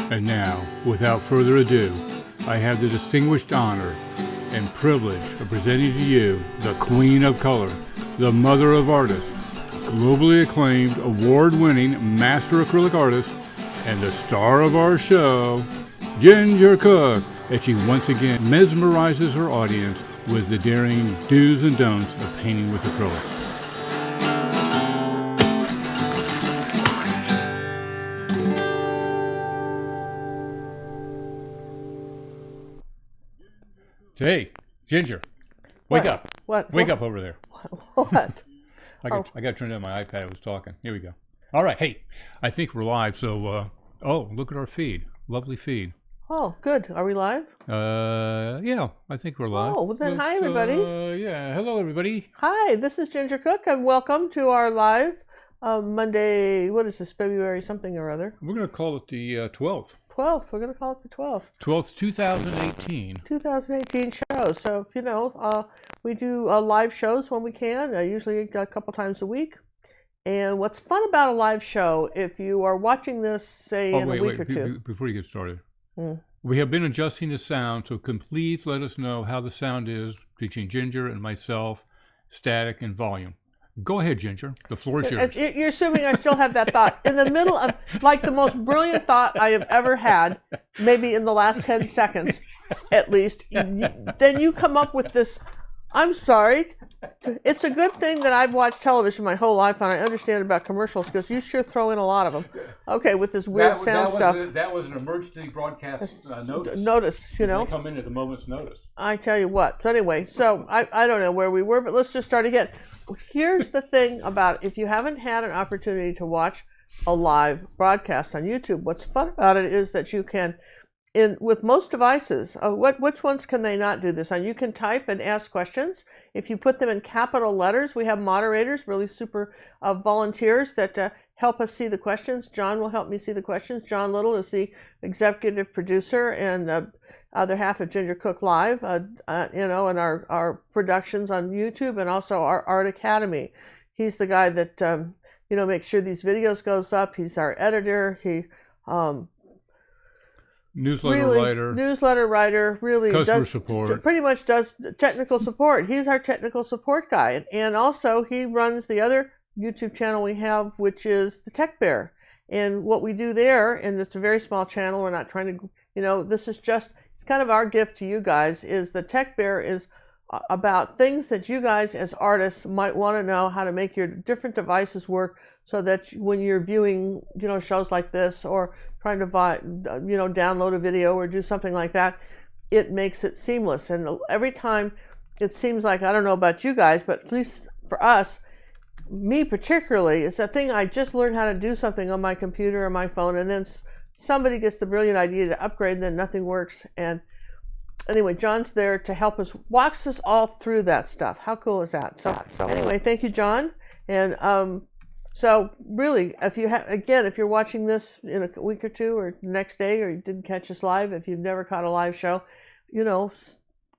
And now, without further ado, I have the distinguished honor and privilege of presenting to you the Queen of Color, the Mother of Artists, globally acclaimed, award-winning master acrylic artist, and the star of our show, Ginger Cook, as she once again mesmerizes her audience with the daring do's and don'ts of painting with acrylics. Hey, Ginger, wake up. What? Wake up over there. What? I got to turn down my iPad. I was talking. Here we go. All right. Hey, I think we're live. So, oh, look at our feed. Lovely feed. Oh, good. Are we live? Yeah, I think we're live. Oh, well then, hi, everybody. Yeah, hello, everybody. Hi, this is Ginger Cook, and welcome to our live Monday, what is this, February something or other? We're going to call it the 12th. 12th. We're going to call it the 12th. 12th, 2018. 2018 show. So, you know, we do live shows when we can, usually a couple times a week. And what's fun about a live show, if you are watching this, say, in a week or two. Before you get started. We have been adjusting the sound, so please let us know how the sound is between Ginger and myself, static and volume. Go ahead, Ginger. The floor is yours. You're assuming I still have that thought. In the middle of, like, the most brilliant thought I have ever had, maybe in the last 10 seconds, at least, then you come up with this, I'm sorry. It's a good thing that I've watched television my whole life, and I understand about commercials, because you sure throw in a lot of them. Okay, with this weird sound stuff. That was an emergency broadcast notice. Notice, you know. They come in at a moment's notice. I tell you what. So anyway, so I don't know where we were, but let's just start again. Here's the thing about, if you haven't had an opportunity to watch a live broadcast on YouTube, what's fun about it is that you can, with most devices, which ones can they not do this on? You can type and ask questions. If you put them in capital letters, we have moderators, really super volunteers that help us see the questions. John will help me see the questions. John Little is the executive producer and the other half of Ginger Cook Live, you know, and our productions on YouTube, and also our Art Academy. He's the guy that, you know, makes sure these videos goes up. He's our editor. He newsletter writer, really customer does support. Pretty much does technical support. He's our technical support guy, and also he runs the other YouTube channel we have, which is the Tech Bear. And what we do there, and it's a very small channel. We're not trying to, you know, this is just kind of our gift to you guys. Is the Tech Bear is about things that you guys as artists might want to know, how to make your different devices work, so that when you're viewing, you know, shows like this, or trying to you know, download a video or do something like that, it makes it seamless. And every time it seems like, I don't know about you guys, but at least for us, me particularly, it's a thing I just learned how to do something on my computer or my phone, and then somebody gets the brilliant idea to upgrade, and then nothing works. And anyway, John's there to help us, walks us all through that stuff. How cool is that? So anyway, thank you, John. And so really, if you if you're watching this in a week or two, or next day, or you didn't catch us live, if you've never caught a live show, you know,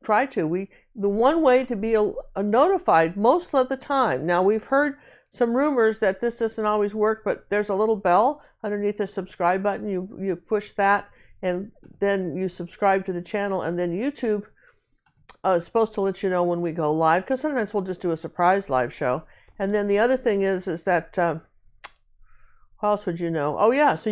try to. The one way to be notified most of the time. Now, we've heard some rumors that this doesn't always work, but there's a little bell underneath the subscribe button. You push that, and then you subscribe to the channel, and then YouTube is supposed to let you know when we go live, because sometimes we'll just do a surprise live show. And then the other thing is that, what else would you know? Oh yeah, so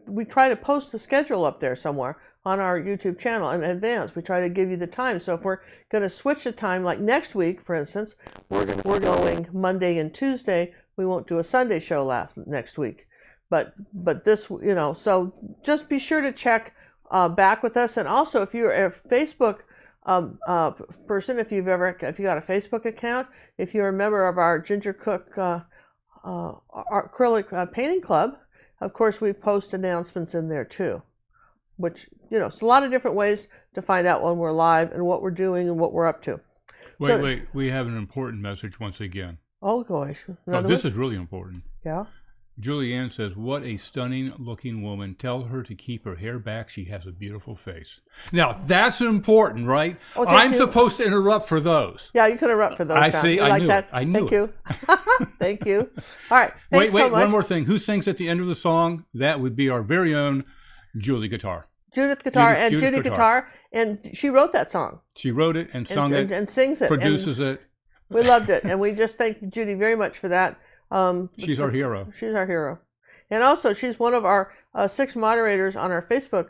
we try to post the schedule up there somewhere on our YouTube channel in advance. We try to give you the time. So if we're going to switch the time, like next week, for instance, we're going Monday and Tuesday. We won't do a Sunday show next week. But this, you know, so just be sure to check back with us. And also, if you're a Facebook person, if you got a Facebook account, if you're a member of our Ginger Cook Acrylic Painting Club, of course we post announcements in there too, which, you know, it's a lot of different ways to find out when we're live and what we're doing and what we're up to. Wait, we have an important message once again. Oh gosh. This is really important. Yeah. Julianne says, what a stunning looking woman. Tell her to keep her hair back. She has a beautiful face. Now, that's important, right? Oh, I'm supposed to interrupt for those. Yeah, you can interrupt for those. I see. I knew it. I knew Thank you. Thank you. All right. Wait, So much. one more thing. Who sings at the end of the song? That would be our very own Julie Guitar. Judith Judy Guitar. And she wrote that song. She wrote it and sung it. And sings it. Produces it. We loved it. And we just thank Judy very much for that. She's our hero. She's our hero. And also, she's one of our 6 moderators on our Facebook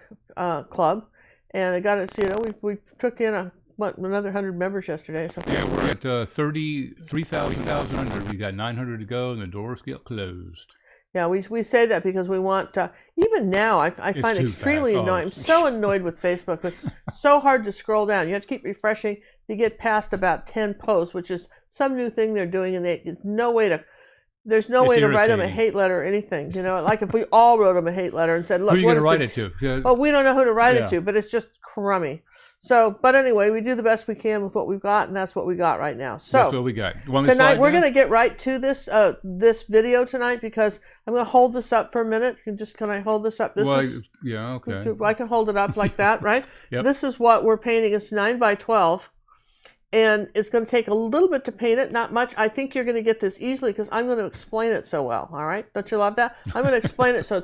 club. And I got it, we took in another 100 members yesterday. So. Yeah, we're at 33,000. We got 900 to go, and the doors get closed. Yeah, we say that because we want even now, I find it extremely annoying. I'm so annoyed with Facebook. It's so hard to scroll down. You have to keep refreshing to get past about 10 posts, which is some new thing they're doing, and there's no way to write them a hate letter or anything. Like if we all wrote them a hate letter and said, look, who are you going to write it to? Well, we don't know who to write it to, but it's just crummy. So, but anyway, we do the best we can with what we've got, and that's what we got right now. So that's what we got. Tonight we're going to get right to this video tonight because I'm going to hold this up for a minute. Can I hold this up? Yeah, okay. I can hold it up like that, right? Yep. This is what we're painting. It's 9 by 12. And it's going to take a little bit to paint it, not much. I think you're going to get this easily because I'm going to explain it so well, all right? Don't you love that? I'm going to explain it so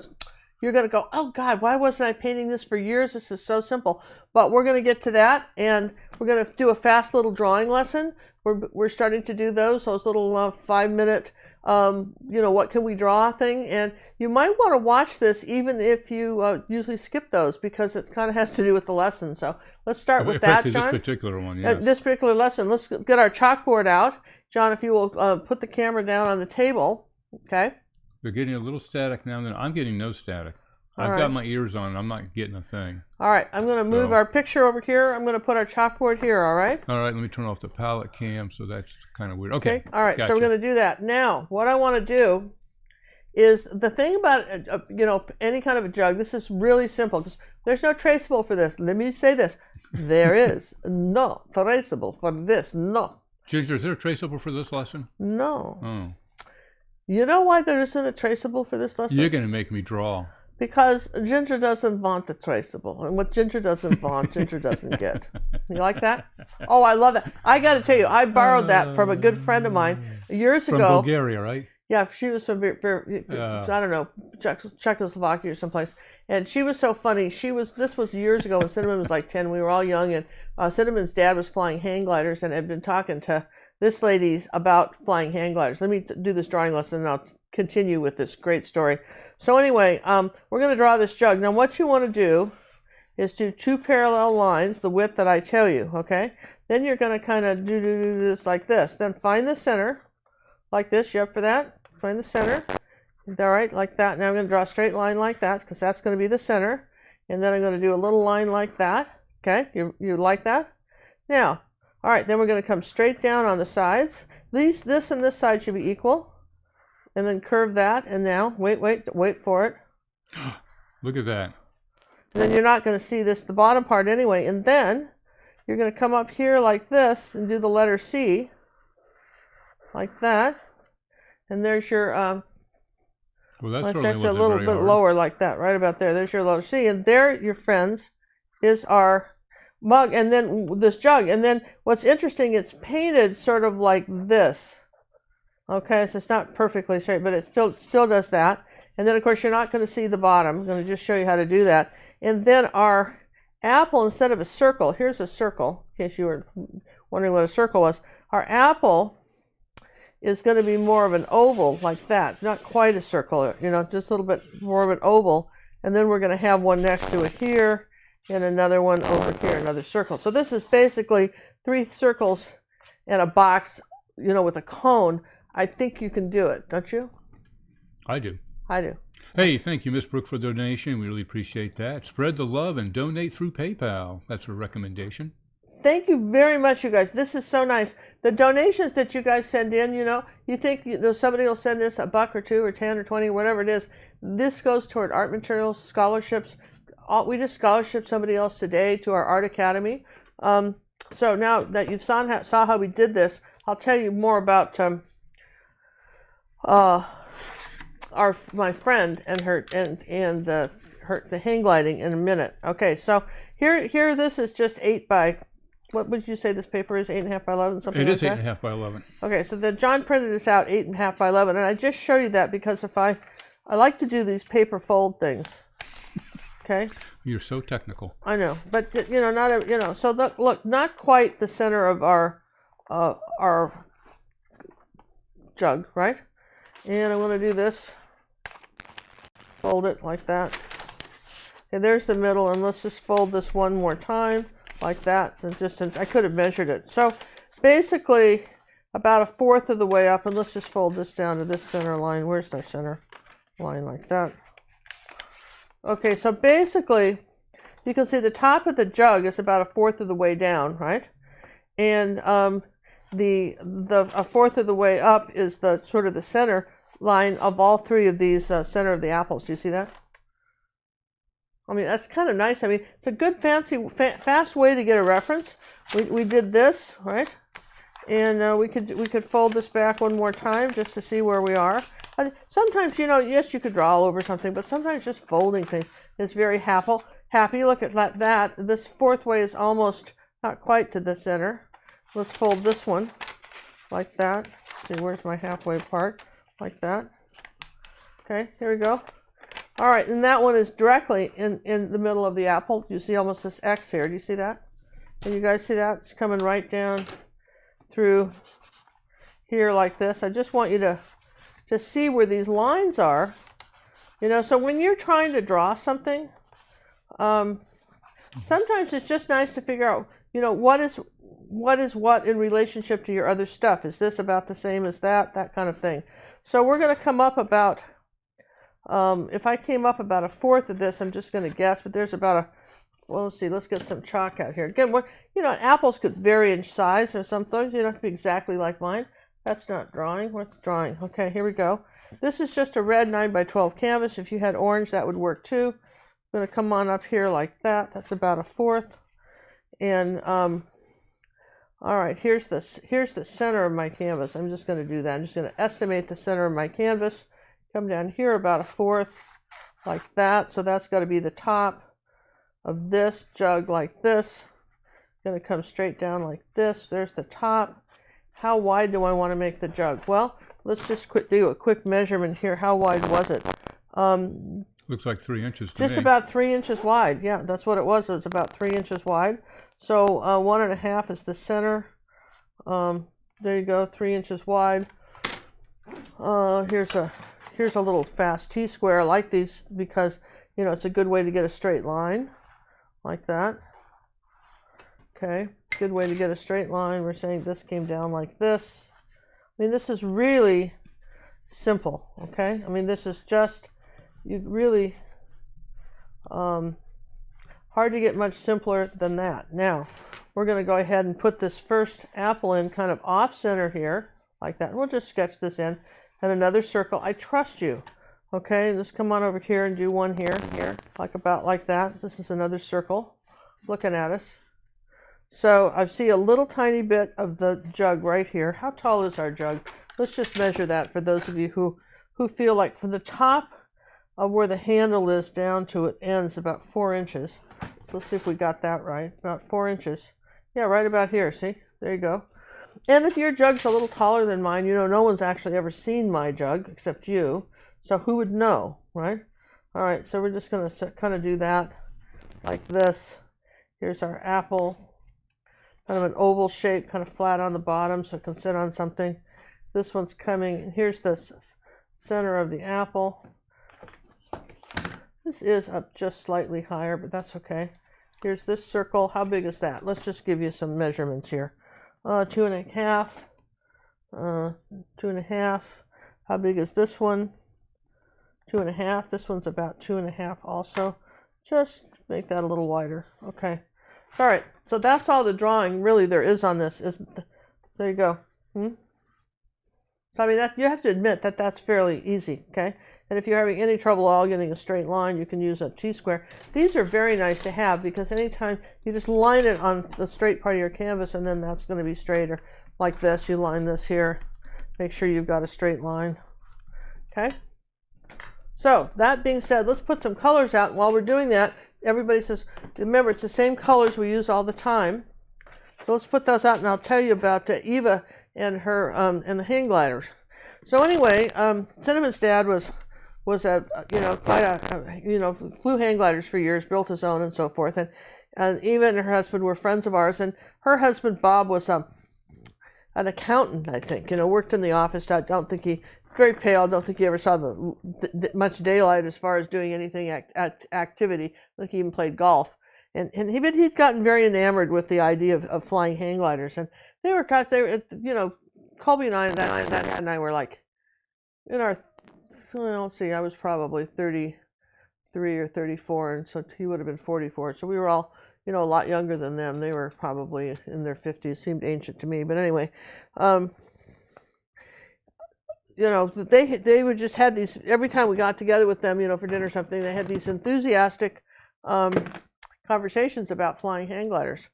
you're going to go, oh, God, why wasn't I painting this for years? This is so simple. But we're going to get to that, and we're going to do a fast little drawing lesson. We're starting to do those little 5-minute, what can we draw thing. And you might want to watch this even if you usually skip those because it kind of has to do with the lesson. So let's start with that, John. This particular one, yes. This particular lesson. Let's get our chalkboard out. John, if you will put the camera down on the table, okay? They're getting a little static now and then. I'm getting no static. I've got my ears on. I'm not getting a thing. All right. I'm going to move our picture over here. I'm going to put our chalkboard here, all right? All right. Let me turn off the palette cam, so that's kind of weird. Okay. All right. Gotcha. So we're going to do that. Now, what I want to do is the thing about, any kind of a jug, this is really simple because there's no traceable for this. Let me say this. There is no traceable for this. No. Ginger, is there a traceable for this lesson? No. Oh. You know why there isn't a traceable for this lesson? You're going to make me draw. Because Ginger doesn't want the traceable. And what Ginger doesn't want, Ginger doesn't get. You like that? Oh, I love that. I got to tell you, I borrowed that from a good friend of mine years ago. From Bulgaria, right? Yeah, she was from, I don't know, Czechoslovakia or someplace. And she was so funny. This was years ago when Cinnamon was like 10. We were all young, and Cinnamon's dad was flying hang gliders and had been talking to this lady about flying hang gliders. Let me do this drawing lesson, and I'll continue with this great story. So anyway, we're going to draw this jug. Now, what you want to do is do 2 parallel lines, the width that I tell you, okay? Then you're going to kind of do this like this. Then find the center, like this. You up for that? Find the center. All right, like that. Now I'm going to draw a straight line like that because that's going to be the center. And then I'm going to do a little line like that. Okay, you like that? Now, all right, then we're going to come straight down on the sides. This and this side should be equal. And then curve that, and now, wait for it. Look at that. And then you're not going to see the bottom part anyway. And then you're going to come up here like this and do the letter C, like that. And there's your, well, that's certainly a little bit lower like that, right about there. There's your letter C. And there, your friends, is our mug, and then this jug. And then what's interesting, it's painted sort of like this. Okay, so it's not perfectly straight, but it still does that. And then, of course, you're not going to see the bottom. I'm going to just show you how to do that. And then our apple, instead of a circle, here's a circle, in case you were wondering what a circle was. Our apple is going to be more of an oval like that. Not quite a circle, just a little bit more of an oval. And then we're going to have one next to it here and another one over here, another circle. So this is basically 3 circles and a box, with a cone. I think you can do it, don't you? I do. I do. Hey, thank you, Miss Brooke, for the donation. We really appreciate that. Spread the love and donate through PayPal. That's her recommendation. Thank you very much, you guys. This is so nice. The donations that you guys send in, you think somebody will send us $1 or $2 or 10 or 20 or whatever it is. This goes toward art materials, scholarships. We just scholarship somebody else today to our art academy. So now that you saw how we did this, I'll tell you more about my friend and the hang gliding in a minute. Okay, so here this is just 8 by, what would you say this paper is? 8.5 by 11, something like that? It is 8.5 by 11. Okay, so then John printed this out 8.5 by 11, and I just show you that because I like to do these paper fold things. Okay. You're so technical. I know, but not so look, not quite the center of our jug, right? And I want to do this. Fold it like that. Okay, there's the middle, and let's just fold this one more time like that. And I could have measured it. So basically about 1/4 of the way up, and let's just fold this down to this center line. Where's our center line? Like that. Okay, so basically you can see the top of the jug is about 1/4 of the way down, right? And the 1/4 of the way up is the sort of the center line of all 3 of these center of the apples. Do you see that? I mean, that's kind of nice. I mean, it's a good, fast way to get a reference. We did this, right? And we could fold this back one more time just to see where we are. Sometimes, yes, you could draw all over something, but sometimes just folding things is very happy. Look at that. This 4th way is almost not quite to the center. Let's fold this one like that. See, where's my halfway part? Like that. Okay, here we go. All right, and that one is directly in the middle of the apple. You see almost this X here. Do you see that? Can you guys see that? It's coming right down through here like this. I just want you to see where these lines are. So when you're trying to draw something, sometimes it's just nice to figure out, what is what in relationship to your other stuff. Is this about the same as that kind of thing. So we're going to come up about, if I came up about 1/4 of this, I'm just going to guess, but there's about let's see, let's get some chalk out here. Again, apples could vary in size or something. You don't have to be exactly like mine. That's not drawing. What's drawing? Okay, here we go. This is just a red 9 by 12 canvas. If you had orange, that would work too. I'm going to come on up here like that. That's about 1/4. And all right, here's the center of my canvas. I'm just going to do that. I'm just going to estimate the center of my canvas. Come down here about 1/4 like that. So that's got to be the top of this jug like this. Going to come straight down like this. There's the top. How wide do I want to make the jug? Well, let's just do a quick measurement here. How wide was it? Looks like 3 inches to just me. about 3 inches wide. Yeah, that's what it was. It was about 3 inches wide. So 1.5 is the center. There you go, 3 inches wide. Here's a little fast T-square. I like these because it's a good way to get a straight line like that. Okay, good way to get a straight line. We're saying this came down like this. I mean, this is really simple, okay? I mean, this is just, really hard to get much simpler than that. Now, we're going to go ahead and put this first apple in kind of off-center here, like that. And we'll just sketch this in, and another circle. I trust you, okay? Just come on over here and do one here, about like that. This is another circle looking at us. So I see a little tiny bit of the jug right here. How tall is our jug? Let's just measure that for those of you who feel like from the top of where the handle is down to it ends about 4 inches. Let's see if we got that right. About 4 inches. Yeah, right about here. See? There you go. And if your jug's a little taller than mine, no one's actually ever seen my jug except you. So who would know, right? All right, so we're just going to kind of do that like this. Here's our apple. Kind of an oval shape, kind of flat on the bottom, so it can sit on something. This one's coming, and here's the center of the apple. This is up just slightly higher, but that's okay. Here's this circle. How big is that? Let's just give you some measurements here. 2.5. 2.5. How big is this one? 2.5. This one's about 2.5 also. Just make that a little wider. Okay. All right. So that's all the drawing really there is on this. There you go. So I mean, you have to admit that that's fairly easy, okay? And if you're having any trouble at all getting a straight line, you can use a T-square. These are very nice to have because anytime you just line it on the straight part of your canvas, and then that's going to be straighter. Like this, you line this here. Make sure you've got a straight line. Okay? So that being said, let's put some colors out. And while we're doing that, everybody says, remember, it's the same colors we use all the time. So let's put those out, and I'll tell you about Eva and her and the hang gliders. So anyway, Cinnamon's dad was a flew hang gliders for years, built his own and so forth. And Eva and her husband were friends of ours, and her husband Bob was an accountant, I think. Worked in the office. I don't think he very pale. I don't think he ever saw much daylight as far as doing anything activity. I think he even played golf. And he'd gotten very enamored with the idea of flying hang gliders, and they were Colby and I were like in our, let's see, I was probably 33 or 34, and so he would have been 44. So we were all, a lot younger than them. They were probably in their 50s. Seemed ancient to me, but anyway, they would just had these every time we got together with them, for dinner or something. They had these enthusiastic conversations about flying hang gliders.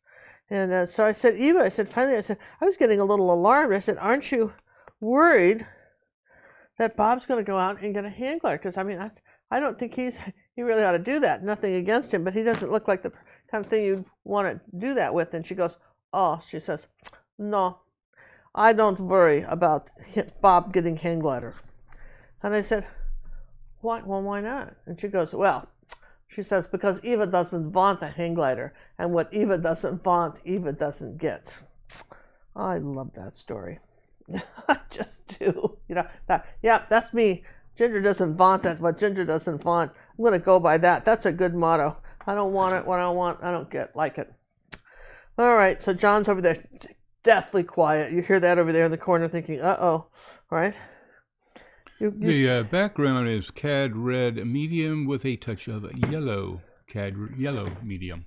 And so I said, Eva, finally, I was getting a little alarmed. I said, aren't you worried that Bob's going to go out and get a hang glider? Because, I don't think he really ought to do that. Nothing against him, but he doesn't look like the kind of thing you'd want to do that with. And she goes, she says, no, I don't worry about Bob getting hang glider. And I said, what? Well, why not? And she goes, she says, because Eva doesn't want a hang glider, and what Eva doesn't want, Eva doesn't get. I love that story. I just do. That's me. Ginger doesn't want that. What Ginger doesn't want, I'm going to go by that. That's a good motto. I don't want it. What I want, I don't get like it. All right, so John's over there, deathly quiet. You hear that over there in the corner thinking, uh-oh, right? The background is cad red medium with a touch of yellow, cad yellow medium.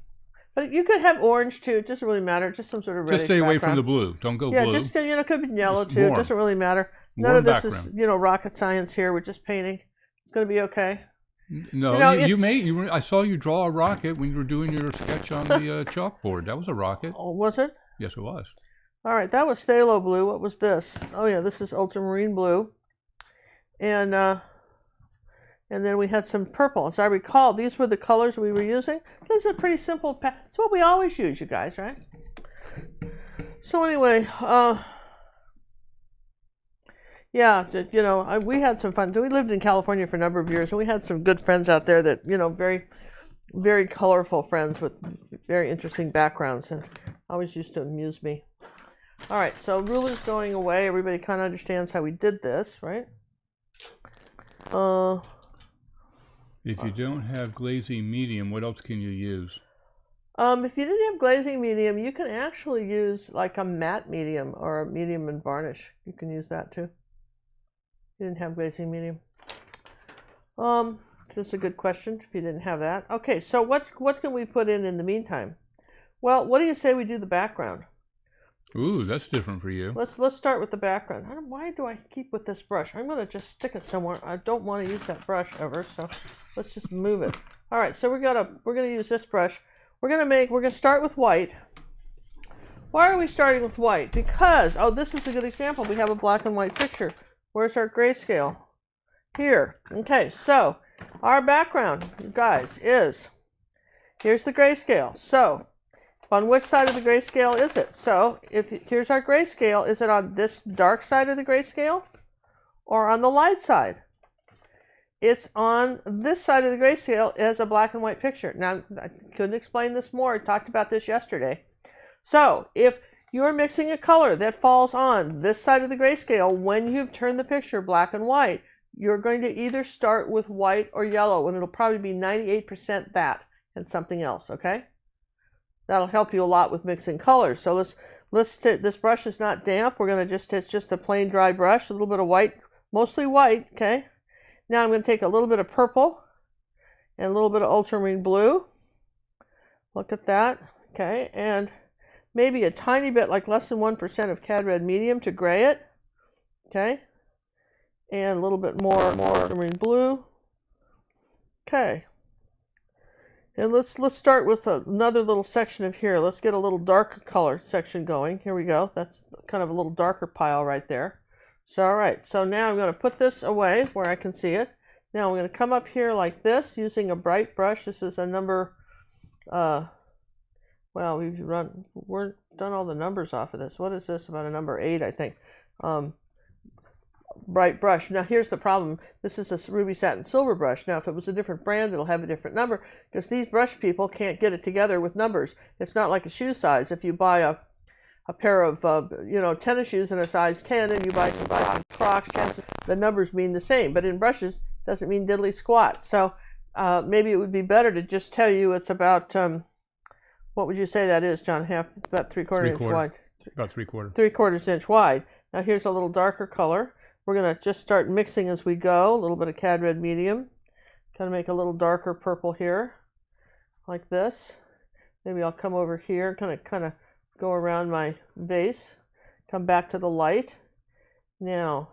But you could have orange too. It doesn't really matter. Just some sort of reddish Just stay away from background. the blue. Don't go blue. Yeah, just it could be yellow just too. warm. It doesn't really matter. None Warm of this background. is rocket science here. We're just painting. It's going to be okay. No, I saw you draw a rocket when you were doing your sketch on the chalkboard. That was a rocket. Oh, was it? Yes, it was. All right, that was phthalo blue. What was this? Oh yeah, this is ultramarine blue. And then we had some purple. As I recall, these were the colors we were using. This is a pretty simple it's what we always use, you guys, right? So anyway, we had some fun. We lived in California for a number of years, and we had some good friends out there that, very, very colorful friends with very interesting backgrounds, and always used to amuse me. All right, so ruler's going away. Everybody kind of understands how we did this, right? If you don't have glazing medium, what else can you use? If you didn't have glazing medium, you can actually use like a matte medium or a medium and varnish. You can use that too. You didn't have glazing medium. That's a good question if you didn't have that. Okay, so what can we put in the meantime? Well, what do you say we do the background? Ooh, that's different for you. Let's start with the background. Why do I keep with this brush? I'm going to just stick it somewhere. I don't want to use that brush ever, so let's just move it. All right, so we're going to use this brush. We're going to start with white. Why are we starting with white? Because, this is a good example. We have a black and white picture. Where's our grayscale? Here. Okay, so our background, you guys, here's the grayscale. So on which side of the grayscale is it? So here's our grayscale. Is it on this dark side of the grayscale or on the light side? It's on this side of the grayscale as a black and white picture. Now, I couldn't explain this more. I talked about this yesterday. So if you're mixing a color that falls on this side of the grayscale, when you've turned the picture black and white, you're going to either start with white or yellow, and it'll probably be 98% that and something else, okay? That'll help you a lot with mixing colors. So this brush is not damp. We're going to it's just a plain dry brush, a little bit of white, mostly white, okay? Now I'm going to take a little bit of purple and a little bit of ultramarine blue. Look at that, okay? And maybe a tiny bit, like less than 1% of cad red medium to gray it, okay? And a little bit more ultramarine blue. Okay. And let's start with another little section of here. Let's get a little darker color section going. Here we go. That's kind of a little darker pile right there. So, all right. So now I'm going to put this away where I can see it. Now I'm going to come up here like this using a bright brush. This is a number, well, we're done all the numbers off of this. What is this? About a number 8, I think. Bright brush. Now here's the problem. This is a ruby satin silver brush. Now if it was a different brand, it'll have a different number, because these brush people can't get it together with numbers. It's not like a shoe size. If you buy a pair of tennis shoes in a size 10 and you buy some Crocs, the numbers mean the same, but in brushes it doesn't mean diddly squat. So maybe it would be better to just tell you it's about what would you say that is, John? About 3/4 inch wide. About 3/4. 3/4 inch wide. Now here's a little darker color. We're going to just start mixing as we go. A little bit of Cad Red Medium. Kind of make a little darker purple here, like this. Maybe I'll come over here, kind of go around my vase. Come back to the light. Now,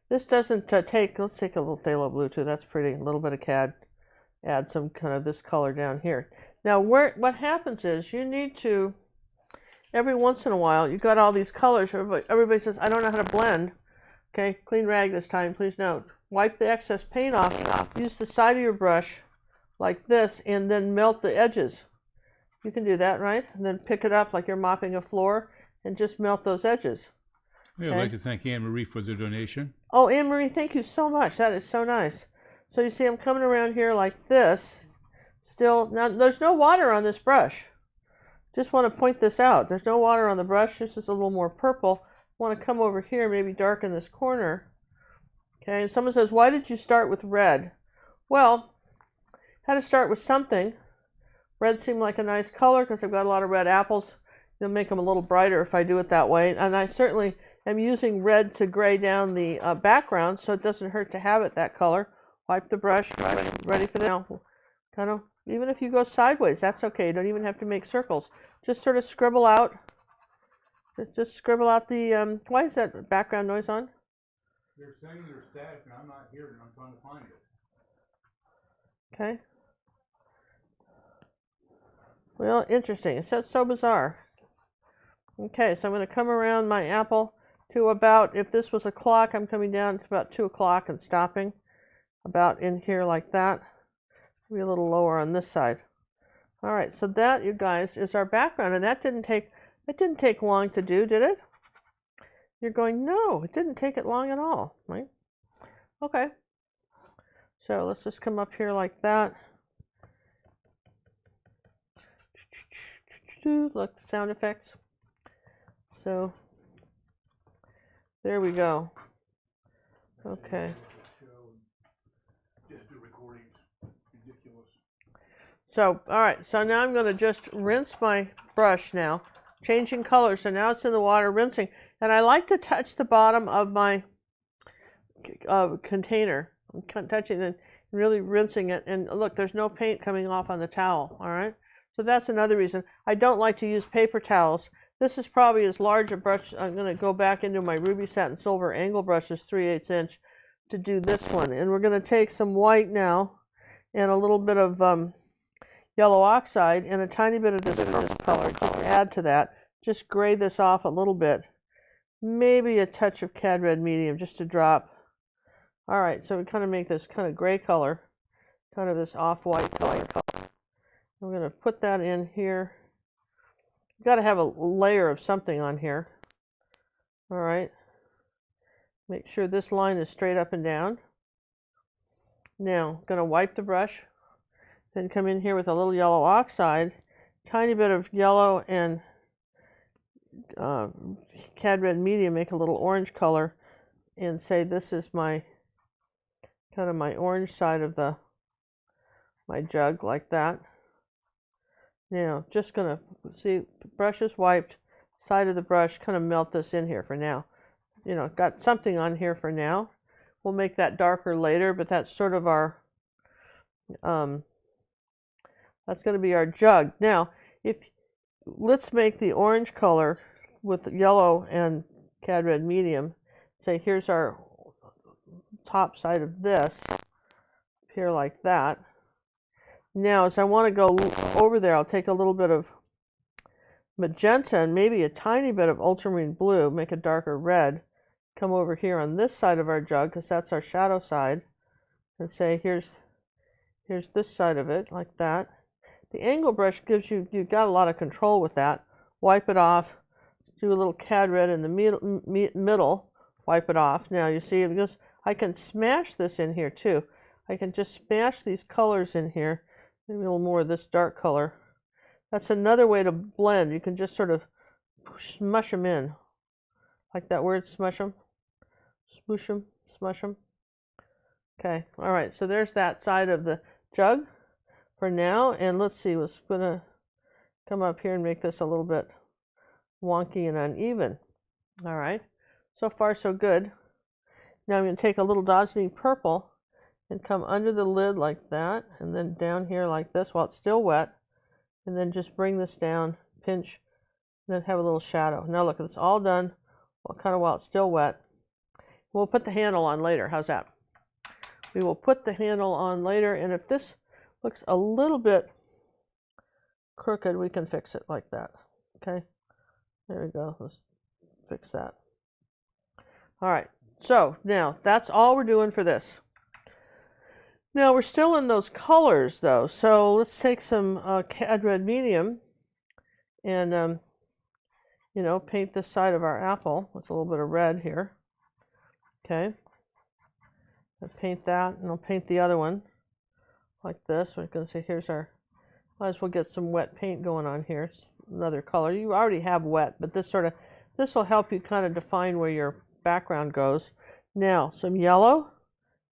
this doesn't take, let's take a little phthalo blue too. That's pretty. A little bit of Cad. Add some kind of this color down here. Now, what happens is you need to, every once in a while, you got all these colors. Everybody says, I don't know how to blend. Okay, clean rag this time, please note. Wipe the excess paint off. Use the side of your brush like this and then melt the edges. You can do that, right? And then pick it up like you're mopping a floor and just melt those edges. Yeah, okay? I'd like to thank Anne-Marie for the donation. Oh, Anne-Marie, thank you so much. That is so nice. So you see I'm coming around here like this. Still, now there's no water on this brush. Just want to point this out. There's no water on the brush. This is a little more purple. Want to come over here, maybe darken this corner. Okay, and someone says, why did you start with red? Well, had to start with something. Red seemed like a nice color because I've got a lot of red apples. It'll make them a little brighter if I do it that way. And I certainly am using red to gray down the background, so it doesn't hurt to have it that color. Wipe the brush, ready for the now. Kind of, even if you go sideways, that's okay. You don't even have to make circles. Just sort of scribble out. Just scribble out the, why is that background noise on? They're saying they're static and I'm not here and I'm trying to find it. Okay. Well, interesting. It's so bizarre. Okay, so I'm going to come around my apple to about, if this was a clock, I'm coming down to about 2 o'clock and stopping about in here like that. Maybe a little lower on this side. All right, so that, you guys, is our background, and that didn't take long to do, did it? You're going, no, it didn't take it long at all, right? Okay. So let's just come up here like that. Look, sound effects. So there we go. Okay. So, all right, so now I'm going to just rinse my brush now, changing color. So now it's in the water, rinsing. And I like to touch the bottom of my container. I'm touching it, really rinsing it. And look, there's no paint coming off on the towel, all right? So that's another reason. I don't like to use paper towels. This is probably as large a brush. I'm going to go back into my Ruby Satin Silver angle brushes, 3/8 inch, to do this one. And we're going to take some white now and a little bit of yellow oxide and a tiny bit of this purple color. Just add to that. Just gray this off a little bit. Maybe a touch of Cad Red Medium, just a drop. All right, so we kind of make this kind of gray color, kind of this off-white color. I'm going to put that in here. You've got to have a layer of something on here. All right. Make sure this line is straight up and down. Now, I'm going to wipe the brush. Then come in here with a little yellow oxide, tiny bit of yellow and Cad Red Medium, make a little orange color, and say this is my kind of my orange side of my jug, like that. Now, just gonna see, brush is wiped, side of the brush, kind of melt this in here for now. You know, got something on here for now. We'll make that darker later, but that's sort of our that's going to be our jug. Now, let's make the orange color with yellow and Cad Red Medium. Say, here's our top side of this, here like that. Now, as I want to go over there, I'll take a little bit of magenta and maybe a tiny bit of ultramarine blue, make a darker red. Come over here on this side of our jug, because that's our shadow side. and say, here's this side of it, like that. The angle brush gives you've got a lot of control with that. Wipe it off, do a little cad red in the middle, wipe it off. Now you see, because I can smash this in here too. I can just smash these colors in here, maybe a little more of this dark color. That's another way to blend. You can just sort of smush them in, like that word, smush them, smoosh them, smush them. Okay, all right, so there's that side of the jug for now, and let's see, we're gonna come up here and make this a little bit wonky and uneven. All right, so far so good. Now I'm going to take a little Dazzling purple and come under the lid like that, and then down here like this while it's still wet, and then just bring this down, pinch, and then have a little shadow. Now look, it's all done, kind of while it's still wet. We'll put the handle on later. How's that? We will put the handle on later, and if this looks a little bit crooked, we can fix it like that. Okay, there we go. Let's fix that. All right, so now that's all we're doing for this. Now we're still in those colors though, so let's take some cad red medium and you know, paint this side of our apple with a little bit of red here. Okay, I'll paint that, and I'll paint the other one like this. We're going to say, here's our, might as well get some wet paint going on here. Another color. You already have wet, but this will help you kind of define where your background goes. Now, some yellow,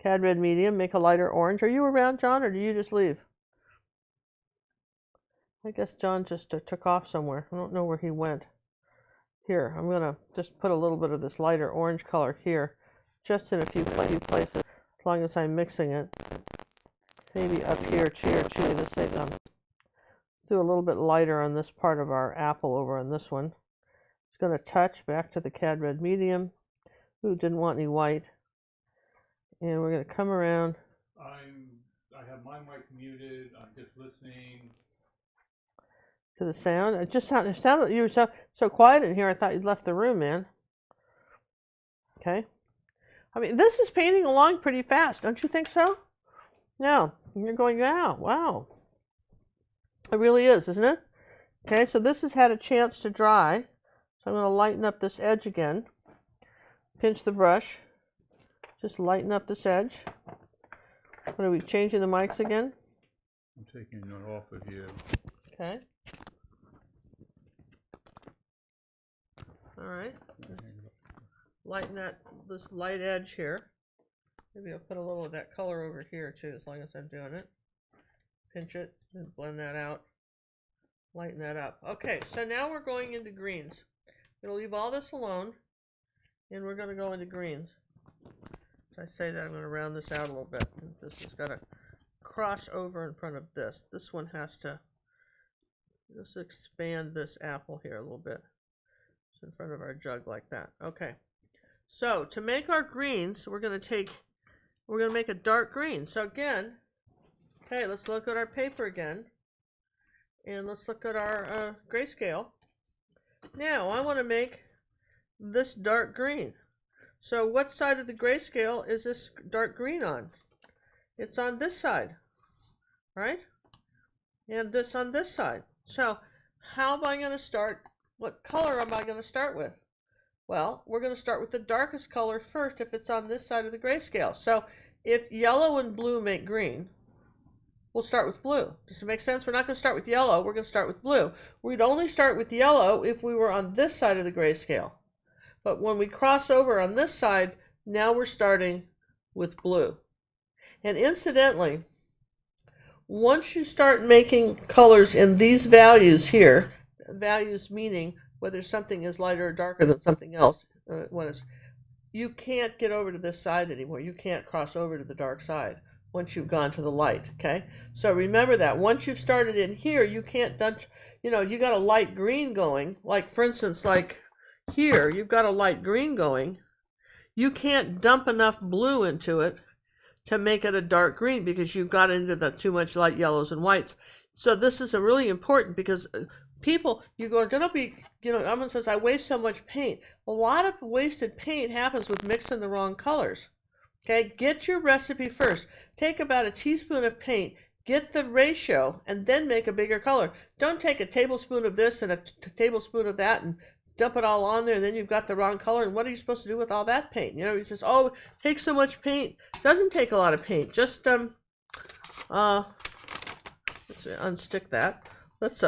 cad red medium, make a lighter orange. Are you around, John, or do you just leave? I guess John just took off somewhere. I don't know where he went. Here, I'm going to just put a little bit of this lighter orange color here, just in a few places, as long as I'm mixing it. Maybe up here too. This is, do a little bit lighter on this part of our apple over on this one. It's going to touch back to the cad red medium. Ooh, didn't want any white. And we're going to come around. I have my mic muted. I'm just listening to the sound. It just sounded you were so quiet in here. I thought you'd left the room, man. Okay. I mean, this is painting along pretty fast, don't you think so? No, you're going, yeah, wow. It really is, isn't it? Okay, so this has had a chance to dry. So I'm going to lighten up this edge again. Pinch the brush. Just lighten up this edge. What are we changing the mics again? I'm taking it off of you. Okay. All right. Lighten this light edge here. Maybe I'll put a little of that color over here too, as long as I'm doing it. Pinch it and blend that out. Lighten that up. Okay, so now we're going into greens. I'm going to leave all this alone, and we're going to go into greens. So I say that I'm going to round this out a little bit. This has got to cross over in front of this. This one has to just expand this apple here a little bit. It's in front of our jug like that. Okay. So to make our greens, we're going to make a dark green. So again, okay, let's look at our paper again. And let's look at our grayscale. Now I want to make this dark green. So what side of the grayscale is this dark green on? It's on this side, right? And this on this side. So how am I going to start? What color am I going to start with? Well, we're going to start with the darkest color first if it's on this side of the grayscale. So if yellow and blue make green, we'll start with blue. Does it make sense? We're not going to start with yellow. We're going to start with blue. We'd only start with yellow if we were on this side of the grayscale. But when we cross over on this side, now we're starting with blue. And incidentally, once you start making colors in these values here, values meaning whether something is lighter or darker than something else, you can't get over to this side anymore. You can't cross over to the dark side once you've gone to the light, okay? So remember that. Once you've started in here, you can't, you got a light green going, like for instance, like here, you've got a light green going. You can't dump enough blue into it to make it a dark green because you've got into the too much light yellows and whites. So this is a really important because people, you're going to be, everyone says, I waste so much paint. A lot of wasted paint happens with mixing the wrong colors. Okay, get your recipe first. Take about a teaspoon of paint, get the ratio, and then make a bigger color. Don't take a tablespoon of this and a tablespoon of that and dump it all on there, and then you've got the wrong color. And what are you supposed to do with all that paint? You know, he says, oh, it takes so much paint. Doesn't take a lot of paint. Just let's unstick that. Let's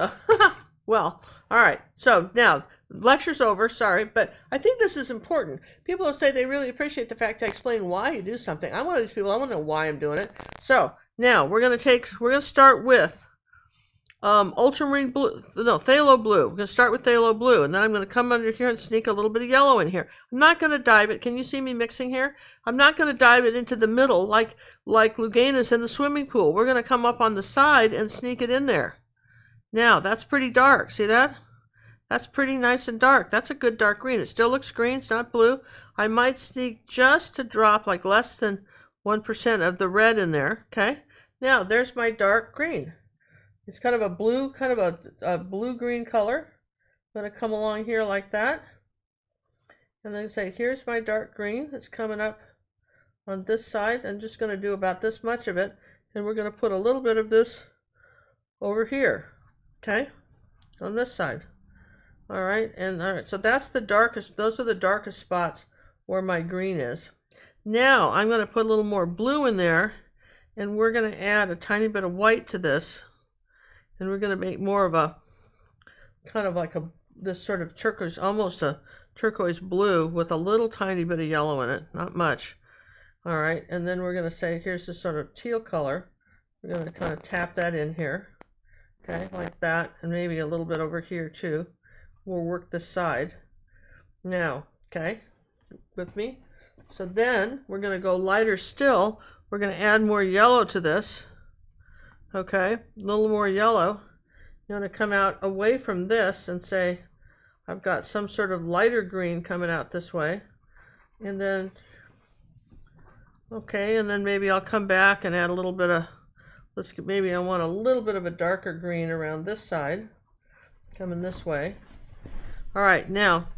well, all right. So now lecture's over. Sorry, but I think this is important. People will say they really appreciate the fact I explain why you do something. I'm one of these people. I want to know why I'm doing it. So now we're gonna start with ultramarine blue, no, phthalo blue. We're going to start with phthalo blue, and then I'm going to come under here and sneak a little bit of yellow in here. I'm not going to dive it. Can you see me mixing here? I'm not going to dive it into the middle like Lugana's in the swimming pool. We're going to come up on the side and sneak it in there. Now, that's pretty dark. See that? That's pretty nice and dark. That's a good dark green. It still looks green. It's not blue. I might sneak just to drop like less than 1% of the red in there. Okay? Now, there's my dark green. It's kind of a blue, kind of a blue-green color. I'm going to come along here like that. And then say, here's my dark green. It's coming up on this side. I'm just going to do about this much of it. And we're going to put a little bit of this over here. Okay? On this side. All right. So that's the darkest, those are the darkest spots where my green is. Now, I'm going to put a little more blue in there. And we're going to add a tiny bit of white to this. And we're going to make more of a kind of like this sort of turquoise, almost a turquoise blue with a little tiny bit of yellow in it, not much. All right, and then we're going to say, here's this sort of teal color. We're going to kind of tap that in here, okay, like that, and maybe a little bit over here too. We'll work this side. Now, okay, with me? So then we're going to go lighter still. We're going to add more yellow to this. Okay, a little more yellow. You want to come out away from this and say, I've got some sort of lighter green coming out this way. And then, okay, and then maybe I'll come back and add a little bit of, maybe I want a little bit of a darker green around this side, coming this way. All right, now,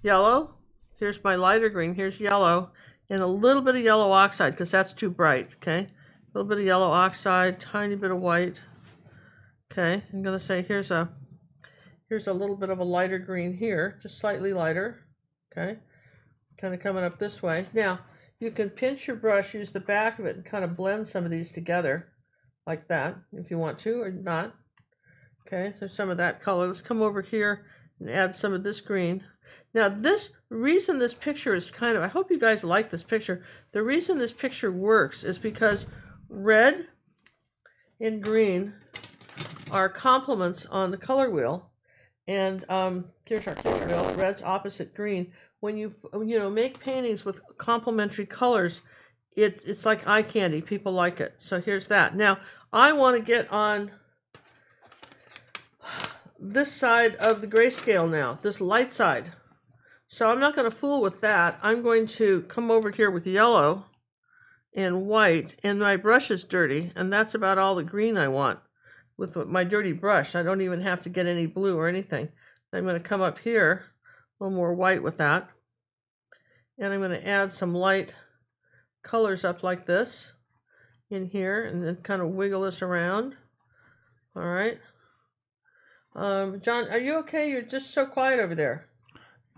yellow. Here's my lighter green. Here's yellow. And a little bit of yellow oxide, because that's too bright, okay? A little bit of yellow oxide, tiny bit of white. Okay, I'm going to say here's a little bit of a lighter green here, just slightly lighter. Okay, kind of coming up this way. Now, you can pinch your brush, use the back of it, and kind of blend some of these together like that, if you want to, or not. Okay, so some of that color. Let's come over here and add some of this green. Now, the reason this picture is kind of, I hope you guys like this picture. The reason this picture works is because red and green are complements on the color wheel, and here's our color wheel. Red's opposite green. When you make paintings with complementary colors, it's like eye candy. People like it. So here's that. Now I want to get on this side of the grayscale now, this light side. So I'm not going to fool with that. I'm going to come over here with yellow and white, and my brush is dirty, and that's about all the green I want with my dirty brush. I don't even have to get any blue or anything. I'm going to come up here, a little more white with that, and I'm going to add some light colors up like this in here, and then kind of wiggle this around. All right. John, are you okay? You're just so quiet over there.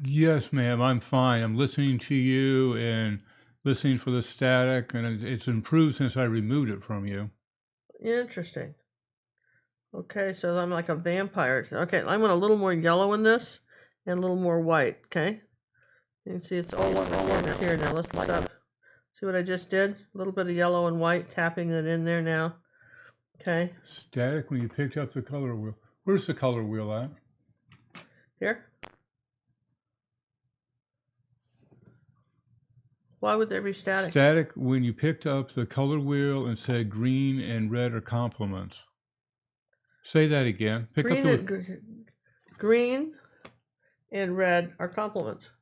Yes, ma'am, I'm fine. I'm listening to you and listening for the static, and it's improved since I removed it from you. Interesting. Okay, so I'm like a vampire. Okay, I want a little more yellow in this and a little more white, okay? You can see it's all over here now. Let's light up. See what I just did? A little bit of yellow and white, tapping it in there now. Okay. Static when you picked up the color wheel. Where's the color wheel at? Here. Why would there be static? Static when you picked up the color wheel and said green and red are complements. Say that again. Green and red are complements.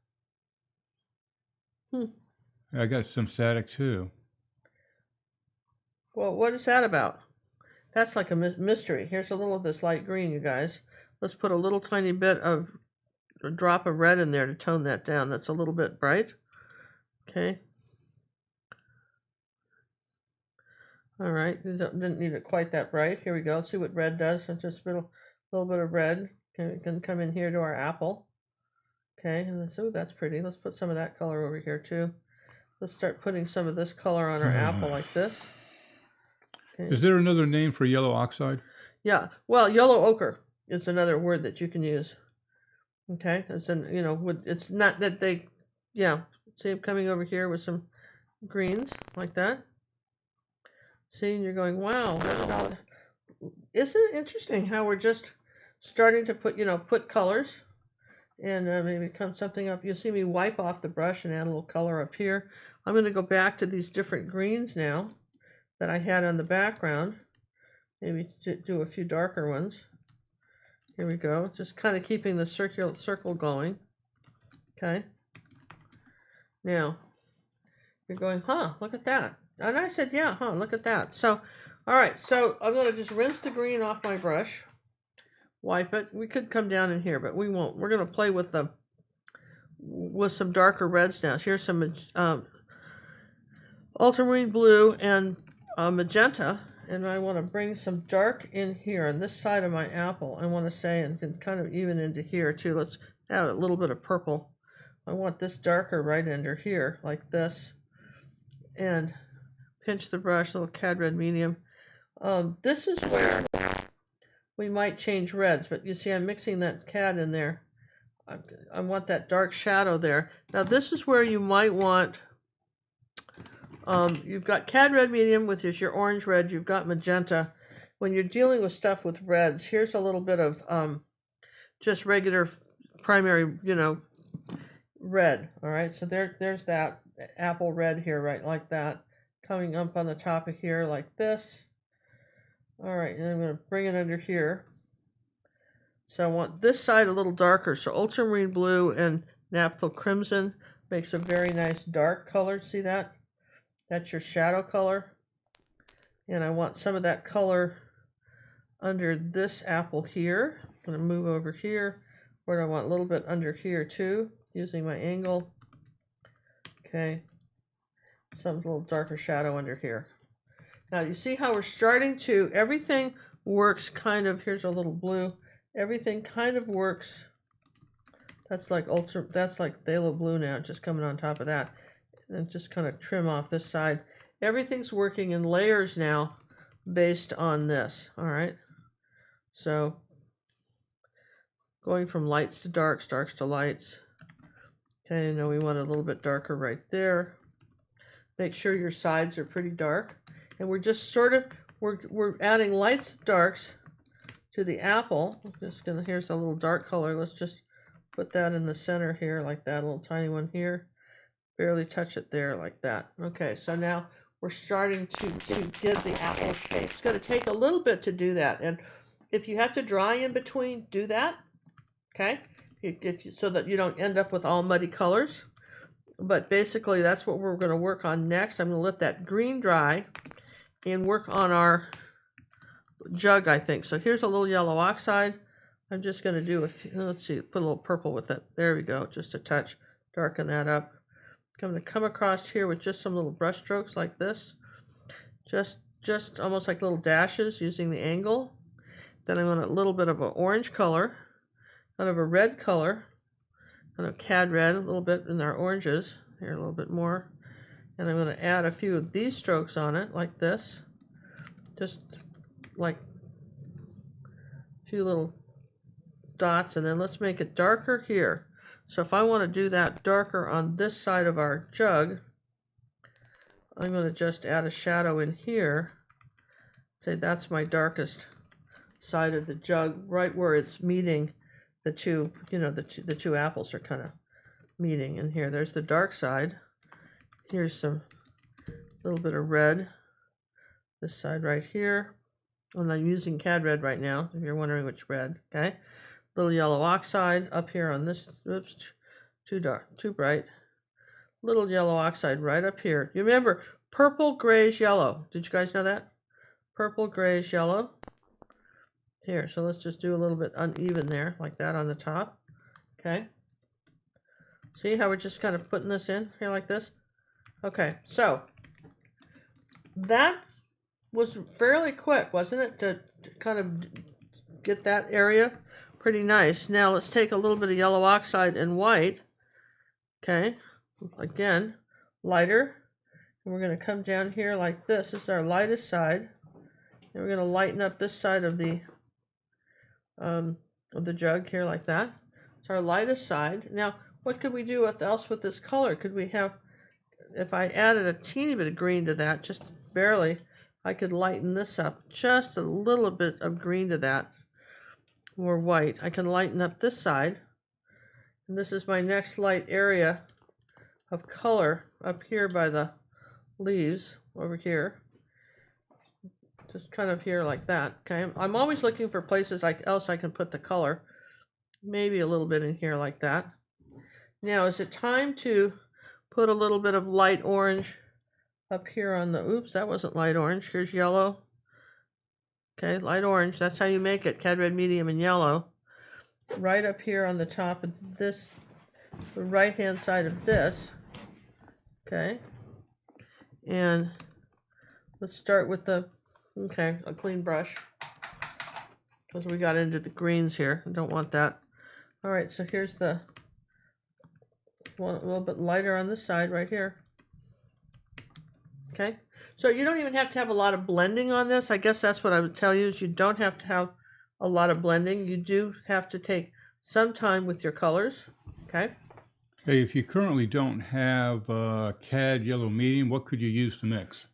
I got some static too. Well, what is that about? That's like a mystery. Here's a little of this light green, you guys. Let's put a little tiny bit of a drop of red in there to tone that down. That's a little bit bright. Okay. All right, didn't need it quite that bright. Here we go. Let's see what red does. So just a little bit of red can come in here to our apple. Okay, and so that's pretty. Let's put some of that color over here too. Let's start putting some of this color on our apple like this. Okay. Is there another name for yellow oxide? Yeah, well, yellow ochre is another word that you can use. Okay, it's it's not that they, yeah. See, I'm coming over here with some greens like that. See, and you're going, wow. Isn't it interesting how we're just starting to put colors and maybe come something up. You'll see me wipe off the brush and add a little color up here. I'm going to go back to these different greens now that I had on the background. Maybe do a few darker ones. Here we go. Just kind of keeping the circle going. Okay. Now, you're going, huh, look at that. And I said, yeah, huh, look at that. So, all right, so I'm going to just rinse the green off my brush, wipe it. We could come down in here, but we won't. We're going to play with some darker reds now. Here's some ultramarine blue and magenta, and I want to bring some dark in here on this side of my apple. I want to say, and kind of even into here too. Let's add a little bit of purple. I want this darker right under here, like this, and pinch the brush, a little cad red medium. This is where we might change reds, but you see I'm mixing that cad in there. I want that dark shadow there. Now this is where you might want, you've got cad red medium, which is your orange red, you've got magenta. When you're dealing with stuff with reds, here's a little bit of just regular primary, red. All right, so there's that apple red here, right, like that, coming up on the top of here like this. All right, and I'm going to bring it under here. So I want this side a little darker. So ultramarine blue and naphtha crimson makes a very nice dark color. See that? That's your shadow color. And I want some of that color under this apple here. I'm going to move over here, where I want a little bit under here too, using my angle. Okay. Some little darker shadow under here. Now you see how we're starting to, everything works kind of, here's a little blue, everything kind of works. That's like phthalo blue now, just coming on top of that. And just kind of trim off this side. Everything's working in layers now based on this, all right? So going from lights to darks, darks to lights. Okay, now we want a little bit darker right there. Make sure your sides are pretty dark. And we're just sort of, we're adding lights and darks to the apple. Here's a little dark color. Let's just put that in the center here, like that, a little tiny one here. Barely touch it there, like that. Okay, so now we're starting to give the apple shape. It's going to take a little bit to do that. And if you have to dry in between, do that. Okay? So that you don't end up with all muddy colors. But basically, that's what we're going to work on next. I'm going to let that green dry and work on our jug, I think. So here's a little yellow oxide. I'm just going to do a few, let's see, put a little purple with it. There we go, just a touch. Darken that up. I'm going to come across here with just some little brush strokes like this. Just almost like little dashes using the angle. Then I want a little bit of an orange color, kind of a red color, kind of cad red, a little bit in our oranges. Here, a little bit more. And I'm going to add a few of these strokes on it, like this. Just like a few little dots, and then let's make it darker here. So if I want to do that darker on this side of our jug, I'm going to just add a shadow in here. Say that's my darkest side of the jug, right where it's meeting the two, the two apples are kind of meeting in here. There's the dark side. Here's some little bit of red. This side right here. And I'm using cad red right now, if you're wondering which red, okay? Little yellow oxide up here on this, oops, too dark, too bright. Little yellow oxide right up here. You remember, purple, grayish, yellow. Did you guys know that? Purple, grayish, yellow. Here, so let's just do a little bit uneven there, like that on the top, okay? See how we're just kind of putting this in here like this? Okay, so that was fairly quick, wasn't it, to kind of get that area pretty nice. Now let's take a little bit of yellow oxide and white. Okay, again, lighter. And we're going to come down here like this. This is our lightest side. And we're going to lighten up this side of the jug here like that. It's our lightest side. Now, what could we do else with this color? Could we have, if I added a teeny bit of green to that, just barely, I could lighten this up. Just a little bit of green to that, or white. I can lighten up this side. And this is my next light area of color up here by the leaves over here. Just kind of here like that. Okay, I'm always looking for places else I can put the color. Maybe a little bit in here like that. Now, is it time to put a little bit of light orange up here on the, oops, that wasn't light orange. Here's yellow. Okay, light orange, that's how you make it. Cad red, medium, and yellow. Right up here on the top of this, the right-hand side of this. Okay. And let's start with the, okay, a clean brush, because we got into the greens here. I don't want that. All right, so here's the one, a little bit lighter on this side right here. Okay, so you don't even have to have a lot of blending on this. I guess that's what I would tell you, is you don't have to have a lot of blending. You do have to take some time with your colors. Okay. Hey, if you currently don't have CAD yellow medium, what could you use to mix?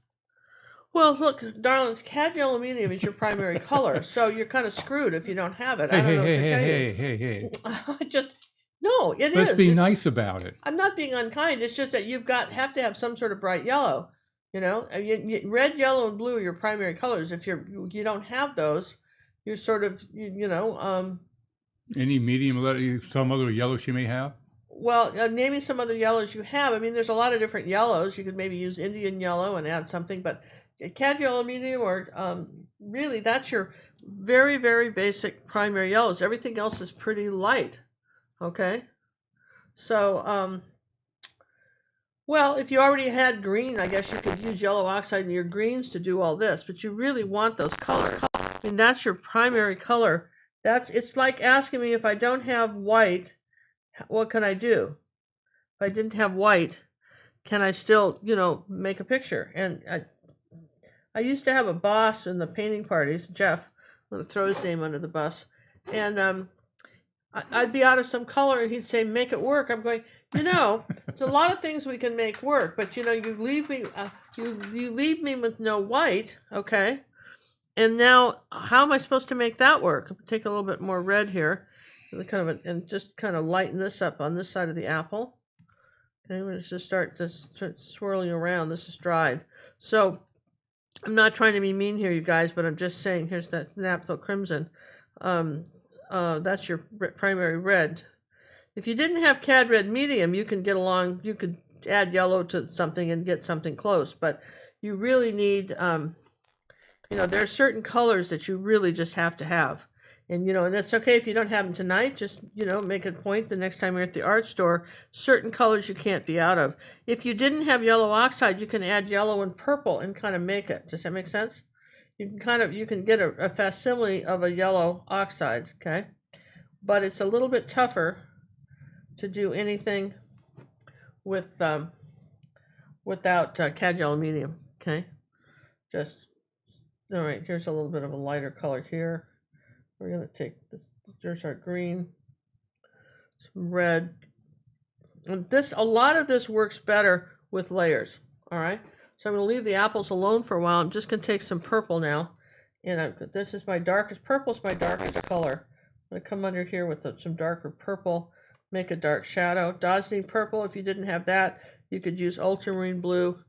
Well, look, darlings, cad yellow medium is your primary color, so you're kind of screwed if you don't have it. I don't know what to tell you. I just, no, it is. Let's be nice about it. I'm not being unkind. It's just that you've have to have some sort of bright yellow. You know, red, yellow, and blue are your primary colors. If you don't have those, you're sort of, Any medium, some other yellow she may have? Well, naming some other yellows you have. I mean, there's a lot of different yellows. You could maybe use Indian yellow and add something, but cad yellow medium, or really, that's your very, very basic primary yellows. Everything else is pretty light. Okay, so well, if you already had green, I guess you could use yellow oxide in your greens to do all this, but you really want those colors. I mean, that's your primary color. It's like asking me, if I don't have white, what can I do? If I didn't have white, can I still, make a picture? And I used to have a boss in the painting parties, Jeff. I'm going to throw his name under the bus. And I'd be out of some color, and he'd say, make it work. I'm going, there's a lot of things we can make work, but, you leave me, you leave me with no white, okay? And now, how am I supposed to make that work? Take a little bit more red here. And just kind of lighten this up on this side of the apple. Okay, we're just start swirling around. This is dried. So I'm not trying to be mean here, you guys, but I'm just saying, here's that naphtha crimson. That's your primary red. If you didn't have cad red medium, you could add yellow to something and get something close, but you really need, there are certain colors that you really just have to have. And, and it's okay if you don't have them tonight. Just, make a point the next time you're at the art store. Certain colors you can't be out of. If you didn't have yellow oxide, you can add yellow and purple and kind of make it. Does that make sense? You can get a facsimile of a yellow oxide, okay? But it's a little bit tougher to do anything with without cad yellow medium, okay? All right, here's a little bit of a lighter color here. We're going to take there's our green, some red. And a lot of this works better with layers, all right? So I'm going to leave the apples alone for a while. I'm just going to take some purple now. And this is my darkest, purple's my darkest color. I'm going to come under here with some darker purple, make a dark shadow. Dazzling purple, if you didn't have that, you could use ultramarine blue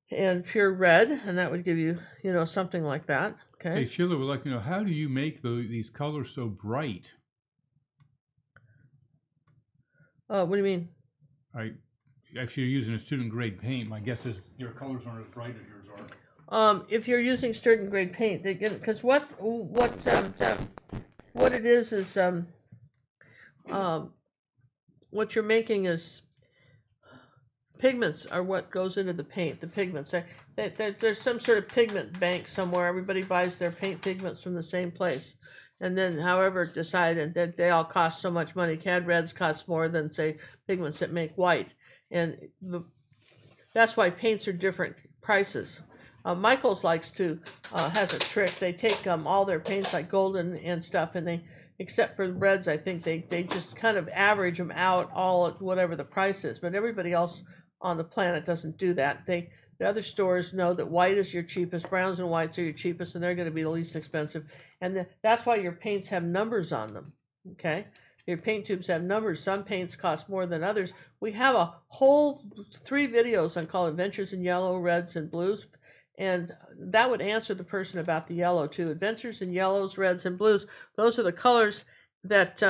and pure red, and that would give you, something like that. Okay. Hey, Sheila would like to know, how do you make these colors so bright? What do you mean? Actually, you're using a student grade paint. My guess is your colors aren't as bright as yours are. If you're using student grade paint, because what it is what you're making is pigments are what goes into the paint. The pigments, there's some sort of pigment bank somewhere. Everybody buys their paint pigments from the same place. And then, however, decided that they all cost so much money. Cad reds cost more than, say, pigments that make white. And that's why paints are different prices. Michaels has a trick. They take all their paints, like golden and stuff, and they, except for the reds, I think they just kind of average them out all at whatever the price is. But everybody else on the planet doesn't do that. The other stores know that white is your cheapest, browns and whites are your cheapest, and they're going to be the least expensive. And that's why your paints have numbers on them, okay? Your paint tubes have numbers. Some paints cost more than others. We have a whole 3 videos on called Adventures in Yellow, Reds, and Blues, and that would answer the person about the yellow too. Adventures in Yellows, Reds, and Blues. Those are the colors that,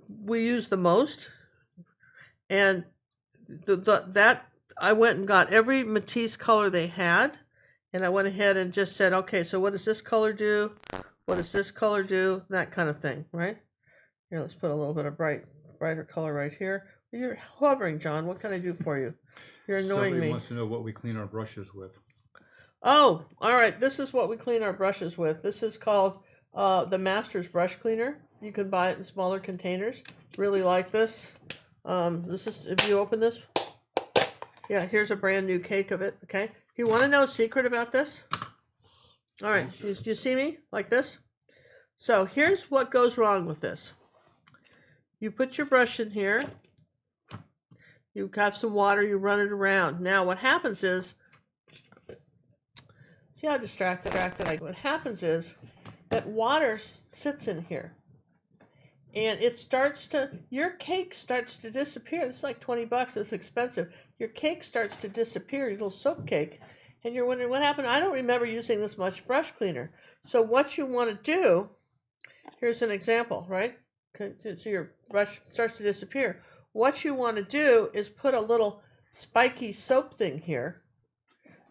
we use the most. And that I went and got every Matisse color they had, and I went ahead and just said, okay, so what does this color do? What does this color do? That kind of thing, right? Here, let's put a little bit of brighter color right here. You're hovering, John. What can I do for you? You're annoying Somebody me. wants to know what we clean our brushes with. Oh, all right. This is what we clean our brushes with. This is called the Master's Brush Cleaner. You can buy it in smaller containers. Really like this. This is, if you open this, yeah, here's a brand new cake of it, okay? You want to know a secret about this? All right, you see me like this? So here's what goes wrong with this. You put your brush in here, you have some water, you run it around. Now what happens is, see how distracted I go? What happens is that water sits in here. And your cake starts to disappear. It's like 20 bucks. It's expensive. Your cake starts to disappear, your little soap cake. And you're wondering what happened. I don't remember using this much brush cleaner. So what you want to do, here's an example, right? So your brush starts to disappear. What you want to do is put a little spiky soap thing here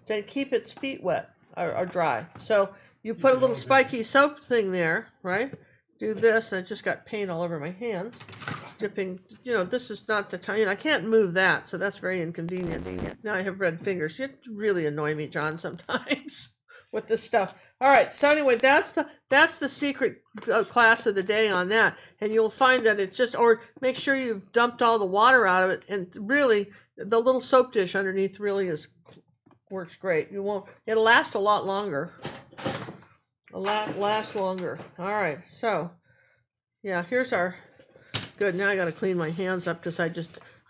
to keep its feet wet or dry. So you put a little spiky soap thing there, right? Do this, and I just got paint all over my hands. Dipping, this is not the time. I can't move that, so that's very inconvenient. Now I have red fingers. You really annoy me, John, sometimes with this stuff. All right, so anyway, that's the secret class of the day on that. And you'll find that it just, or make sure you've dumped all the water out of it, and really, the little soap dish underneath really works great. It'll last a lot longer. Last longer. All right, so yeah, here's our good. Now I got to clean my hands up because I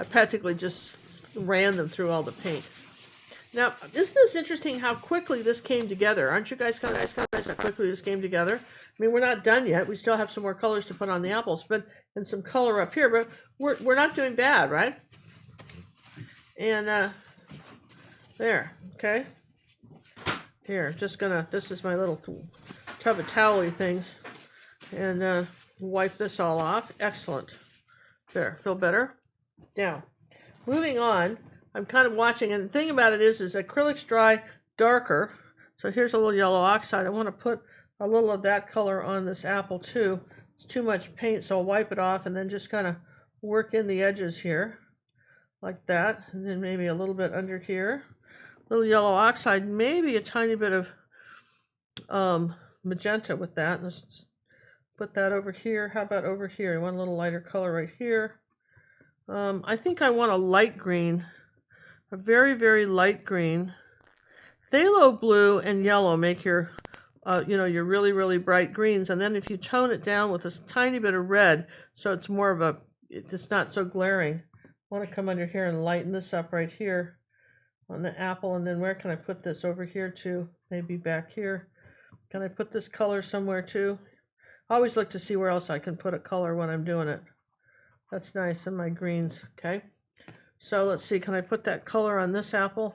practically just ran them through all the paint. Now, isn't this interesting how quickly this came together? Aren't you guys kind of surprised how quickly this came together? I mean, we're not done yet. We still have some more colors to put on the apples, and some color up here, but we're not doing bad, right? And there, okay. Here, this is my little tub of towel-y things, and wipe this all off. Excellent. There, feel better? Now, moving on, I'm kind of watching, and the thing about it is acrylics dry darker. So here's a little yellow oxide. I want to put a little of that color on this apple too. It's too much paint, so I'll wipe it off and then just kind of work in the edges here, like that, and then maybe a little bit under here. Little yellow oxide, maybe a tiny bit of magenta with that. Let's put that over here. How about over here? I want a little lighter color right here. I think I want a light green, a very, very light green. Phthalo blue and yellow make your really, really bright greens. And then if you tone it down with this tiny bit of red, so it's more of it's not so glaring. I want to come under here and lighten this up right here on the apple. And then where can I put this? Over here too, maybe back here. Can I put this color somewhere too? I always look to see where else I can put a color when I'm doing it. That's nice in my greens, okay? So let's see, can I put that color on this apple?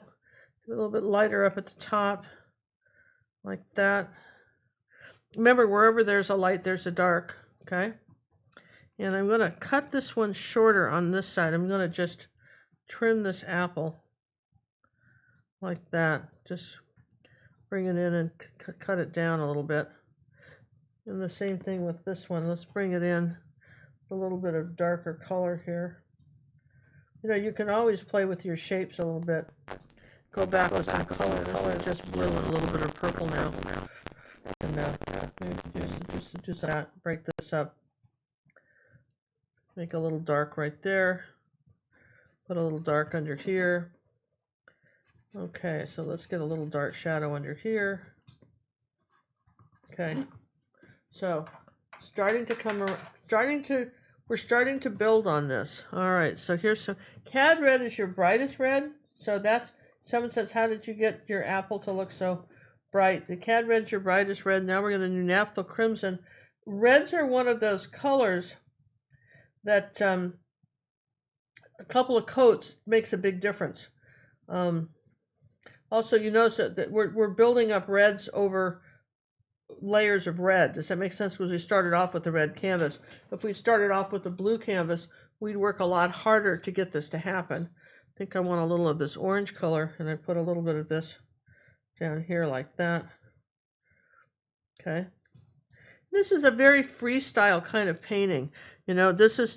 A little bit lighter up at the top, like that. Remember, wherever there's a light, there's a dark, okay? And I'm gonna cut this one shorter on this side. I'm gonna just trim this apple like that. Just bring it in and cut it down a little bit. And the same thing with this one. Let's bring it in a little bit of darker color here. You know, you can always play with your shapes a little bit. Go back with some color. This is just blue and a little bit of purple now. And just that. Break this up. Make a little dark right there. Put a little dark under here. Okay, so let's get a little dark shadow under here. Okay, so we're starting to build on this. All right, so here's some, cad red is your brightest red. So that's, someone says, how did you get your apple to look so bright? The cad red's your brightest red. Now we're going to do naphtha crimson. Reds are one of those colors that a couple of coats makes a big difference. Also, you notice that we're building up reds over layers of red. Does that make sense? Because we started off with the red canvas. If we started off with the blue canvas, we'd work a lot harder to get this to happen. I think I want a little of this orange color, and I put a little bit of this down here like that. Okay. This is a very freestyle kind of painting. You know, this is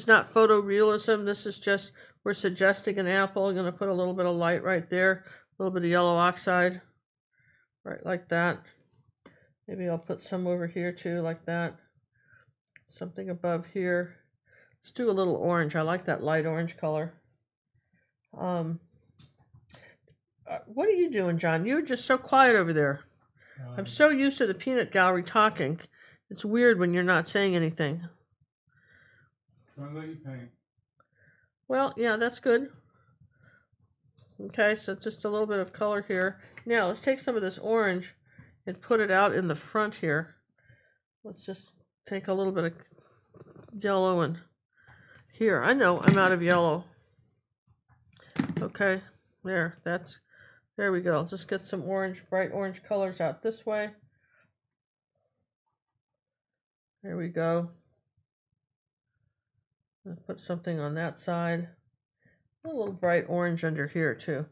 not photorealism. This is just, we're suggesting an apple. I'm going to put a little bit of light right there, a little bit of yellow oxide, right like that. Maybe I'll put some over here too, like that. Something above here. Let's do a little orange. I like that light orange color. What are you doing, John? You're just so quiet over there. I'm so used to the peanut gallery talking. It's weird when you're not saying anything. Trying to let you paint. Well, yeah, that's good. Okay, so just a little bit of color here. Now, let's take some of this orange and put it out in the front here. Let's just take a little bit of yellow and here. I know I'm out of yellow. Okay, there we go. Just get some orange, bright orange colors out this way. There we go. I'll put something on that side. A little bright orange under here too.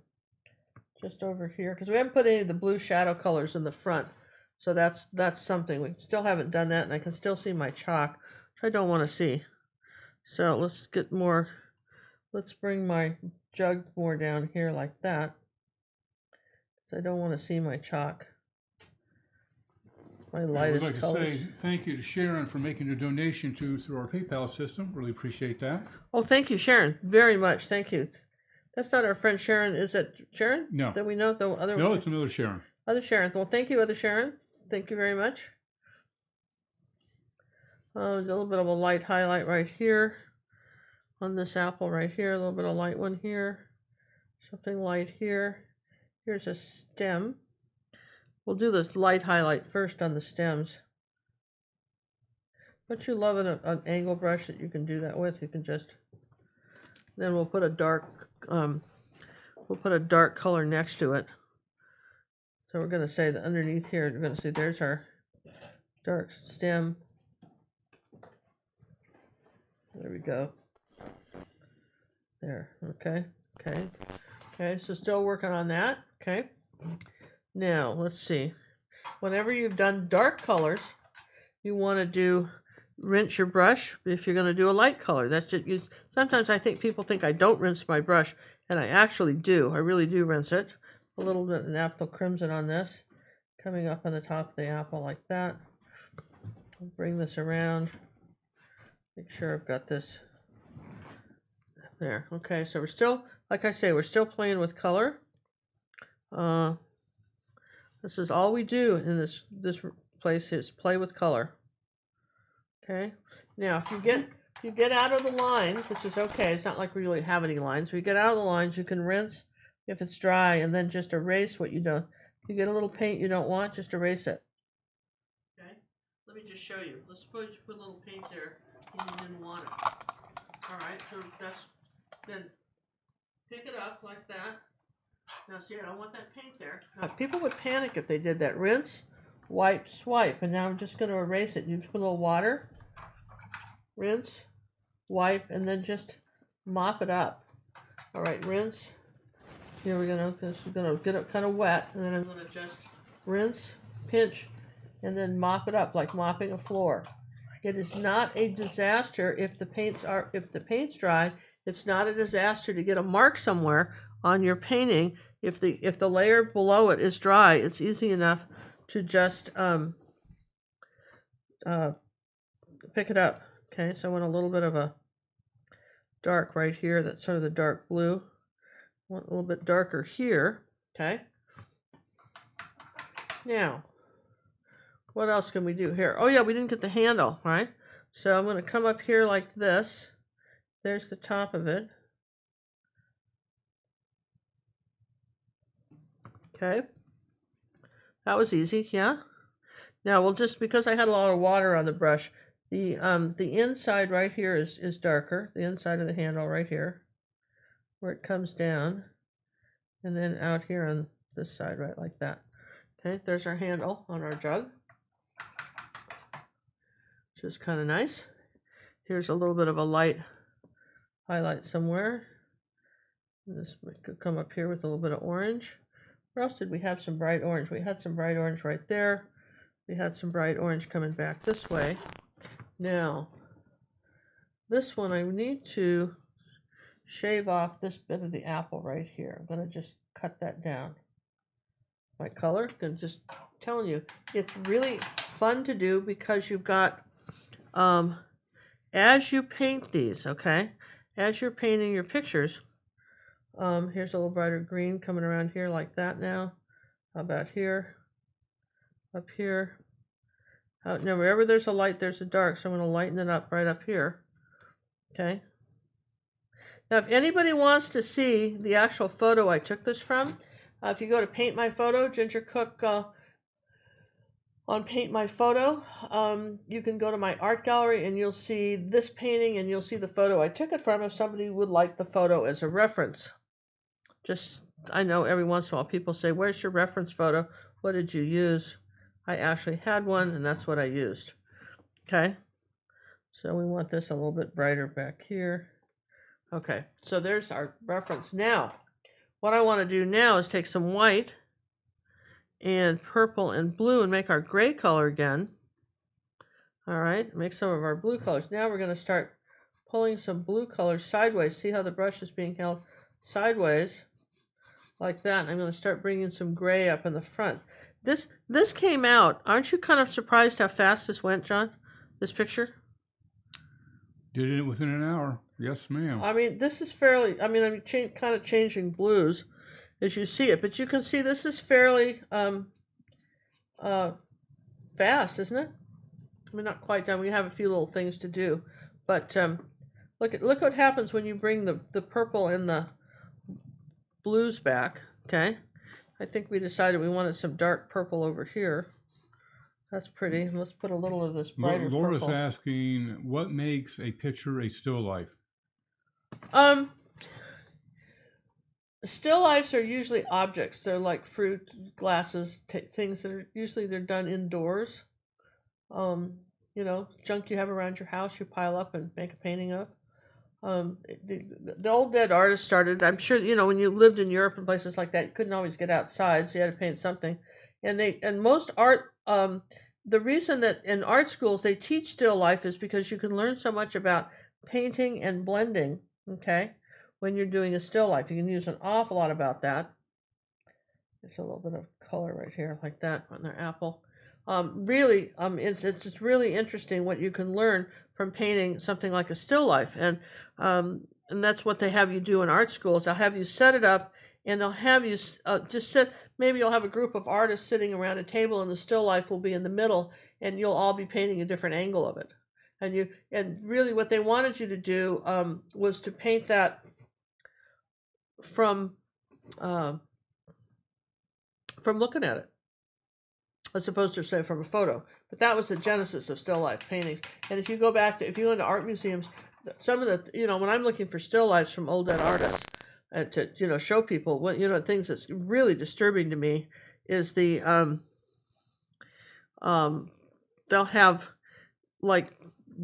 Just over here, because we haven't put any of the blue shadow colors in the front. So that's something. We still haven't done that, and I can still see my chalk, which I don't want to see. So let's get more, let's bring my jug more down here like that. I don't want to see my chalk. My lightest I'd like colors. to say thank you to Sharon for making a donation through our PayPal system. Really appreciate that. Oh, thank you, Sharon, very much. Thank you. That's not our friend Sharon. Is that Sharon? No. That we know? The other No, it's another Sharon. Other Sharon. Well, thank you, other Sharon. Thank you very much. A little bit of a light highlight right here on this apple right here. A little bit of light one here. Something light here. Here's a stem. We'll do this light highlight first on the stems. Don't you love an angle brush that you can do that with? You can just, then we'll put a dark color next to it. So we're going to say that underneath here, you're going to see there's our dark stem. There we go. There, okay, so still working on that, okay. Now, let's see. Whenever you've done dark colors, you want to rinse your brush if you're going to do a light color. That's just, sometimes I think people think I don't rinse my brush, and I actually do. I really do rinse it. A little bit of naphtha crimson on this, coming up on the top of the apple like that. I'll bring this around. Make sure I've got this there. Okay, so we're still, like I say, we're still playing with color. This is all we do in this place is play with color. Okay. Now, if you get out of the lines, which is okay, it's not like we really have any lines. If you get out of the lines, you can rinse if it's dry, and then just erase what you don't. If you get a little paint you don't want, just erase it. Okay. Let me just show you. Let's suppose you put a little paint there and you didn't want it. All right. So then pick it up like that. Now see, I don't want that paint there. Now, people would panic if they did that. Rinse, wipe, swipe. And now I'm just going to erase it. You put a little water, rinse, wipe, and then just mop it up. All right, rinse. Here we're going to get it kind of wet, and then I'm going to just rinse, pinch, and then mop it up like mopping a floor. It is not a disaster if the paint's dry. It's not a disaster to get a mark somewhere on your painting. If the layer below it is dry, it's easy enough to just pick it up. Okay, so I want a little bit of a dark right here. That's sort of the dark blue. I want a little bit darker here. Okay. Now, what else can we do here? Oh yeah, we didn't get the handle, right? So I'm going to come up here like this. There's the top of it. Okay. That was easy, yeah? Now we'll just, because I had a lot of water on the brush, the inside right here is darker, the inside of the handle right here, where it comes down, and then out here on this side, right like that. Okay, there's our handle on our jug, which is kind of nice. Here's a little bit of a light highlight somewhere. This could come up here with a little bit of orange. Where else did we have some bright orange? We had some bright orange right there. We had some bright orange coming back this way. Now, this one I need to shave off this bit of the apple right here. I'm going to just cut that down. My color, I'm just telling you, it's really fun to do because you've got, as you paint these, okay, as you're painting your pictures, here's a little brighter green coming around here like that now. How about here? Up here. Now, wherever there's a light, there's a dark, so I'm going to lighten it up right up here. Okay. Now, if anybody wants to see the actual photo I took this from, if you go to Paint My Photo, Ginger Cook on Paint My Photo, you can go to my art gallery and you'll see this painting and you'll see the photo I took it from if somebody would like the photo as a reference. Just, I know every once in a while people say, where's your reference photo? What did you use? I actually had one, and that's what I used. Okay, so we want this a little bit brighter back here. Okay, so there's our reference. Now, what I want to do now is take some white and purple and blue and make our gray color again. All right, make some of our blue colors. Now we're going to start pulling some blue colors sideways. See how the brush is being held sideways like that. And I'm going to start bringing some gray up in the front. This came out. Aren't you kind of surprised how fast this went, John? This picture? Did it within an hour. Yes, ma'am. I mean, this is fairly, I'm kind of changing blues as you see it, but you can see this is fairly fast, isn't it? I mean, not quite done. We have a few little things to do, but look what happens when you bring the purple and the blues back. Okay. I think we decided we wanted some dark purple over here. That's pretty. Let's put a little of this brighter Laura's purple. asking, what makes a picture a still life? Still lifes are usually objects. They're like fruit, glasses, things that are usually they're done indoors. You know, junk you have around your house, you pile up and make a painting of. The old dead artists started, I'm sure, you know, when you lived in Europe and places like that, you couldn't always get outside, so you had to paint something. And most art, the reason that in art schools they teach still life is because you can learn so much about painting and blending, okay, when you're doing a still life. You can use an awful lot about that. There's a little bit of color right here like that on their apple. Really, it's really interesting what you can learn from painting something like a still life, and that's what they have you do in art schools. They'll have you set it up, and they'll have you just sit. Maybe you'll have a group of artists sitting around a table, and the still life will be in the middle, and you'll all be painting a different angle of it. And really, what they wanted you to do was to paint that from looking at it, as opposed to say from a photo. But that was the genesis of still life paintings. And if you go back to, if you go into art museums, some of the, you know, when I'm looking for still lifes from old dead artists to, you know, show people what, you know, things that's really disturbing to me is the, they'll have like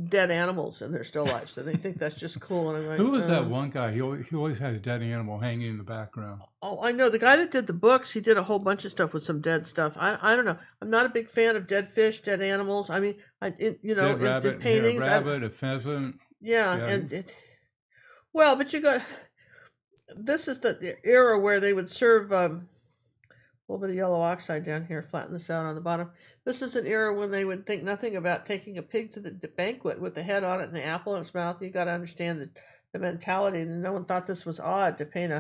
dead animals in their still lives, and they think that's just cool. And I'm like, who was that one guy? He always had a dead animal hanging in the background. Oh, I know the guy that did the books. He did a whole bunch of stuff with some dead stuff. I don't know. I'm not a big fan of dead fish, dead animals. I mean, you know, dead rabbit, in paintings, a rabbit, a pheasant. Yeah, yeah. and Well, but you got, this is the era where they would serve a little bit of yellow oxide down here, flatten this out on the bottom. This is an era when they would think nothing about taking a pig to the banquet with the head on it and the apple in its mouth. You got to understand the mentality, and no one thought this was odd to paint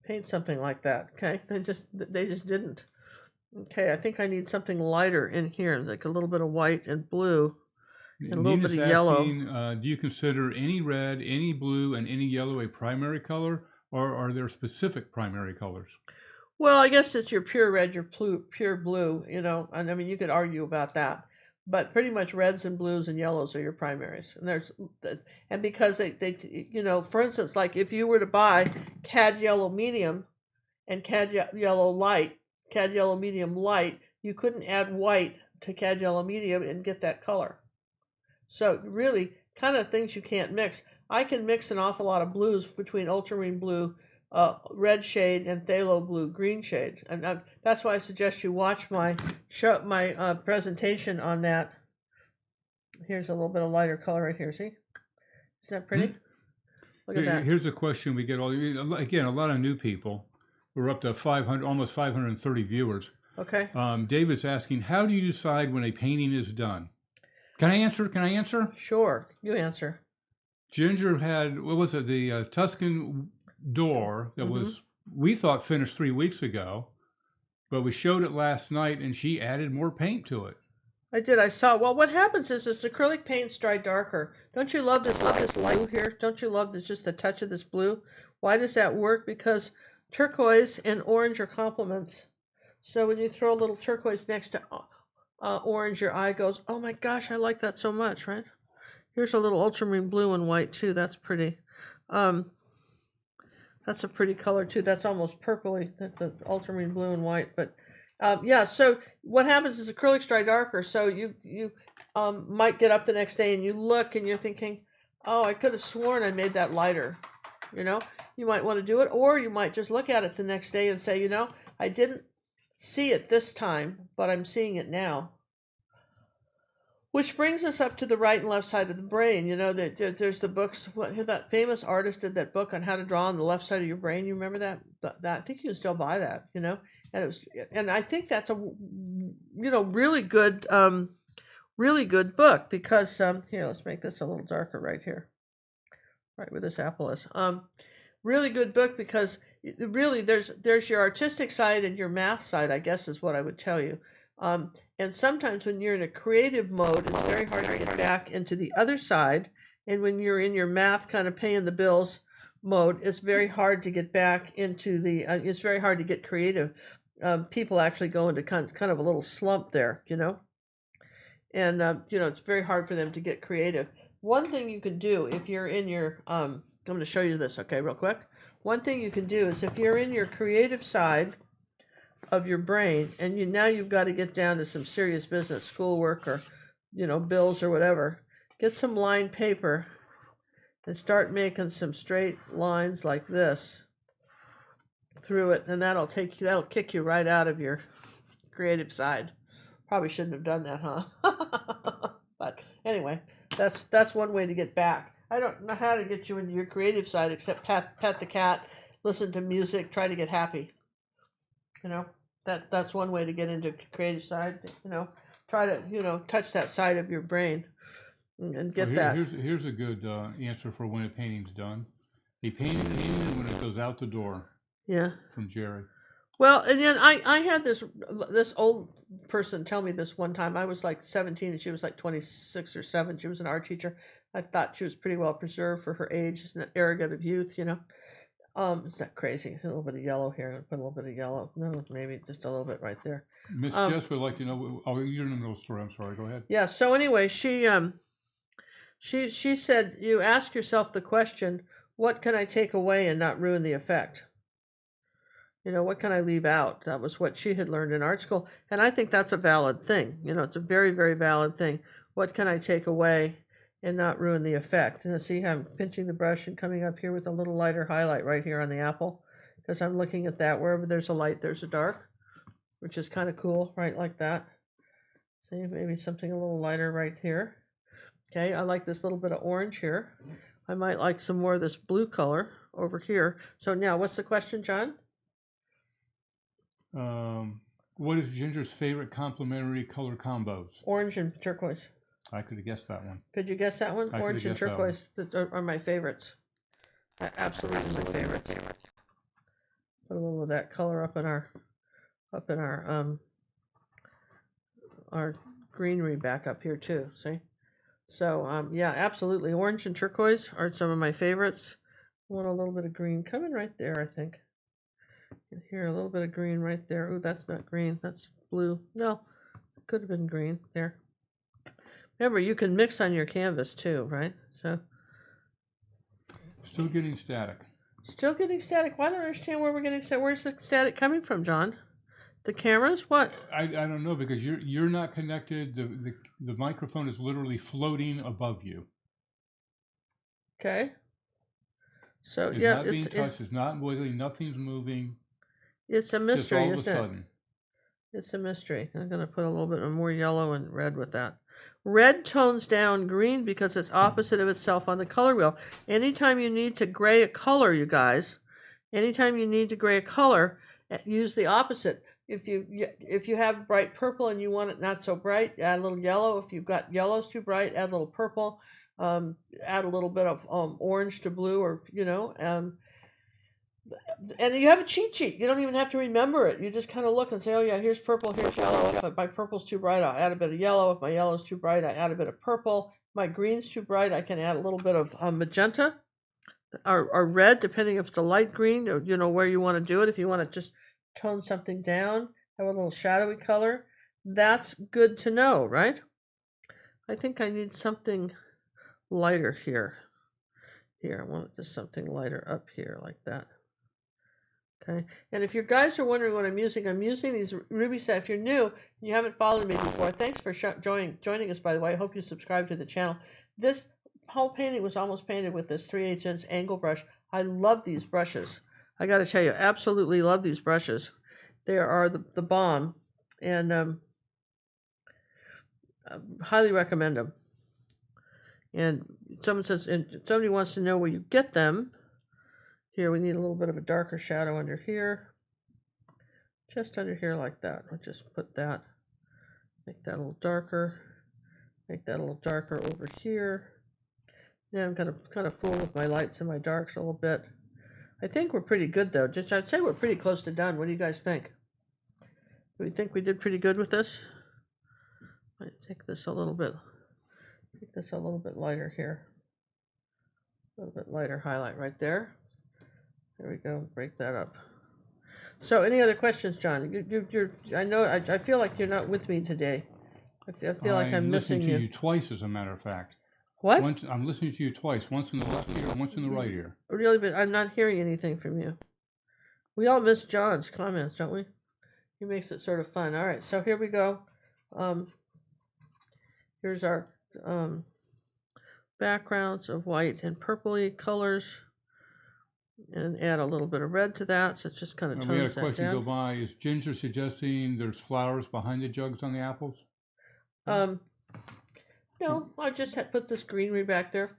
paint something like that. Okay, they just didn't. Okay, I think I need something lighter in here, like a little bit of white and blue, and a little bit of yellow. Do you consider any red, any blue, and any yellow a primary color, or are there specific primary colors? Well, I guess it's your pure red, your pure blue, you know, and I mean, you could argue about that, but pretty much reds and blues and yellows are your primaries. And because they, you know, for instance, like if you were to buy cad yellow medium and cad yellow light, cad yellow medium light, you couldn't add white to cad yellow medium and get that color. So really, kind of things you can't mix. I can mix an awful lot of blues between ultramarine blue, red shade, and phthalo blue green shade, and that's why I suggest you watch my presentation on that. Here's a little bit of lighter color right here. See, isn't that pretty? Look at that. Here's a question we get again, a lot of new people. We're up to 500, almost 530 viewers. Okay. David's asking, how do you decide when a painting is done? Can I answer? Sure, you answer. Ginger had, what was it, the Tuscan door that was, we thought finished 3 weeks ago, but we showed it last night and she added more paint to it. I did. I saw. Well, what happens is acrylic paints dry darker. Don't you love this blue here? Don't you love just the touch of this blue? Why does that work? Because turquoise and orange are complements. So when you throw a little turquoise next to orange, your eye goes, oh my gosh, I like that so much, right? Here's a little ultramarine blue and white too. That's pretty. That's a pretty color too. That's almost purpley, the ultramarine blue and white. But yeah, so what happens is acrylics dry darker. So you might get up the next day and you look and you're thinking, oh, I could have sworn I made that lighter. You know, you might want to do it, or you might just look at it the next day and say, you know, I didn't see it this time, but I'm seeing it now. Which brings us up to the right and left side of the brain. You know, there's the books. That famous artist did that book on how to draw on the left side of your brain. You remember that? I think you can still buy that. You know, and I think that's a really good book because here, let's make this a little darker right here, right where this apple is. Really good book because really there's your artistic side and your math side, I guess, is what I would tell you. And sometimes when you're in a creative mode, it's very hard to get back into the other side. And when you're in your math kind of paying the bills mode, it's very hard to get back into the, it's very hard to get creative. People actually go into kind of a little slump there, you know. And, it's very hard for them to get creative. One thing you can do if you're in your, I'm going to show you this, okay, real quick. One thing you can do is if you're in your creative side of your brain, and now you've got to get down to some serious business, schoolwork or, bills or whatever, get some lined paper and start making some straight lines like this through it, and that'll kick you right out of your creative side. Probably shouldn't have done that, huh? But anyway, that's one way to get back. I don't know how to get you into your creative side except pet the cat, listen to music, try to get happy. That's one way to get into creative side. Try to touch that side of your brain and get that. Here's a good answer for when a painting's done. A painting when it goes out the door. Yeah. From Jerry. Well, and then I had this old person tell me this one time. I was like 17 and she was like 26 or 7. She was an art teacher. I thought she was pretty well preserved for her age. She's an arrogant of youth, Is that crazy? A little bit of yellow here. Put a little bit of yellow. No, maybe just a little bit right there. Miss Jess would like to know. Oh, you're in the middle of the story. I'm sorry. Go ahead. Yeah. So anyway, she said, you ask yourself the question, what can I take away and not ruin the effect? What can I leave out? That was what she had learned in art school, and I think that's a valid thing. It's a very, very valid thing. What can I take away and not ruin the effect? And see how I'm pinching the brush and coming up here with a little lighter highlight right here on the apple, because I'm looking at that. Wherever there's a light, there's a dark, which is kind of cool, right, like that. See, maybe something a little lighter right here. Okay, I like this little bit of orange here. I might like some more of this blue color over here. So now, what's the question, John? What is Ginger's favorite complementary color combos? Orange and turquoise. I could have guessed that one. Could you guess that one? I Orange and could've guessed that turquoise are my favorites. Absolutely my favorites. Put a little of that color up in our greenery back up here too. See? So yeah, absolutely. Orange and turquoise are some of my favorites. I want a little bit of green coming right there, I think. Here, a little bit of green right there. Ooh, that's not green. That's blue. No, it could have been green there. Remember, you can mix on your canvas too, right? So. Still getting static. Still getting static. Well, I don't understand where we're getting static. Where's the static coming from, John? The cameras? What? I don't know, because you're not connected. The microphone is literally floating above you. Okay. So it's yeah, not being touched. It's not wiggling. Nothing's moving. It's a mystery, just all of a sudden. It's a mystery. I'm going to put a little bit more yellow and red with that. Red tones down green because it's opposite of itself on the color wheel. Anytime you need to gray a color, you guys, anytime you need to gray a color, use the opposite. If you have bright purple and you want it not so bright, add a little yellow. If you've got yellows too bright, add a little purple. Add a little bit of orange to blue, or and you have a cheat sheet. You don't even have to remember it. You just kind of look and say, oh yeah, here's purple, here's yellow. If my purple's too bright, I'll add a bit of yellow. If my yellow's too bright, I add a bit of purple. If my green's too bright, I can add a little bit of magenta or red, depending if it's a light green, or where you want to do it. If you want to just tone something down, have a little shadowy color, that's good to know, right? I think I need something lighter here. Here, I want just something lighter up here like that. Okay, and if you guys are wondering what I'm using these ruby sets. If you're new and you haven't followed me before, thanks for joining us, by the way. I hope you subscribe to the channel. This whole painting was almost painted with this 3/8 inch angle brush. I love these brushes. I got to tell you, absolutely love these brushes. They are the bomb, and highly recommend them. And somebody wants to know where you get them. Here, we need a little bit of a darker shadow under here. Just under here like that. I'll just put that, make that a little darker. Make that a little darker over here. Yeah, I'm going to kind of fool with my lights and my darks a little bit. I think we're pretty good, though. I'd say we're pretty close to done. What do you guys think? Do we think we did pretty good with this? I might take this a little bit. Make this a little bit lighter here. A little bit lighter highlight right there. There we go. Break that up. So, any other questions, John? I know. I feel like you're not with me today. I feel like I'm missing you. I'm listening to you twice, as a matter of fact. What? I'm listening to you twice. Once in the left ear and once in the right ear. Really, but I'm not hearing anything from you. We all miss John's comments, don't we? He makes it sort of fun. All right. So here we go. Here's our backgrounds of white and purpley colors. And add a little bit of red to that, so it just kind of tones that down. We had a question go by. Is Ginger suggesting there's flowers behind the jugs on the apples? No, I just had put this greenery back there.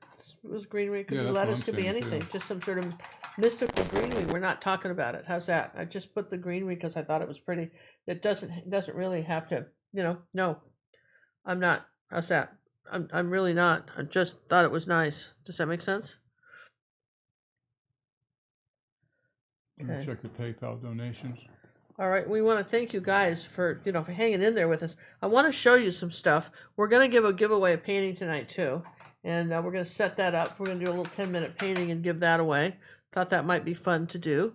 It was greenery. Could be lettuce, could be anything. Just some sort of mystical greenery. We're not talking about it. How's that? I just put the greenery because I thought it was pretty. It doesn't really have to. No, I'm not. How's that? I'm really not. I just thought it was nice. Does that make sense? Okay. Check the PayPal donations. All right, we want to thank you guys for for hanging in there with us. I want to show you some stuff. We're going to give a giveaway of painting tonight too, and we're going to set that up. We're going to do a little 10-minute painting and give that away. Thought that might be fun to do.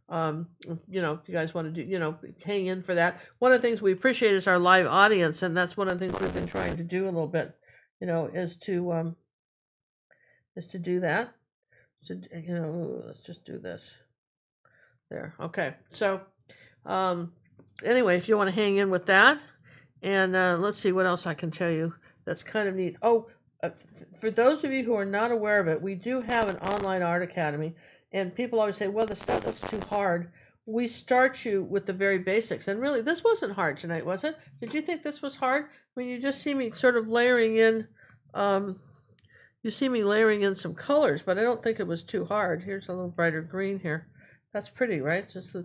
If you guys want to do, hang in for that. One of the things we appreciate is our live audience, and that's one of the things we've been trying to do a little bit. Is to do that. So let's just do this. There. Okay. So, anyway, if you want to hang in with that, and let's see what else I can tell you that's kind of neat. Oh, for those of you who are not aware of it, we do have an online art academy, and people always say, well, the stuff is too hard. We start you with the very basics, and really, this wasn't hard tonight, was it? Did you think this was hard? I mean, you just see me sort of layering in You see me layering in some colors, but I don't think it was too hard. Here's a little brighter green here. That's pretty, right? Just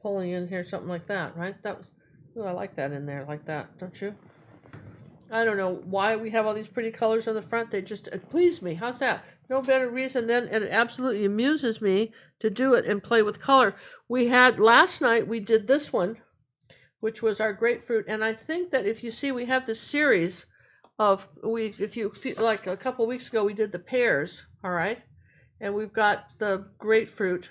pulling in here, something like that, right? That was, ooh, I like that in there like that, don't you? I don't know why we have all these pretty colors on the front. They just please me. How's that? No better reason than, and it absolutely amuses me to do it and play with color. We had, last night we did this one, which was our grapefruit. And I think that if you see, we have this series of, if you, like a couple weeks ago, we did the pears, all right? And we've got the grapefruit.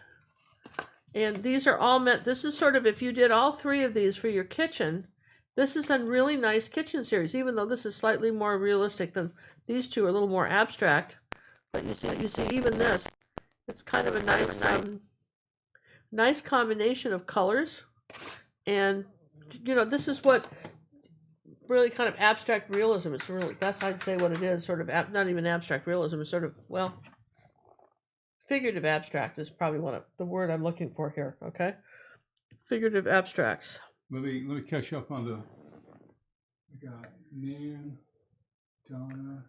And these are all meant, this is sort of, if you did all three of these for your kitchen, this is a really nice kitchen series, even though this is slightly more realistic than these two, are a little more abstract. But you see, even this, it's kind of a nice combination of colors. And, you know, this is what really kind of abstract realism is. Really, that's, I'd say, what it is, sort of, not even abstract realism, it's sort of, well, figurative abstract is probably the word I'm looking for here, okay? Figurative abstracts. Let me catch up on we got Nan, Donna.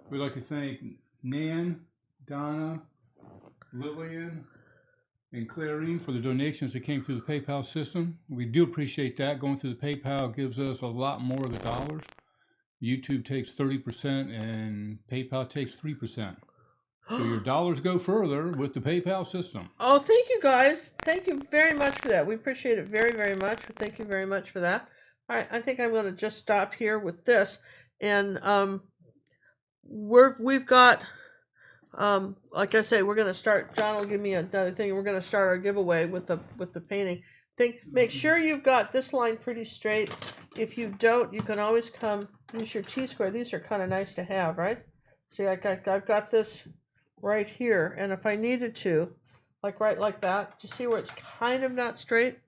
We'd like to thank Nan, Donna, Lillian, and Clarine for the donations that came through the PayPal system. We do appreciate that. Going through the PayPal gives us a lot more of the dollars. YouTube takes 30% and PayPal takes 3%. So your dollars go further with the PayPal system. Oh, thank you guys. Thank you very much for that. We appreciate it very, very much. Thank you very much for that. All right, I think I'm going to just stop here with this. And we've got, like I say, we're going to start. John will give me another thing. We're going to start our giveaway with the painting. Make sure you've got this line pretty straight. If you don't, you can always come use your T-square. These are kind of nice to have, right? See, I've got this right here, and if I needed to, like right like that, you see where it's kind of not straight?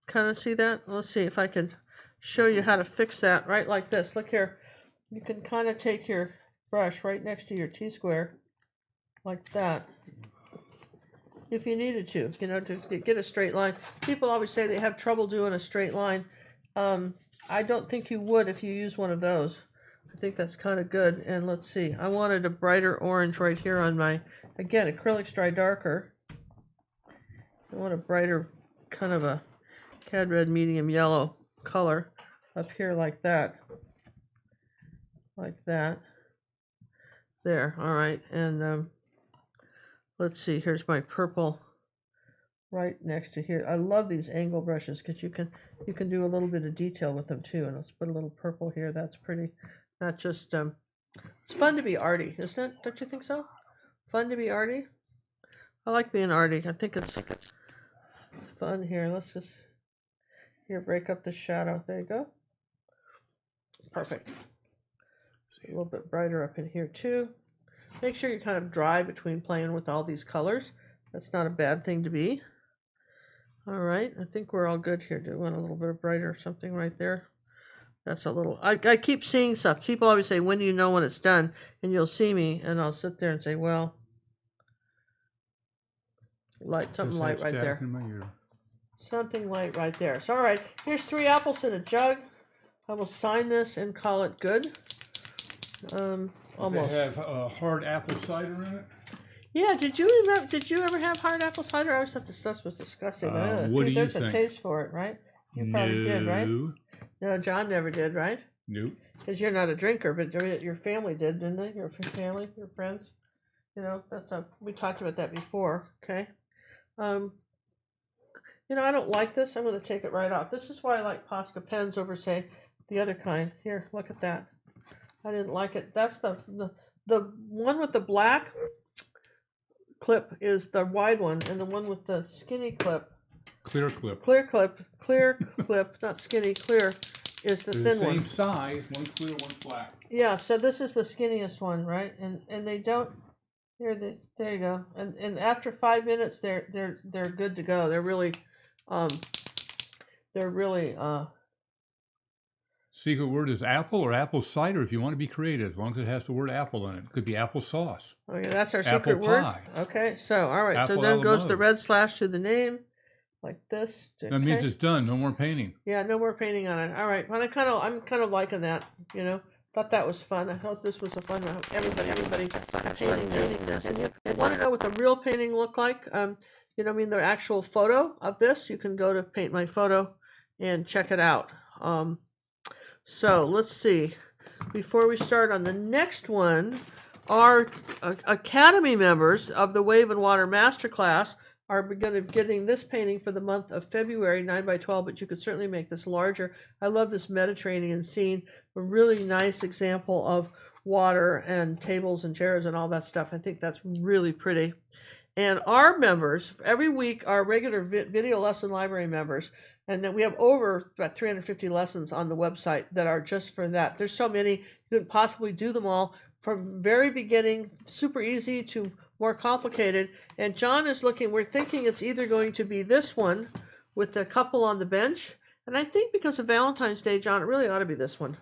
Kind of see that? Let's see if I can show you how to fix that right like this. Look here. You can kind of take your brush right next to your T-square like that. If you needed to, you know, to get a straight line. People always say they have trouble doing a straight line. I don't think you would if you use one of those. I think that's kind of good. And let's see, I wanted a brighter orange right here on my, again, acrylics dry darker. I want a brighter, kind of a cad red medium yellow color up here like that. Like that. There, all right. And let's see, here's my purple right next to here. I love these angle brushes because you can do a little bit of detail with them too. And let's put a little purple here. That's pretty. Not just, it's fun to be arty, isn't it? Don't you think so? Fun to be arty? I like being arty. I think it's fun here. Let's just, here, break up the shadow. There you go. Perfect. A little bit brighter up in here too. Make sure you're kind of dry between playing with all these colors. That's not a bad thing to be. All right, I think we're all good here. Do we want a little bit of brighter or something right there? That's a little, I keep seeing stuff. People always say, when do you know when it's done? And you'll see me, and I'll sit there and say, well, light, something light right there. Something light right there. So, all right, here's 3 apples in a jug. I will sign this and call it good. Almost. They have hard apple cider in it. Yeah, did you ever have hard apple cider? I always thought this stuff was disgusting. What do you There's think? a taste for it, right? You probably did, right? No, John never did, right? Nope. Because you're not a drinker, but your family did, didn't they? Your family, your friends. You know, we talked about that before, okay? You know, I don't like this. I'm going to take it right off. This is why I like Posca pens over, say, the other kind. Here, look at that. I didn't like it. That's the one with the black clip is the wide one, and the one with the skinny clip. Clear clip, not skinny, clear, is the thin one. Same size, one clear, one black. Yeah, so this is the skinniest one, right? And they don't, there you go. And after 5 minutes, they're good to go. They're really, Secret word is apple or apple cider if you want to be creative, as long as it has the word apple in it. It could be apple sauce. Okay, that's our apple secret word. pie. Okay, so all right, Apple so then goes the alamode. red slash to the name. Like this. That means it's done. No more painting. Yeah, no more painting on it. All right, but I'm kind of liking that. You know, thought that was fun. I thought this was a fun one. Everybody had fun painting this. And you want to know what the real painting looked like? You know, I mean, the actual photo of this, you can go to Paint My Photo and check it out. So let's see. Before we start on the next one, our Academy members of the Wave and Water Masterclass are getting this painting for the month of February, 9x12, but you could certainly make this larger. I love this Mediterranean scene, a really nice example of water and tables and chairs and all that stuff. I think that's really pretty. And our members, every week, our regular video lesson library members, and then we have over about 350 lessons on the website that are just for that. There's so many, you couldn't possibly do them all. From very beginning, super easy, to more complicated. And John is looking, we're thinking it's either going to be this one with the couple on the bench, and I think because of Valentine's Day, John, it really ought to be this one.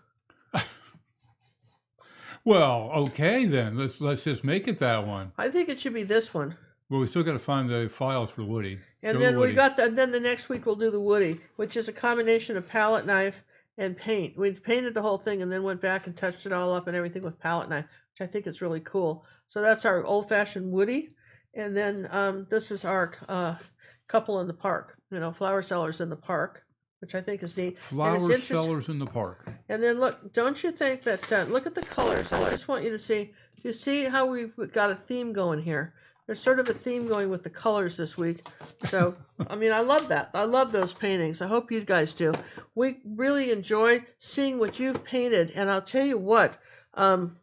Well, okay then. Let's just make it that one. I think it should be this one. Well, we still got to find the files for Woody. And then we got and then the next week we'll do the Woody, which is a combination of palette knife and paint. We painted the whole thing and then went back and touched it all up and everything with palette knife, which I think is really cool. So that's our old-fashioned Woody. And then this is our couple in the park, you know, flower sellers in the park, which I think is neat. Flower sellers in the park. And then look, don't you think that, look at the colors. I just want you to see, you see how we've got a theme going here. There's sort of a theme going with the colors this week. So, I mean, I love that. I love those paintings. I hope you guys do. We really enjoy seeing what you've painted. And I'll tell you what, I'm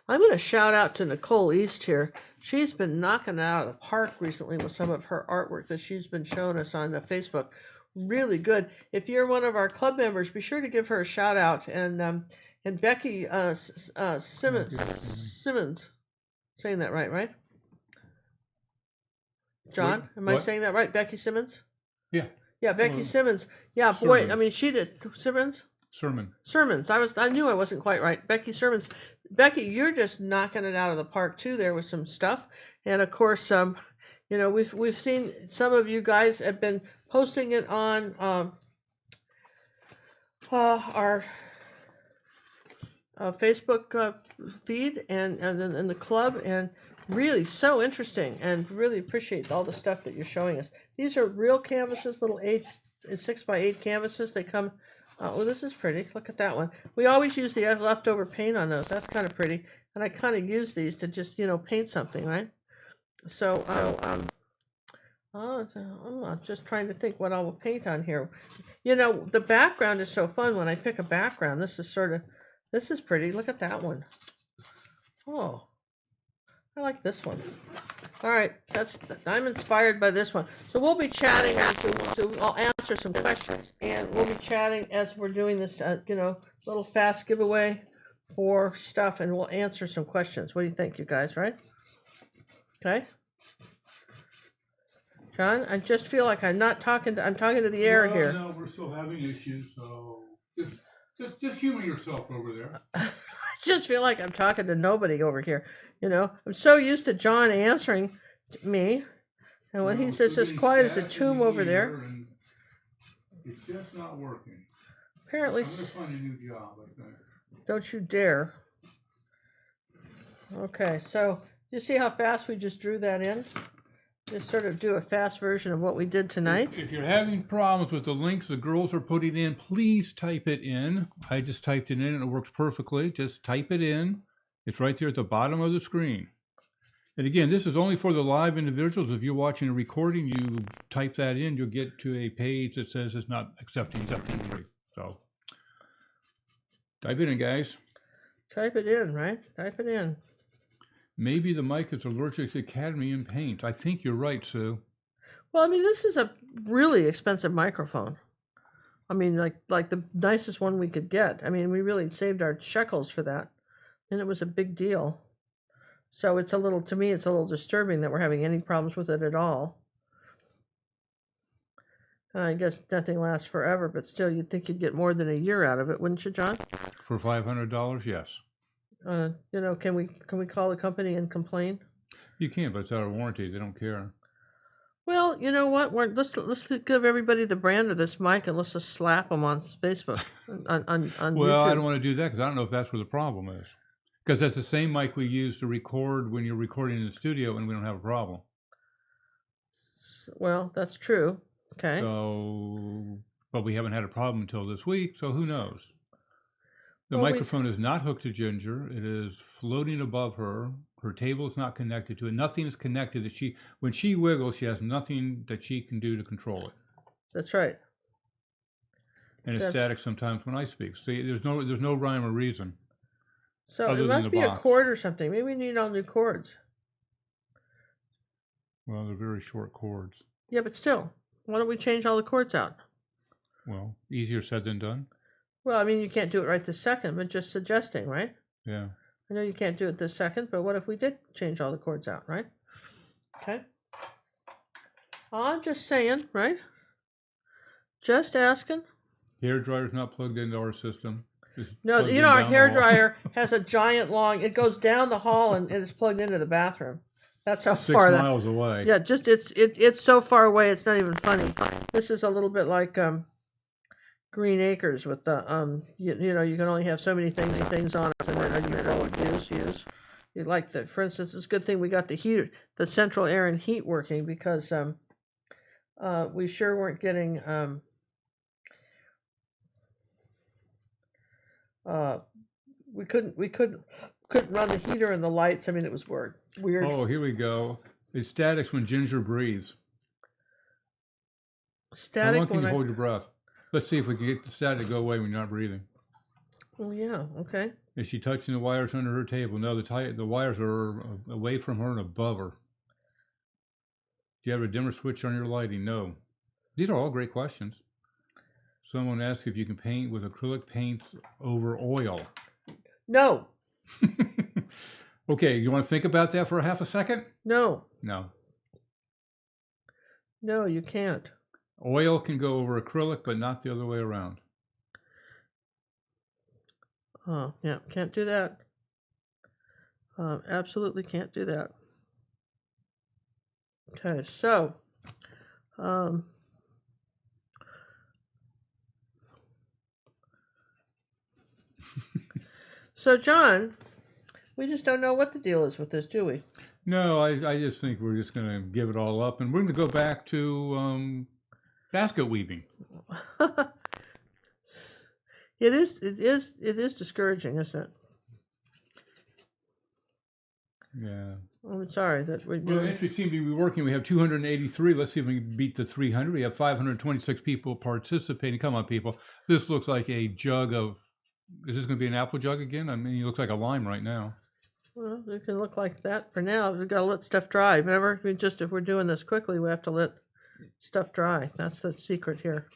going to shout out to Nicole East here. She's been knocking it out of the park recently with some of her artwork that she's been showing us on Facebook. Really good. If you're one of our club members, be sure to give her a shout out. And Becky Simmons, saying that right? John, am I saying that right? Becky Simmons? Yeah. Yeah, Becky Simmons. Yeah, boy, I mean, she did. Sermons. I knew I wasn't quite right. Becky Sermons. Becky, you're just knocking it out of the park too there with some stuff. And of course, you know, we've seen some of you guys have been posting it on our Facebook feed and in the club, and really so interesting, and really appreciate all the stuff that you're showing us. These are real canvases, little 6x8 canvases. They come, oh, this is pretty. Look at that one. We always use the leftover paint on those. That's kind of pretty. And I kind of use these to just, you know, paint something, right? So, I'm just trying to think what I will paint on here. You know, the background is so fun when I pick a background. This is pretty. Look at that one. Oh, I like this one. All right, I'm inspired by this one. So we'll be chatting I'll answer some questions, and we'll be chatting as we're doing this, you know, little fast giveaway for stuff, and we'll answer some questions. What do you think, you guys, right? Okay. John, I just feel like I'm talking to the air here. No, we're still having issues, so just humor yourself over there. I just feel like I'm talking to nobody over here. You know, I'm so used to John answering me, and when he says as quiet as a tomb over there, it's just not working. Apparently, I'm gonna find a new job, I think. Don't you dare. Okay, so you see how fast we just drew that in? Just sort of do a fast version of what we did tonight. If you're having problems with the links the girls are putting in, please type it in. I just typed it in and it works perfectly. Just type it in. It's right there at the bottom of the screen. And again, this is only for the live individuals. If you're watching a recording, you type that in, you'll get to a page that says it's not accepting. So type it in, guys. Type it in, right? Type it in. Maybe the mic is allergic to cadmium paint. I think you're right, Sue. Well, I mean, this is a really expensive microphone. I mean, like the nicest one we could get. I mean, we really saved our shekels for that. And it was a big deal. So it's to me, it's a little disturbing that we're having any problems with it at all. And I guess nothing lasts forever, but still, you'd think you'd get more than a year out of it, wouldn't you, John? For $500, yes. You know, can we call the company and complain? You can, but it's out of warranty. They don't care. Well, you know what? Let's give everybody the brand of this mic and let's just slap them on Facebook, on Well, YouTube. I don't want to do that because I don't know if that's where the problem is. Because that's the same mic we use to record when you're recording in the studio and we don't have a problem. Well, that's true. Okay. So, but we haven't had a problem until this week, so who knows? The Well, microphone is not hooked to Ginger. It is floating above her. Her table is not connected to it. Nothing is connected. When she wiggles, she has nothing that she can do to control it. That's right. And it's static sometimes when I speak. So there's no rhyme or reason. So it must be a cord or something. Maybe we need all new cords. Well, they're very short cords. Yeah, but still, why don't we change all the cords out? Well, easier said than done. Well, I mean, you can't do it right this second, but just suggesting, right? Yeah. I know you can't do it this second, but what if we did change all the cords out, right? Okay. I'm just saying, right? Just asking. Hair dryer's not plugged into our system. No, you know, our hair dryer has a giant long, it goes down the hall and it's plugged into the bathroom. That's how far 6 miles away. Yeah, just it's so far away it's not even funny. This is a little bit like Green Acres with the you know, you can only have so many things on it, and then use. You like the, for instance, it's a good thing we got the heater, the central air and heat working, because we sure weren't getting we couldn't run the heater and the lights. I mean, it was weird. Oh, here we go. It statics when Ginger breathes. Static. How long can you hold your breath? Let's see if we can get the static to go away when you're not breathing. Oh yeah, okay. Is she touching the wires under her table? No, the wires are away from her and above her. Do you have a dimmer switch on your lighting? No. These are all great questions. Someone asked if you can paint with acrylic paint over oil. No. Okay, you want to think about that for a half a second? No. No. No, you can't. Oil can go over acrylic, but not the other way around. Oh, yeah, can't do that. Absolutely can't do that. Okay, so, so John, we just don't know what the deal is with this, do we? No, I just think we're just going to give it all up, and we're going to go back to basket weaving. It is discouraging, isn't it? Yeah. I'm sorry that we. Well, actually, seem to be working. We have 283. Let's see if we can beat the 300. We have 526 people participating. Come on, people. This looks like a jug of. Is this going to be an apple jug again? I mean, it looks like a lime right now. Well, it can look like that for now. We've got to let stuff dry. Remember, if we're doing this quickly, we have to let stuff dry. That's the secret here.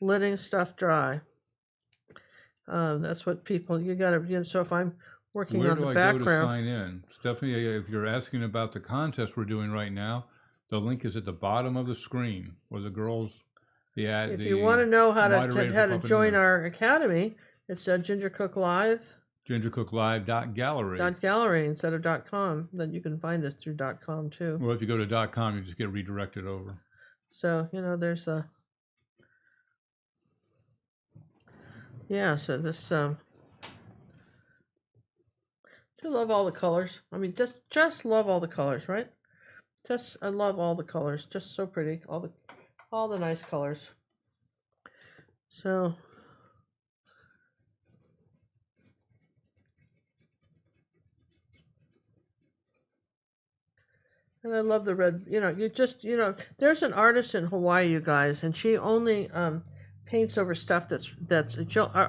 Letting stuff dry. That's what people, you got to, so if I'm working on the background. Where do I go to sign in? Stephanie, if you're asking about the contest we're doing right now, the link is at the bottom of the screen where the girls, if you want to know how to join our academy, it's Ginger Cook Live. GingerCookLive.gallery. .gallery instead of .com. Then you can find us through .com too. Well, if you go to .com, you just get redirected over. So, you know, there's a... Yeah, so this... I love all the colors. I mean, just love all the colors, right? I love all the colors. Just so pretty. All the nice colors. So... And I love the red, you know, there's an artist in Hawaii, you guys, and she only paints over stuff that's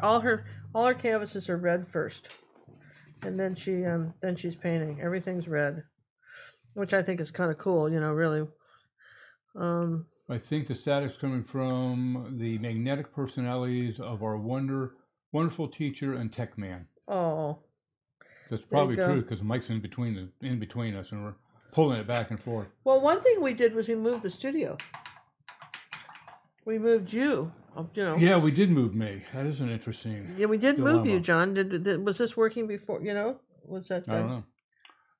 all her canvases are red first. And then she's painting. Everything's red, which I think is kind of cool, you know, really. I think the static's coming from the magnetic personalities of our wonderful teacher and tech man. Oh. That's probably true because Mike's in between us and we're pulling it back and forth. Well, one thing we did was we moved the studio. We moved you, you know. Yeah, we did move me. That is an interesting. Yeah, we did move you, John. Was this working before? You know, was that? I don't know.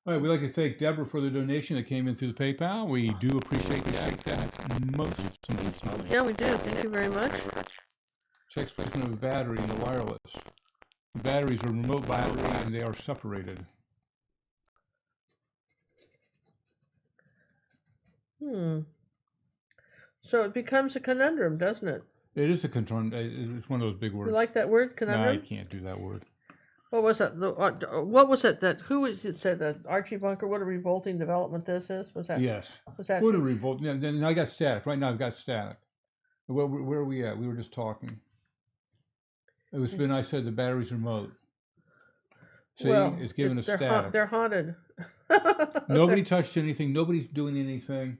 All right, we'd like to thank Deborah for the donation that came in through the PayPal. We do appreciate that most. Yeah, we do. Thank you very much. Checks placement of a battery in the wireless. The batteries are remote battery and they are separated. So it becomes a conundrum, doesn't it? It is a conundrum. It's one of those big words. You like that word, conundrum? No, I can't do that word. What was that? What was it that who was it said that Archie Bunker? What a revolting development this is. Was that? Yes. Was that? What a revolt. Yeah, then I got static. Right now I've got static. Where are we at? We were just talking. It was when I said the battery's remote. See, well, it's giving us static. They're haunted. Nobody touched anything. Nobody's doing anything.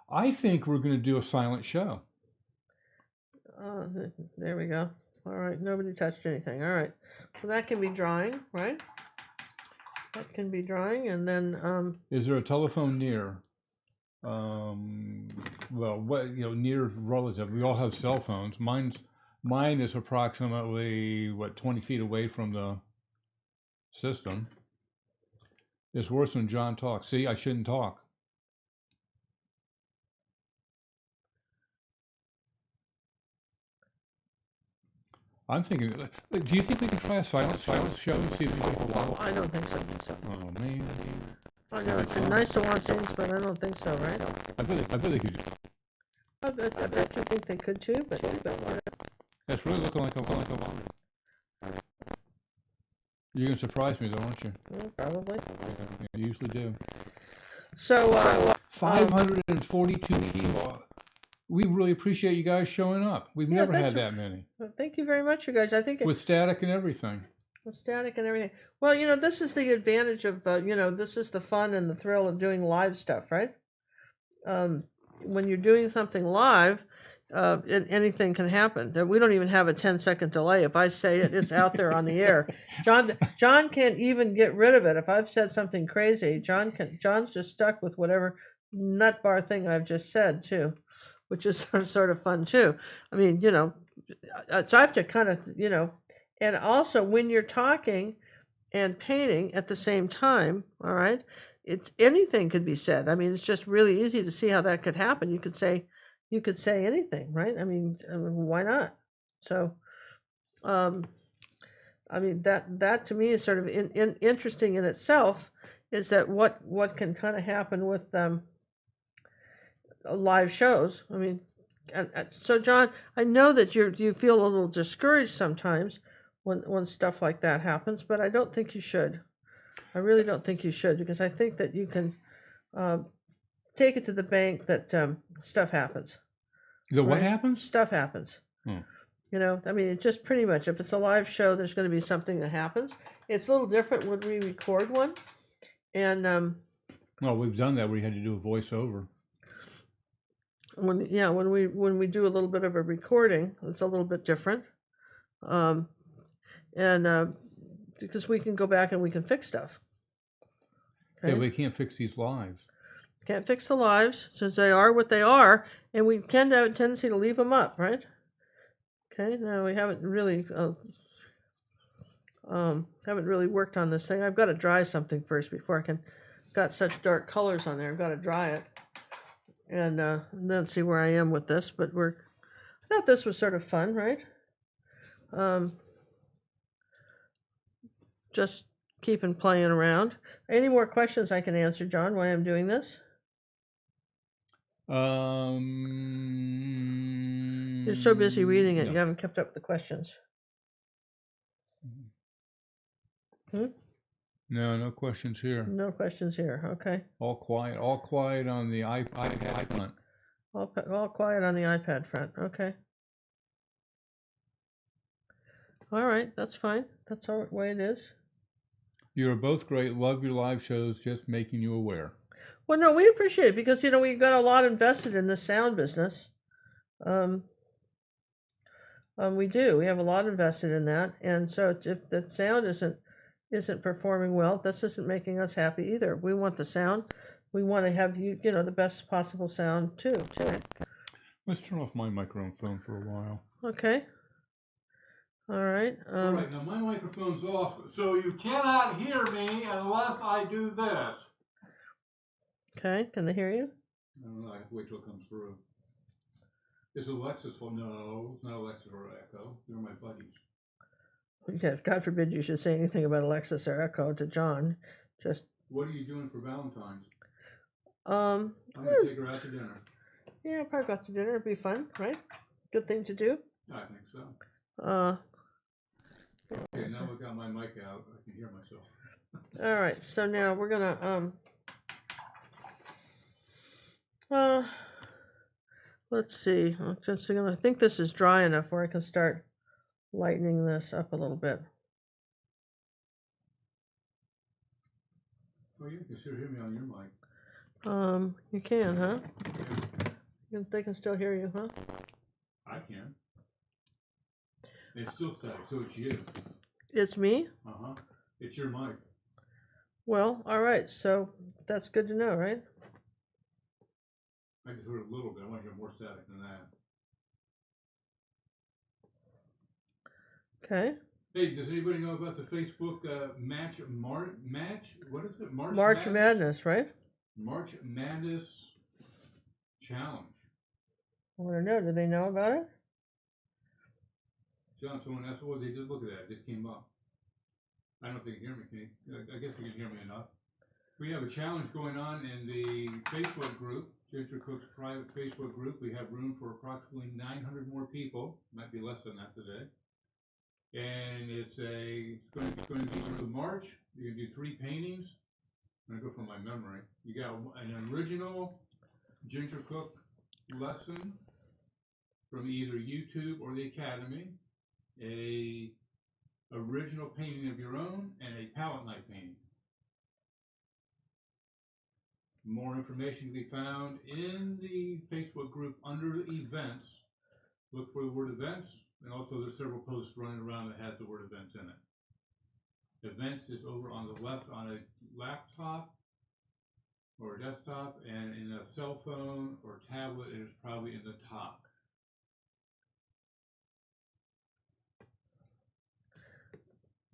I think we're going to do a silent show. There we go. All right. Nobody touched anything. All right. So that can be drying, right? That can be drying, and then. Is there a telephone near? Well, what near relative? We all have cell phones. Mine is approximately 20 feet away from the system. It's worse when John talks. See, I shouldn't talk. I'm thinking, do you think we can try a silent show and see if people follow? I don't think so. Oh, man. I know it's nice to watch things, but I don't think so, right? I bet they could. I bet you think they could too, but that's really looking like a You're going to surprise me, though, aren't you? Yeah, probably. Yeah, you usually do. So, 542 people. We really appreciate you guys showing up. We've never had that many. Thank you very much, you guys. I think with static and everything. With static and everything. Well, this is the advantage of, this is the fun and the thrill of doing live stuff, right? When you're doing something live, anything can happen. We don't even have a 10-second delay. If I say it, it's out there on the air. John can't even get rid of it. If I've said something crazy, John's just stuck with whatever nut bar thing I've just said too, which is sort of fun too. I mean, so I have to kind of, and also when you're talking and painting at the same time, all right, anything could be said. I mean, it's just really easy to see how that could happen. You could say anything, right? I mean, why not? So, I mean, that to me is sort of interesting in itself, is that what can kind of happen with live shows. I mean, so John, I know that you feel a little discouraged sometimes when stuff like that happens, but I don't think you should. I really don't think you should, because I think that you can take it to the bank that stuff happens. What happens? Stuff happens. I mean, it just pretty much, if it's a live show, there's going to be something that happens. It's a little different when we record one. And well, we've done that. We had to do a voiceover. When we do a little bit of a recording, it's a little bit different. Because we can go back and we can fix stuff. Okay? Yeah, but we can't fix these lives. Can't fix the lives, since they are what they are, and we can have a tendency to leave them up, right? Okay, now we haven't really worked on this thing. I've got to dry something first before I can. Got such dark colors on there. I've got to dry it, and then see where I am with this. But I thought this was sort of fun, right? Just keeping playing around. Any more questions I can answer, John, while I'm doing this? You're so busy reading it, no. You haven't kept up with the questions. No questions here. No questions here. Okay. All quiet on the iPad front. All quiet on the iPad front. Okay. All right, that's fine. That's the way it is. You are both great. Love your live shows. Just making you aware. Well, no, we appreciate it, because we've got a lot invested in the sound business. We do. We have a lot invested in that, and so if the sound isn't performing well, this isn't making us happy either. We want the sound. We want to have the best possible sound too. Let's turn off my microphone for a while. Okay. All right. All right, now my microphone's off, so you cannot hear me unless I do this. Okay, can they hear you? I don't know, I have to wait till it comes through. Is Alexa's phone? No, it's not Alexa or Echo. They're my buddies. Yeah, God forbid you should say anything about Alexis or Echo to John. Just. What are you doing for Valentine's? I'm gonna take her out to dinner. Yeah, probably go out to dinner. It'd be fun, right? Good thing to do. I think so. Okay, now I've got my mic out. I can hear myself. All right, so now we're gonna let's see. I think this is dry enough where I can start lightening this up a little bit. Oh, you can still hear me on your mic. You can, huh? They can still hear you, huh? I can. It's still static, so it's you. It's me? Uh-huh. It's your mic. Well, all right, so that's good to know, right? I just heard a little bit. I want to hear more static than that. Okay. Hey, does anybody know about the Facebook March? What is it? March Madness, right? March Madness Challenge. I want to know. Do they know about it? John, someone asked, well, they just look at that. It just came up. I don't think you can hear me. I guess you can hear me enough. We have a challenge going on in the Facebook group, Ginger Cook's private Facebook group. We have room for approximately 900 more people. Might be less than that today. And it's going to be through March. You can do 3 paintings. I'm going to go from my memory. You got an original Ginger Cook lesson from either YouTube or the Academy, a original painting of your own, and a palette knife painting. More information can be found in the Facebook group under events. Look for the word events, and also there's several posts running around that has the word events in it. Events is over on the left on a laptop or a desktop, and in a cell phone or tablet it is probably in the top.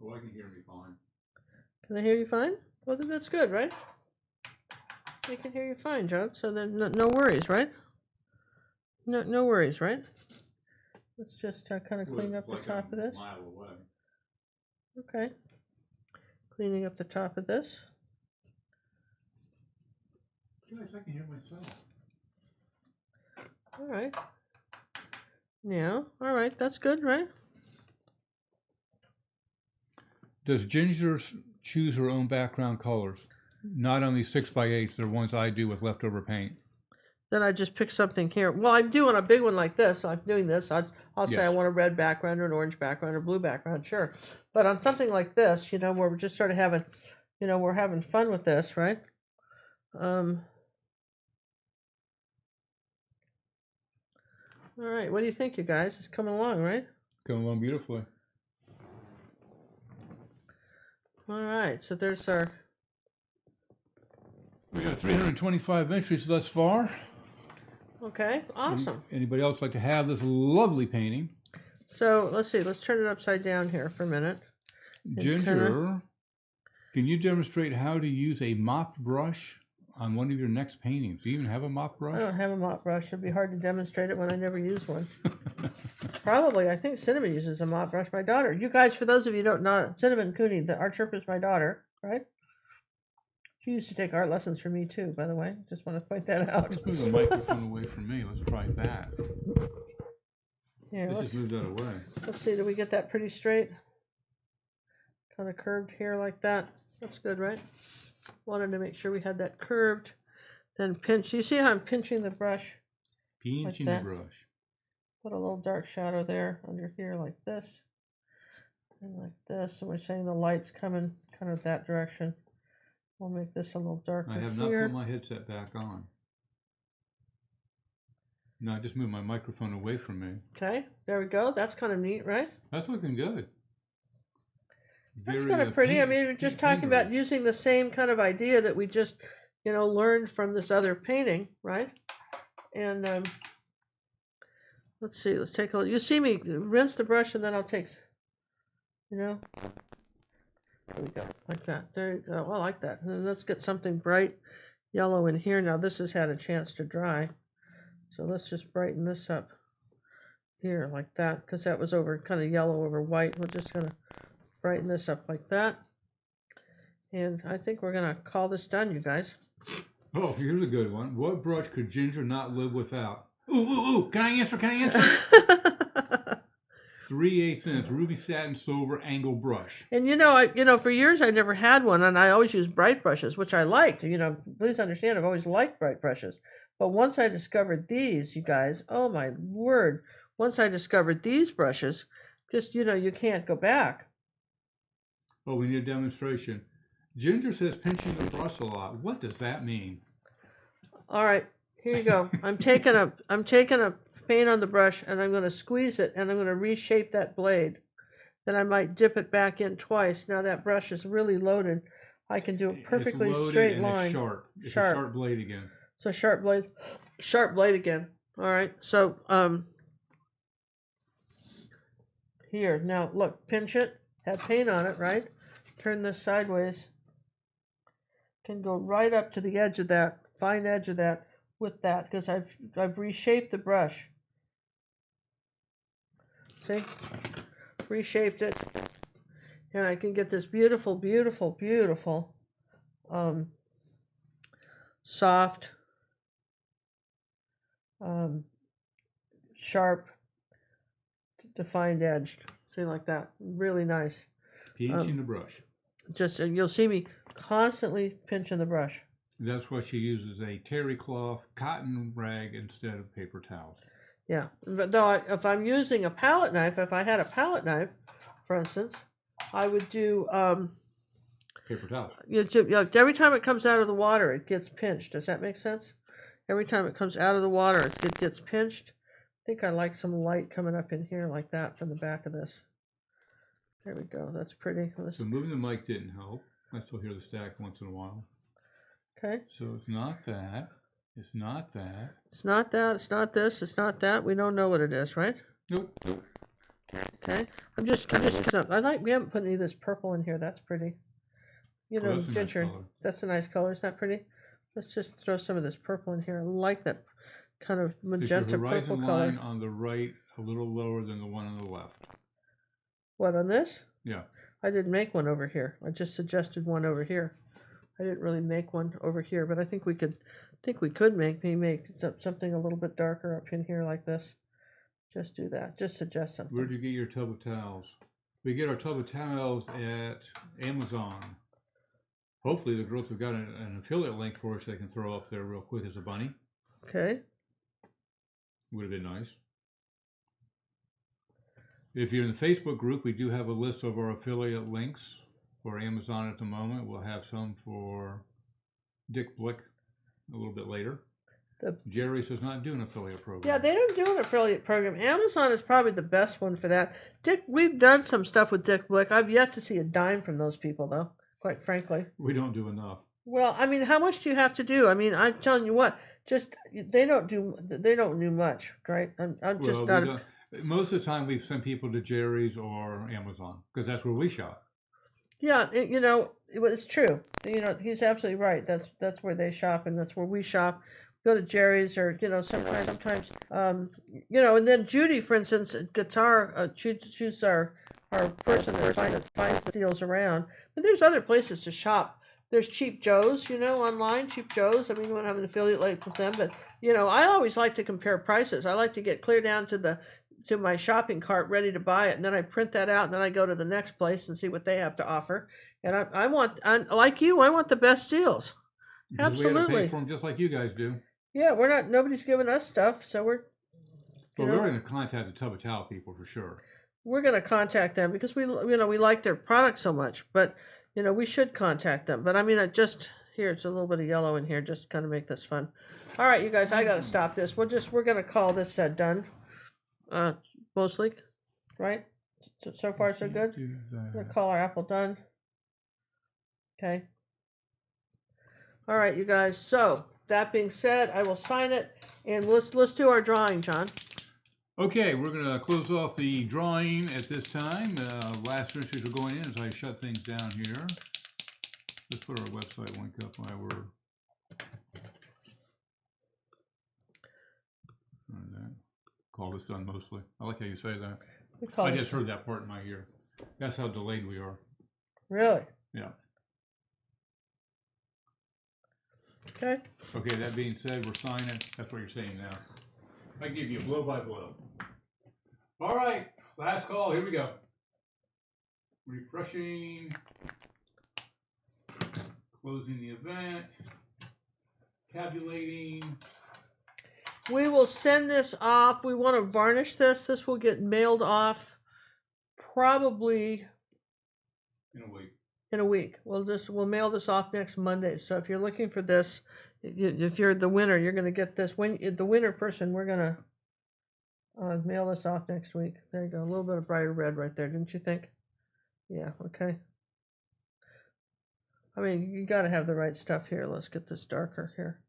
Oh, I can hear me fine. Can they hear you fine? Well, then that's good, right? They can hear you fine, John. So then no worries, right? No worries, right? Let's just kind of clean up the top of this. A mile away. Okay. Cleaning up the top of this. Guys, I can hear myself. All right. Yeah. All right. That's good, right? Does Ginger choose her own background colors? Not on these 6x8s, they're ones I do with leftover paint. Then I just pick something here. Well, I'm doing a big one like this. I'm doing this. I'll say I want a red background or an orange background or blue background, sure. But on something like this, where we're just sort of having, we're having fun with this, right? All right. What do you think, you guys? It's coming along, right? Coming along beautifully. All right. So there's our... We got 325 entries thus far. Okay, awesome. Anybody else like to have this lovely painting? So let's see. Let's turn it upside down here for a minute. Ginger, can you demonstrate how to use a mop brush on one of your next paintings? Do you even have a mop brush? I don't have a mop brush. It'd be hard to demonstrate it when I never use one. Probably. I think Cinnamon uses a mop brush. My daughter. You guys, for those of you who don't know, Cinnamon Cooney, the art sherpa, is my daughter, right? She used to take art lessons from me too, by the way. Just want to point that out. Let's move the microphone away from me. Let's try that. Here, let's just move that away. Let's see, do we get that pretty straight? Kind of curved here like that. That's good, right? Wanted to make sure we had that curved. Then pinch. You see how I'm pinching the brush? Pinching the brush. Put a little dark shadow there under here like this. And like this. And we're saying the light's coming kind of that direction. We'll make this a little darker here. I have not put my headset back on. No, I just moved my microphone away from me. Okay, there we go. That's kind of neat, right? That's looking good. That's kind of pretty. I mean, we're just talking about using the same kind of idea that we just, learned from this other painting, right? And let's see. Let's take a look. You see me rinse the brush, and then I'll take you know. There we go, like that. There you go. I like that. And let's get something bright yellow in here. Now this has had a chance to dry, so let's just brighten this up here like that, because that was over kind of yellow over white. We're just gonna brighten this up like that, and I think we're gonna call this done, you guys. Oh, here's a good one. What brush could Ginger not live without? Ooh, can I answer? 3/8 inch ruby satin silver angle brush. And you know, for years I never had one, and I always used bright brushes, which I liked. You know, please understand, I've always liked bright brushes. But once I discovered these, you guys, oh my word! Once I discovered these brushes, just you can't go back. Oh, we need a demonstration. Ginger says pinching the brush a lot. What does that mean? All right, here you go. I'm taking a paint on the brush, and I'm going to squeeze it, and I'm going to reshape that blade. Then I might dip it back in twice. Now that brush is really loaded. I can do a perfectly straight line. It's sharp. It's a sharp blade again. So sharp blade again. All right. So here now, look, pinch it. Have paint on it, right? Turn this sideways. Can go right up to the edge of that, fine edge of that, with that, because I've reshaped the brush. See, reshaped it, and I can get this beautiful, beautiful, beautiful, soft, sharp, defined edge. See, like that, really nice. Pinching the brush. Just you'll see me constantly pinching the brush. That's why she uses a terry cloth cotton rag instead of paper towels. Yeah, but though if I'm using a palette knife, if I had a palette knife, for instance, I would do paper towels. Every time it comes out of the water, it gets pinched. Does that make sense? Every time it comes out of the water, it gets pinched. I think I like some light coming up in here like that from the back of this. There we go. That's pretty. So moving the mic didn't help. I still hear the stack once in a while. Okay. So it's not that. It's not that. It's not that. It's not this. It's not that. We don't know what it is, right? Nope. Okay. We haven't put any of this purple in here. That's pretty. Ginger. Nice that's a nice color. Isn't that pretty? Let's just throw some of this purple in here. I like that kind of magenta purple color. Line on the right a little lower than the one on the left. What, on this? Yeah. I didn't make one over here. I just suggested one over here. I didn't really make one over here, but I think we could make something a little bit darker up in here like this. Just do that. Just suggest something. Where did you get your tub of towels? We get our tub of towels at Amazon. Hopefully the girls have got an affiliate link for us they can throw up there real quick as a bunny. Okay. Would have been nice. If you're in the Facebook group, we do have a list of our affiliate links for Amazon at the moment. We'll have some for Dick Blick a little bit later. Jerry's is not doing an affiliate program. Yeah, they don't do an affiliate program. Amazon is probably the best one for that. We've done some stuff with Dick Blick. I've yet to see a dime from those people, though, quite frankly. We don't do enough. Well, I mean, how much do you have to do? I mean, I'm telling you what, just they don't do much, right? I'm just not. Most of the time, we send people to Jerry's or Amazon because that's where we shop. Yeah, it's true. He's absolutely right. That's where they shop, and that's where we shop. Go to Jerry's or sometimes and then Judy, for instance, guitar. She's our person that finds deals around. But there's other places to shop. There's Cheap Joe's, online, Cheap Joe's. I mean, we don't have an affiliate link with them, but I always like to compare prices. I like to get clear down to my shopping cart ready to buy it, and then I print that out, and then I go to the next place and see what they have to offer. And I want the best deals. Absolutely. We have to pay for them just like you guys do. Yeah, nobody's giving us stuff, so we're going to contact the Tub of Towel people for sure. We're going to contact them because we like their product so much, but we should contact them. But I mean, here it's a little bit of yellow in here, just to kind of make this fun. All right, you guys, I got to stop this. We're going to call this done. Mostly, right? So far, so good. We're going to call our apple done. Okay. All right, you guys. So that being said, I will sign it, and let's do our drawing, John. Okay, we're going to close off the drawing at this time. Last entries are going in as I shut things down here. Let's put our website link up while we're... Call this done mostly. I like how you say that. I just heard that part in my ear. That's how delayed we are. Really? Yeah. Okay. Okay, that being said, we're signing. That's what you're saying now. I give you blow by blow. All right, last call. Here we go. Refreshing. Closing the event. Tabulating. We will send this off. We want to varnish this. This will get mailed off probably in a week. In a week. We'll mail this off next Monday. So if you're looking for this, if you're the winner, you're going to get this. When the winner person, we're going to mail this off next week. There you go. A little bit of brighter red right there, didn't you think? Yeah. Okay. I mean, you got to have the right stuff here. Let's get this darker here.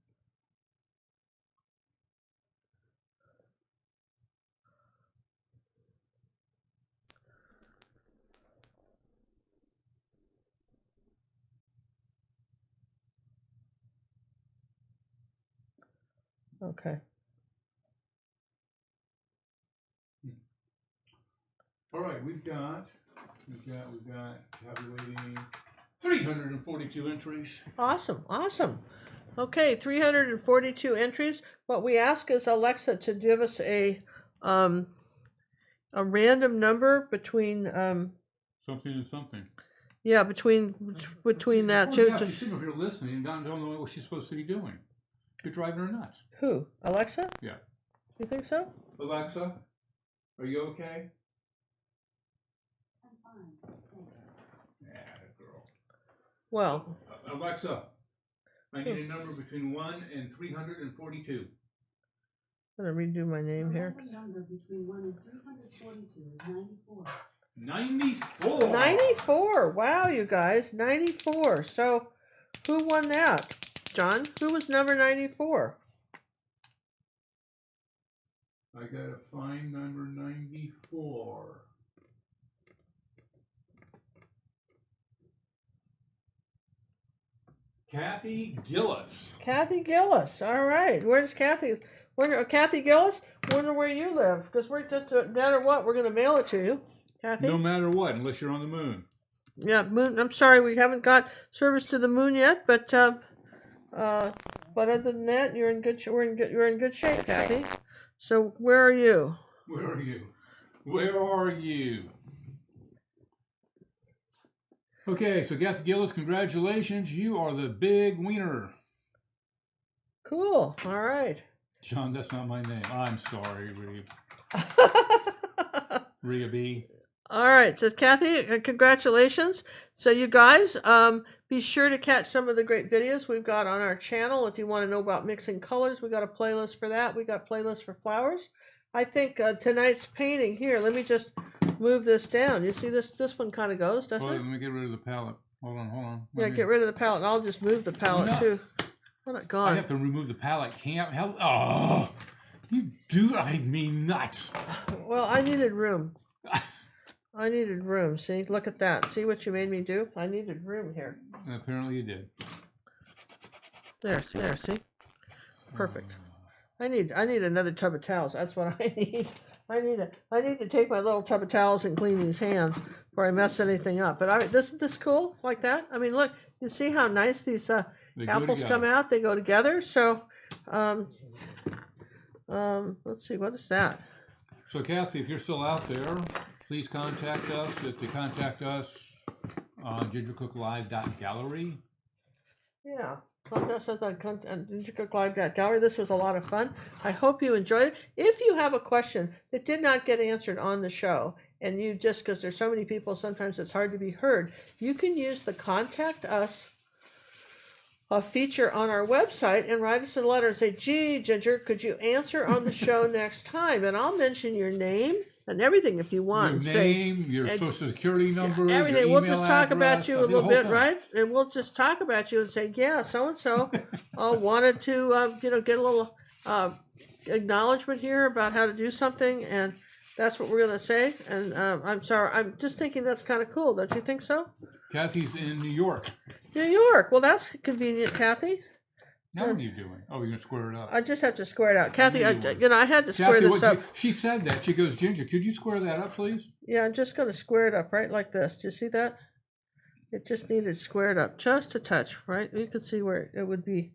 Okay. All right, we've got tabulating 342 entries. Awesome. Okay, 342 entries. What we ask is Alexa to give us a random number between something and something. Yeah, between that too. She's sitting over here listening and don't know what she's supposed to be doing. You're driving her nuts. Who? Alexa? Yeah. You think so? Alexa, are you okay? I'm fine, thanks. Yeah, girl. Well. Alexa, I need a number between 1 and 342. I'm going to redo my name here. The number between 1 and 342 is 94. 94? 94. Wow, you guys. 94. So, who won that? John, who was number 94? I gotta find number 94. Kathy Gillis. Kathy Gillis. All right. Where's Kathy? Kathy Gillis? Wonder where you live, because we're just, no matter what, we're gonna mail it to you, Kathy. No matter what, unless you're on the moon. Yeah, moon. I'm sorry, we haven't got service to the moon yet, but other than that, you're in good shape, Kathy. So where are you? Where are you? Where are you? Okay, so Kathy Gillis, congratulations. You are the big winner. Cool. All right. John, that's not my name. I'm sorry, Rhea B. All right, so Kathy, congratulations. So you guys, be sure to catch some of the great videos we've got on our channel. If you want to know about mixing colors, we got a playlist for that. We got a playlist for flowers. I think tonight's painting here, let me just move this down. You see this one kind of goes, doesn't it? Let me get rid of the palette. Hold on. Yeah, get rid of the palette, and I'll just move the palette too. I'm not gone. I have to remove the palette. Can't help. Oh, you do. I mean nuts. Well, I needed room. I needed room. See, look at that. See what you made me do? I needed room here. Apparently you did. There, see? Perfect. I need another tub of towels. That's what I need. I need to take my little tub of towels and clean these hands before I mess anything up. But isn't this cool like that? I mean, look, you see how nice these apples come out? They go together. So, let's see, what is that? So, Kathy, if you're still out there, please contact us at the contact us on gingercooklive.gallery. Yeah, contact us at gingercooklive.gallery. This was a lot of fun. I hope you enjoyed it. If you have a question that did not get answered on the show, and you just, because there's so many people, sometimes it's hard to be heard, you can use the contact us feature on our website and write us a letter and say, gee, Ginger, could you answer on the show next time? And I'll mention your name and everything if you want. Your name, your social security number, everything. Your we'll just talk about you a little bit, right? And we'll just talk about you and say, yeah, so and so wanted to, get a little, acknowledgement here about how to do something, and that's what we're gonna say. And I'm sorry, I'm just thinking that's kind of cool. Don't you think so? Kathy's in New York. New York. Well, that's convenient, Kathy. Now what are you doing? Oh, you're gonna square it up. I just have to square it out, Kathy. I had to square Kathy, this up. she said that. She goes, Ginger, could you square that up, please? Yeah, I'm just gonna square it up right like this. Do you see that? It just needed squared up just a touch, right? You can see where it would be.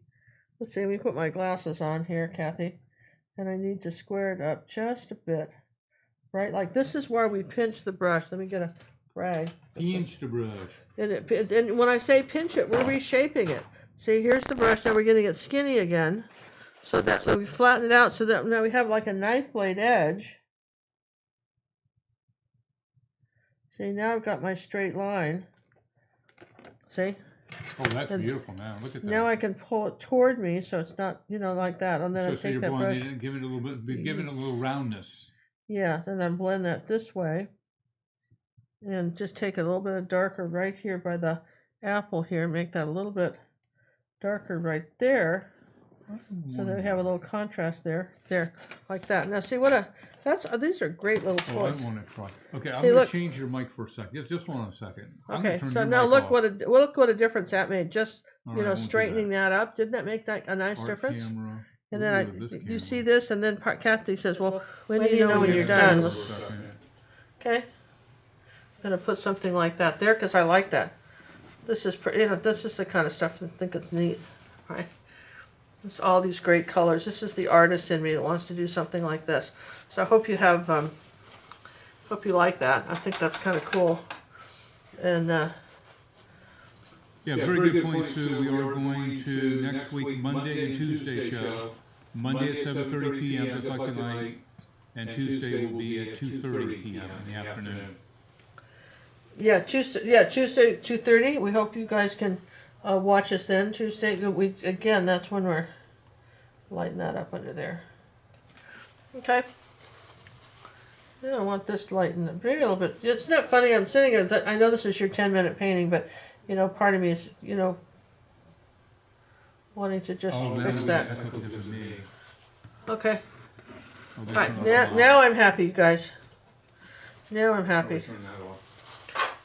Let's see. Let me put my glasses on here, Kathy, and I need to square it up just a bit, right? Like this is where we pinch the brush. Let me get a rag. Pinch the brush. And when I say pinch it, we're reshaping it. See, here's the brush. Now we're getting it skinny again, so we flatten it out so that now we have like a knife blade edge. See, now I've got my straight line. See? Oh, that's beautiful now. Look at that. Now I can pull it toward me so it's not, like that. And then I take that brush. Give it a little bit, give it a little roundness. Yeah, then I blend that this way. And just take a little bit of darker right here by the apple here. Make that a little bit darker right there. So that we have a little contrast there, like that. Now see these are great little toys. I want to try. Okay, I'm going to change your mic for a second. Just hold on a second. Okay, so now look what a difference that made. Just straightening that up. Didn't that make that a nice difference? Camera. And then you see this, and then Kathy says, "Well, when do you know when you're done?" Okay, I'm gonna put something like that there because I like that. This is pretty. This is the kind of stuff I think it's neat, right? It's all these great colors. This is the artist in me that wants to do something like this. So I hope you have, hope you like that. I think that's kind of cool. And yeah, very good point, Sue. We are going to next week Monday and Tuesday show. Monday at 7:30 p.m. just like tonight, and Tuesday will be at 2:30 p.m. in the afternoon. Yeah, Tuesday 2:30. We hope you guys can watch us then. Tuesday. Again, that's when we're lighting that up under there. Okay. I don't want this lightened up maybe a little bit. It's not funny. I'm sitting here. I know this is your 10-minute painting, but part of me is wanting to just fix that. Okay. All right. Now I'm happy, guys. Now I'm happy.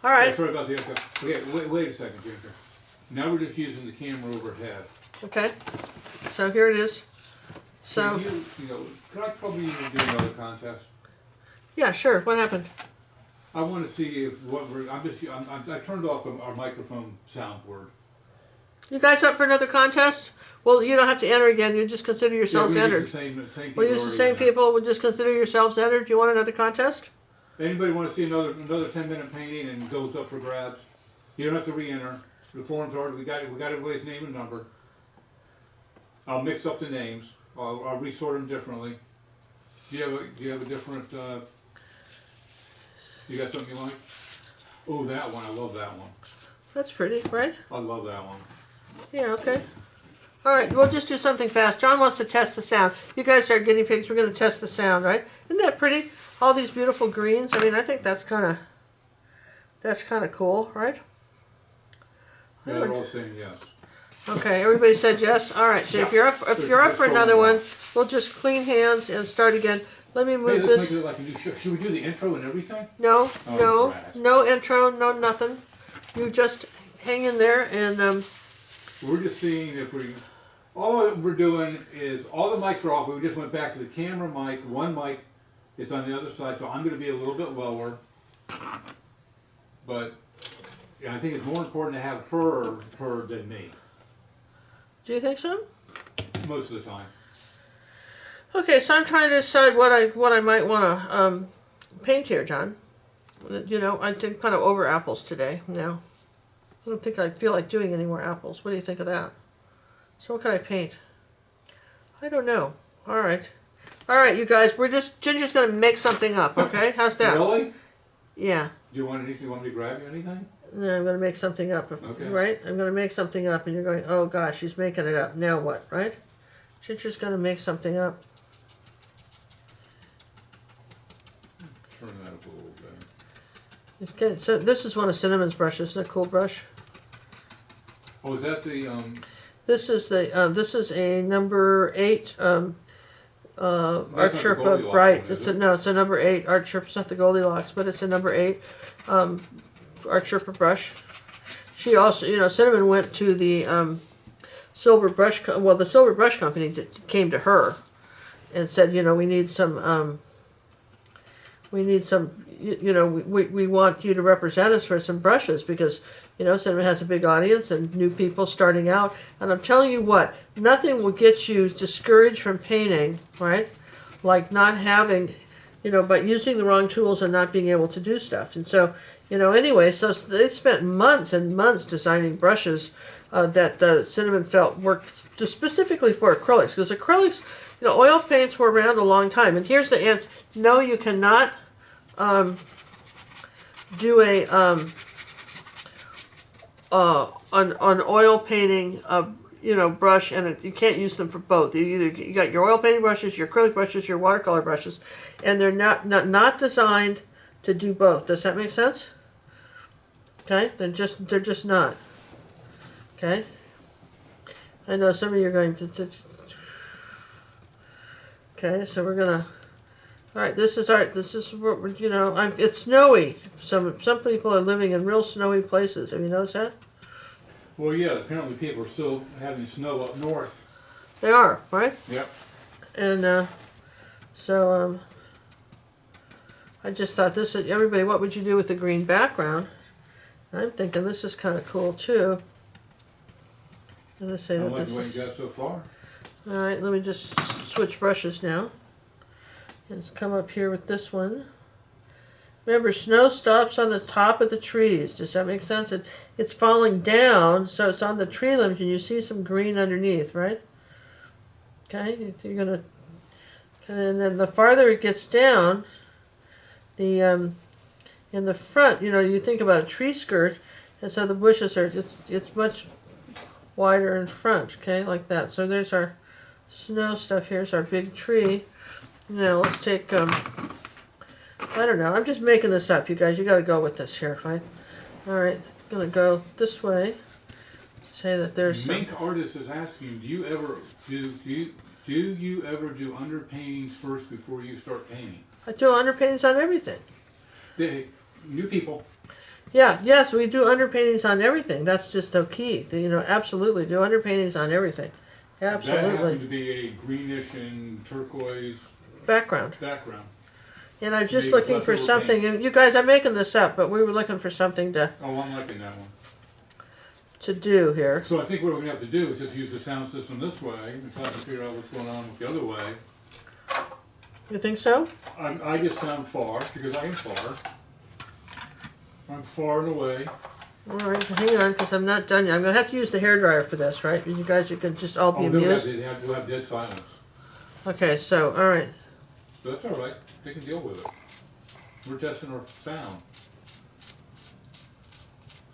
All right. Sorry about the echo. Okay, wait a second, Ginger. Now we're just using the camera overhead. Okay. So here it is. So. Could I probably even do another contest? Yeah, sure. What happened? I want to see if I turned off our microphone soundboard. You guys up for another contest? Well, you don't have to enter again. You just consider yourselves entered. We'll use the same people. We'll just consider yourselves entered. Do you want another contest? Anybody want to see another 10-minute painting and goes up for grabs? You don't have to re-enter. The forms are we got everybody's name and number. I'll mix up the names. I'll resort them differently. Do you have a different? You got something you like? Oh, that one. I love that one. That's pretty, right? I love that one. Yeah. Okay. All right. We'll just do something fast. John wants to test the sound. You guys are guinea pigs. We're going to test the sound, right? Isn't that pretty? All these beautiful greens. I mean, I think that's kind of cool, right? Yeah, they're all saying yes. Okay, everybody said yes. All right. So if you're up for another one, we'll just clean hands and start again. Let me move this. Make it like a new show. Should we do the intro and everything? No, no intro, no nothing. You just hang in there and. We're just seeing if all we're doing is all the mics are off. We just went back to the camera mic. One mic is on the other side, so I'm going to be a little bit lower. But I think it's more important to have her heard than me. Do you think so? Most of the time. Okay, so I'm trying to decide what I might want to paint here, John. I think kind of over apples today now. I don't think I feel like doing any more apples. What do you think of that? So what can I paint? I don't know. All right, you guys. Ginger's gonna make something up. Okay, how's that? Really? Yeah. Do you want anything? You want me to grab you anything? No, I'm gonna make something up. Okay. Right? I'm gonna make something up, and you're going, oh gosh, she's making it up. Now what? Right? Ginger's gonna make something up. Turn that up a little bit. Okay, so this is one of Cinnamon's brushes. Isn't it a cool brush? Oh, is that the This is a number 8 Art That's not the Sherpa Goldilocks Bright. one, is It's it? no, it's a number 8. Art Sherpa's not the Goldilocks, but it's a number 8. Art Sherpa brush. She also, Cinnamon went to the Silver Brush. The Silver Brush Company came to her and said, we need some. We want you to represent us for some brushes because, Cinnamon has a big audience and new people starting out. And I'm telling you what, nothing will get you discouraged from painting, right? Like not having, but using the wrong tools and not being able to do stuff. And so, anyway, so they spent months and months designing brushes that Cinnamon felt worked just specifically for acrylics. Because acrylics, oil paints were around a long time. And here's the answer. No, you cannot do an oil painting brush, and you can't use them for both. You got your oil painting brushes, your acrylic brushes, your watercolor brushes, and they're not designed to do both. Does that make sense? Okay, they're just not. Okay, I know some of you are going to. Okay, so we're gonna. All right, this is art. This is what it's snowy. Some people are living in real snowy places. Have you noticed that? Well, yeah. Apparently, people are still having snow up north. They are, right? Yep. And so I just thought this. Everybody, what would you do with the green background? I'm thinking this is kind of cool too. I'm gonna say I that like this the way is. you got so far. All right, let me just switch brushes now. Let's come up here with this one. Remember, snow stops on the top of the trees. Does that make sense? It's falling down, so it's on the tree limbs, and you see some green underneath, right? Okay, you're gonna, and then the farther it gets down, the in the front, you think about a tree skirt, and so the bushes are it's much wider in front. Okay, like that. So there's our snow stuff. Here's our big tree. Now let's take, I don't know, I'm just making this up, you guys. You got to go with this here, right? All right, I'm going to go this way. Say that there's Mink Artist is asking, do you ever do underpaintings first before you start painting? I do underpaintings on everything. New people. Yeah, yes, we do underpaintings on everything. That's just the key. Absolutely do underpaintings on everything. That happened Absolutely. to be a greenish and turquoise Background. And I'm just Maybe looking for leftover something, paint. and you guys, I'm making this up, but we were looking for something to Oh, I'm liking that one. do here. So I think what we're going to have to do is just use the sound system this way and try to figure out what's going on with the other way. You think so? I just sound far because I am far. I'm far and away. All right, hang on, because I'm not done yet. I'm going to have to use the hairdryer for this, right? You guys, you can just all be amused. We'll have dead silence. Okay, so, all right. So that's all right. They can deal with it. We're testing our sound.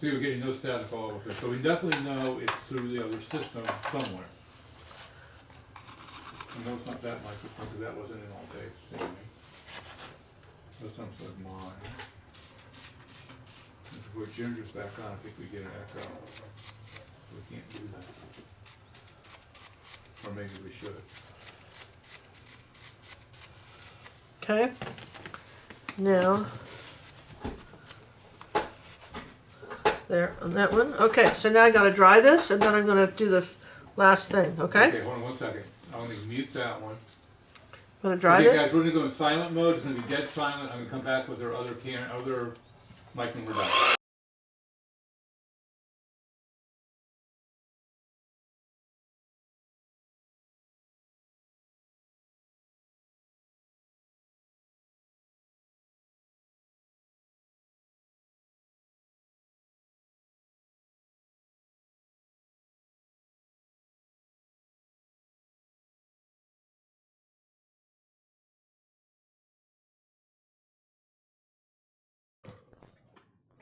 See, we're getting no static all over it. So we definitely know it's through the other system somewhere. I know it's not that microphone because that wasn't in all day. See me? This one's like mine. If we put Ginger's back on, I think we get an echo. We can't do that. Or maybe we should. Okay. Now, there on that one. Okay, so now I got to dry this, and then I'm going to do the last thing. Okay. Okay, hold on 1 second. I'm going to mute that one. I'm going to dry Okay, this. guys, we're going to go in silent mode. It's going to be dead silent. I'm going to come back with our other mic when we're done.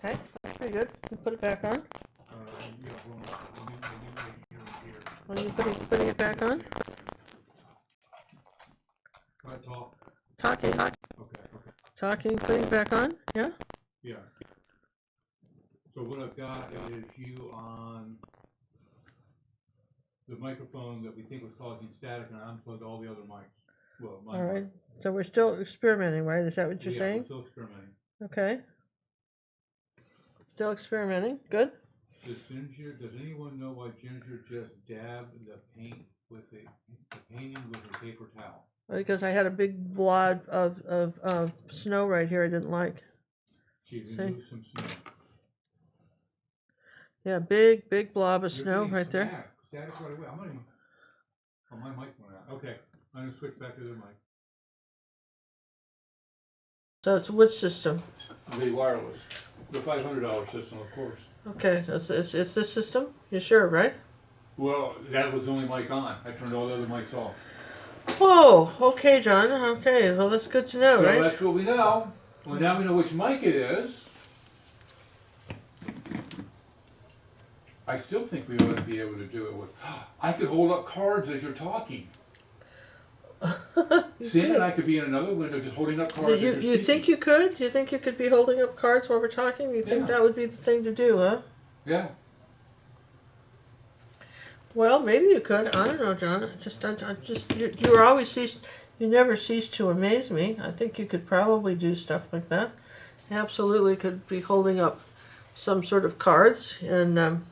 Okay, that's pretty good. You put it back on. Are you putting it back on? Talking. Talking, putting it back on. Yeah. Yeah. So what I've got is you on the microphone that we think was causing static, and I unplugged all the other mics. Well, All right. So we're still experimenting, right? Is that what you're We're saying? still experimenting. Okay. Still experimenting. Good. Does anyone know why Ginger just dabbed the paint with the painting with a paper towel? Because I had a big blob of snow right here I didn't like. She See? removed some snow. Yeah, big blob of You're snow getting right there. Static right away. I'm gonna. Oh, my mic went out. Okay, I'm gonna switch back to the mic. So it's which system? The wireless, the $500 system, of course. Okay, it's this system? You sure, right? Well, that was the only mic on. I turned all the other mics off. Whoa, okay, John. Okay, well, that's good to know, So right? that's what we know. Well, now we know which mic it is. I still think we ought to be able to do it with. I could hold up cards as you're talking. Sam and I could be in another window just holding up cards. You think you could? Do you think you could be holding up cards while we're talking? You think that would be the thing to do, huh? Yeah. Well, maybe you could. I don't know, John. You always you never cease to amaze me. I think you could probably do stuff like that. Absolutely could be holding up some sort of cards and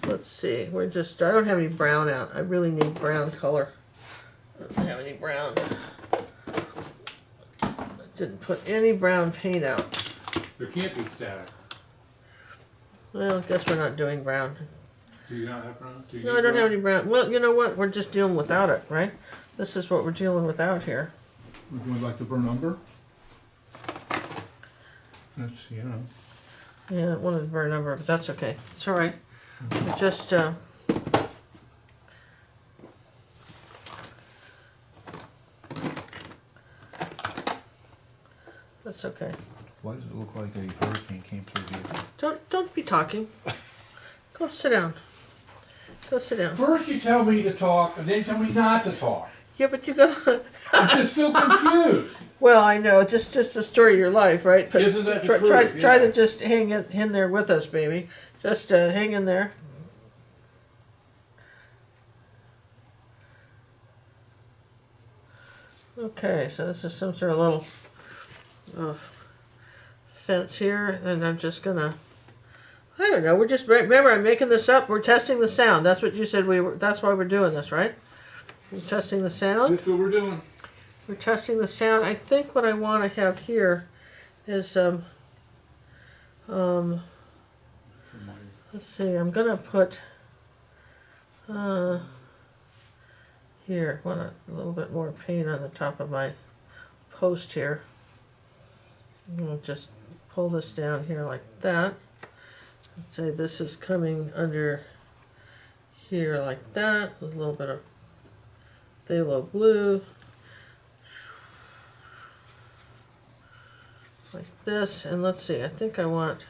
let's see. I don't have any brown out. I really need brown color. I don't have any brown. I didn't put any brown paint out. There can't be static. Well, I guess we're not doing brown. Do you not have brown? No, I don't have any brown. Well, you know what? We're just dealing without it, right? This is what we're dealing without here. Would you like to burn umber? Let's see, Yeah, I wanted to burn number, but that's okay. It's all right. It just that's okay. Why does it look like a hurricane came through here? Don't be talking. Go sit down. Go sit down. First you tell me to talk, and then tell me not to talk. Yeah, but you gotta. I'm just so confused. Well, I know, just the story of your life, right? But Isn't that the try truth? try Yeah. to just hang in there with us, baby. Just hang in there. Okay, so this is some sort of little fence here, and I'm just gonna. I don't know. We're just remember. I'm making this up. We're testing the sound. That's what you said we were. That's why we're doing this, right? We're testing the sound. That's what we're doing. We're testing the sound. I think what I want to have here is let's see. I'm gonna put here. I want a little bit more paint on the top of my post here. I'm gonna just pull this down here like that. Say this is coming under here like that. A little bit of phthalo blue. Like this, and let's see, I think I want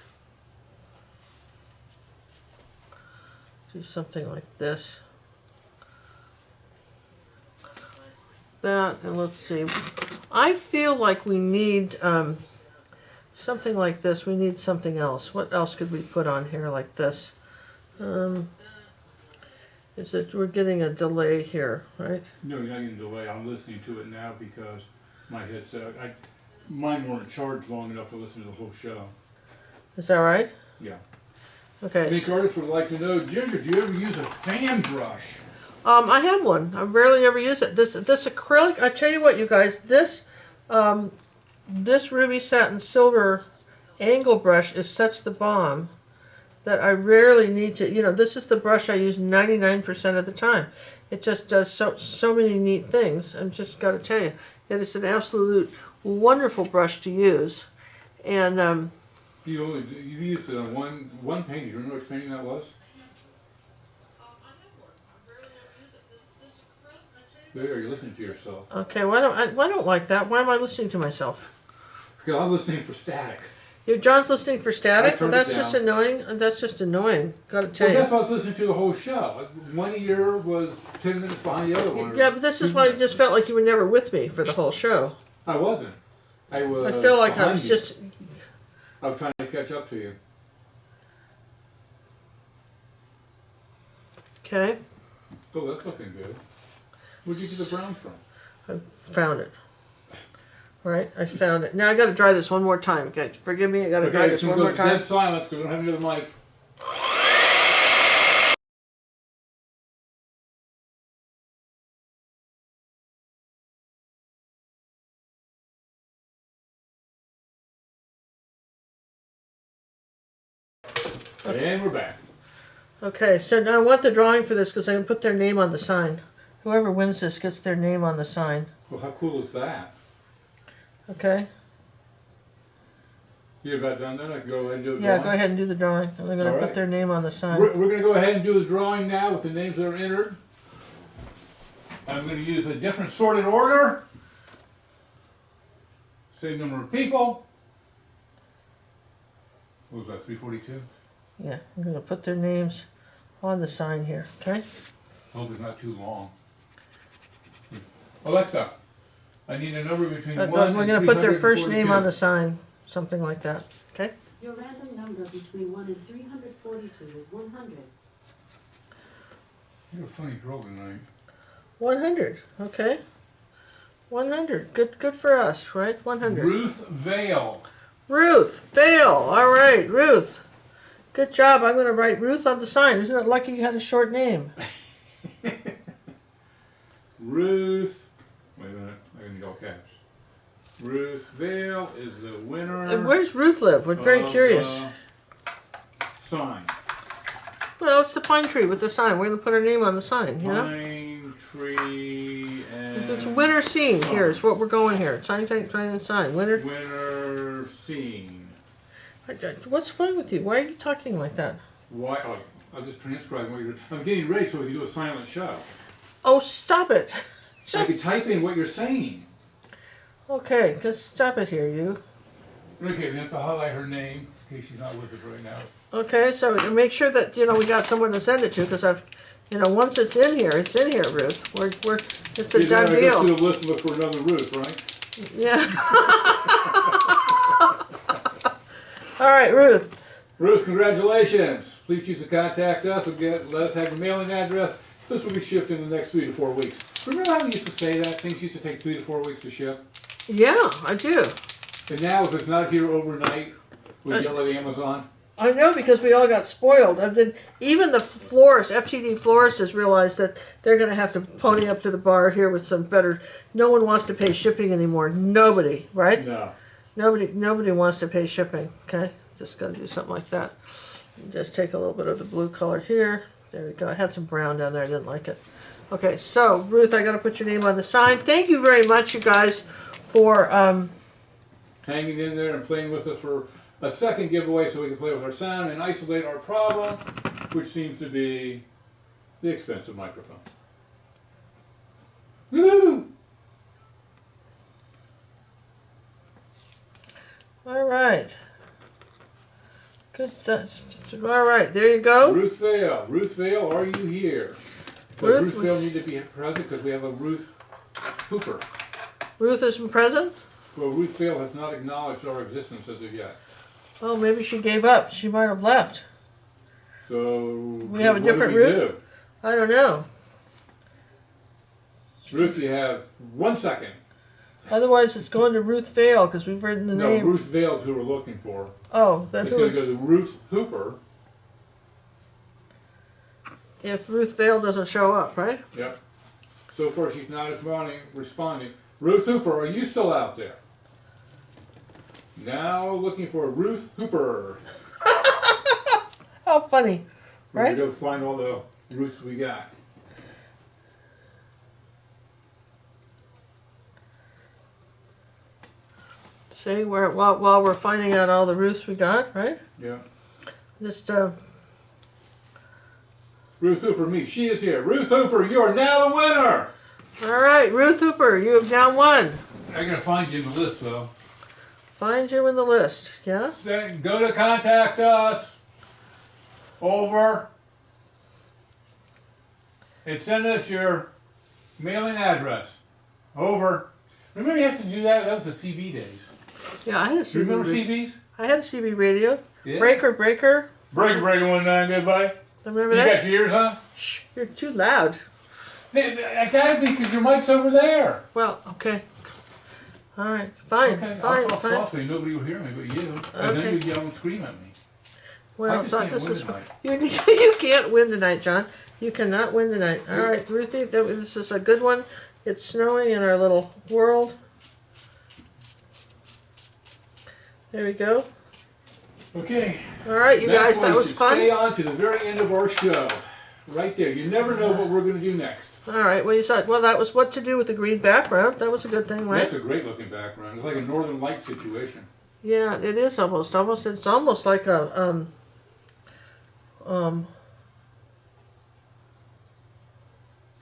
to do something like this. That, and let's see. I feel like we need something like this. We need something else. What else could we put on here like this? Is it we're getting a delay here, right? No, you're not getting a delay. I'm listening to it now because my headset. Mine weren't charged long enough to listen to the whole show. Is that right? Yeah. Okay. I think artists would like to know, Ginger, do you ever use a fan brush? I have one. I rarely ever use it. This acrylic. I tell you what, you guys. This ruby satin silver angle brush is such the bomb that I rarely need to. You know, this is the brush I use 99% of the time. It just does so many neat things. I'm just got to tell you, it is an absolute wonderful brush to use, and You used it on one painting. Do you remember which painting that was? There, you're listening to yourself. Okay, why don't like that? Why am I listening to myself? Because I'm listening for static. John's listening for static. I turned Well, that's it down. just annoying. That's just annoying. Gotta tell Well, you. that's what I was listening to the whole show. One ear was 10 minutes behind the other one. Yeah, but this is why I just felt like you were never with me for the whole show. I wasn't. I was. I feel like I behind was you. just. I was trying to catch up to you. Okay, Oh, that's looking good. Where'd you get the brown from? I found it. Right, I found it. Now I got to dry this one more time. Okay, forgive me. I got to dry this one more time. Dead silence because we don't have any other mic. Okay. And we're back. Okay, so now I want the drawing for this because I can put their name on the sign. Whoever wins this gets their name on the sign. Well, how cool is that? Okay. You about done that? I can go ahead and do a Yeah, drawing? go ahead and do the drawing. I'm going to All put right. their name on the sign. We're going to go ahead and do the drawing now with the names that are entered. I'm going to use a different sorted order. Same number of people. What was that, 342? Yeah, I'm going to put their names on the sign here. Okay. Hope it's not too long. Alexa, I need a number between 1 We're and going to put their first 342. name on the sign, something like that. Okay. Your random number between 1 and 342 is 100. You're a funny girl tonight. 100. Okay. 100. Good for us, right? 100. Ruth Vale. Ruth, Vale. All right, Ruth. Good job. I'm going to write Ruth on the sign. Isn't it lucky you had a short name? Ruth. Wait a minute. I need all caps. Ruth Vale is the winner. And where's Ruth live? We're very curious. Sign. Well, it's the pine tree with the sign. We're going to put her name on the sign, you know? Pine tree and It's winter scene. Here is what we're going here. Sign, and sign. Winter. winner scene. What's wrong with you? Why are you talking like that? Why? Oh, I'll just transcribe what you're. I'm getting ready so we can do a silent show. Oh, stop it. I can type in what you're saying. Okay, just stop it here, you. Okay, we have to highlight her name in case she's not with us right now. Okay, so make sure that, we got someone to send it to, because once it's in here, Ruth. It's a done I deal. go through the list and look for another Ruth, right? Yeah. All right, Ruth. Ruth, congratulations. Please choose to contact us and let us have your mailing address. This will be shipped in the next 3 to 4 weeks. Remember how we used to say that? Things used to take 3 to 4 weeks to ship? Yeah, I do. And now if it's not here overnight, we yell at Amazon. I know, because we all got spoiled. Even the florist, FTD florist, has realized that they're going to have to pony up to the bar here with some better. No one wants to pay shipping anymore. Nobody, right? No. Nobody wants to pay shipping. Okay, just got to do something like that. Just take a little bit of the blue color here. There we go. I had some brown down there. I didn't like it. Okay, so Ruth, I got to put your name on the sign. Thank you very much, you guys, for hanging in there and playing with us for a second giveaway so we can play with our sound and isolate our problem, which seems to be the expensive microphone. Woo! All right. Good. All right, there you go. Ruth Vale. Ruth Vale, are you here? Does Ruth Vale need to be present because we have a Ruth Hooper? Ruth isn't present? Well, Ruth Vale has not acknowledged our existence as of yet. Oh, maybe she gave up. She might have left. So We have a different Ruth? I don't know. Ruth, you have 1 second. Otherwise, it's going to Ruth Vale because we've written the name. No, Ruth Vale's who we're looking for. Oh, that's It's going to go to Ruth Hooper. If Ruth Vale doesn't show up, right? Yep. So far, she's not responding. Ruth Hooper, are you still out there? Now looking for Ruth Hooper. How funny, We're right? going to go find all the Ruths we got. See, while we're finding out all the Ruths we got, right? Yeah. Just Ruth Hooper, me. She is here. Ruth Hooper, you are now the winner. all right, Ruth Hooper, you have now won. I'm going to find you in the list, though. Find you in the list, yeah? Go to contact us. Over. And send us your mailing address. Over. Remember you have to do that? That was the CB days. Yeah, I had a You CB. remember CBs? I had a CB radio. Yeah. Breaker. Breaker 19, goodbye. Remember You that? got your ears on? Shh, you're too loud. I gotta be because your mic's over there. Well, okay. All right, fine, Okay, fine, I'll talk fine. softly. Nobody will hear me but you. And then you yell and scream at me. Well, I just can't this win is tonight. you can't win tonight, John. You cannot win tonight. All right, Ruthie, this is a good one. It's snowing in our little world. There we go. Okay. All right, you guys, that was fun. Stay on to the very end of our show. Right there. You never know what we're going to do next. All right, well, you said, well, that was what to do with the green background. That was a good thing, right? That's a great looking background. It's like a northern light situation. Yeah, it is almost. It's almost like a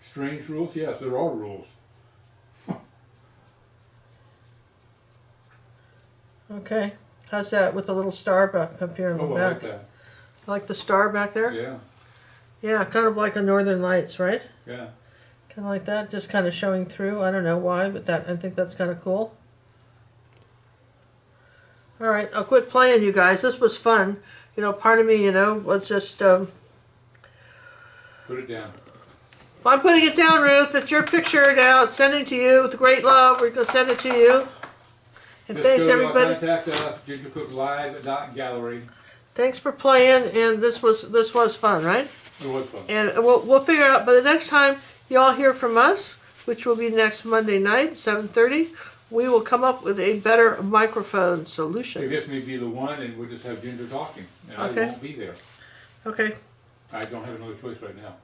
Strange rules? Yes, there are rules. Okay, how's that with the little star back up here in the Oh, I back? like that. Like the star back there? Yeah, Yeah, kind of like a Northern Lights, right? yeah. Kind of like that, just kind of showing through. I don't know why, but I think that's kind of cool. All right, I'll quit playing, you guys. This was fun. You know, part of me, was just. Put it down. Well, I'm putting it down, Ruth. It's your picture now. It's sending to you with great love. We're going to send it to you. And Just thanks, go everybody. Contact us, gingercooklive.gallery. Thanks for playing, and this was fun, right? It was fun. And we'll figure it out. By the next time y'all hear from us, which will be next Monday night, 7:30, we will come up with a better microphone I solution. guess maybe the one, and we'll just have Ginger talking, and Okay. I won't be there. Okay. I don't have another choice right now.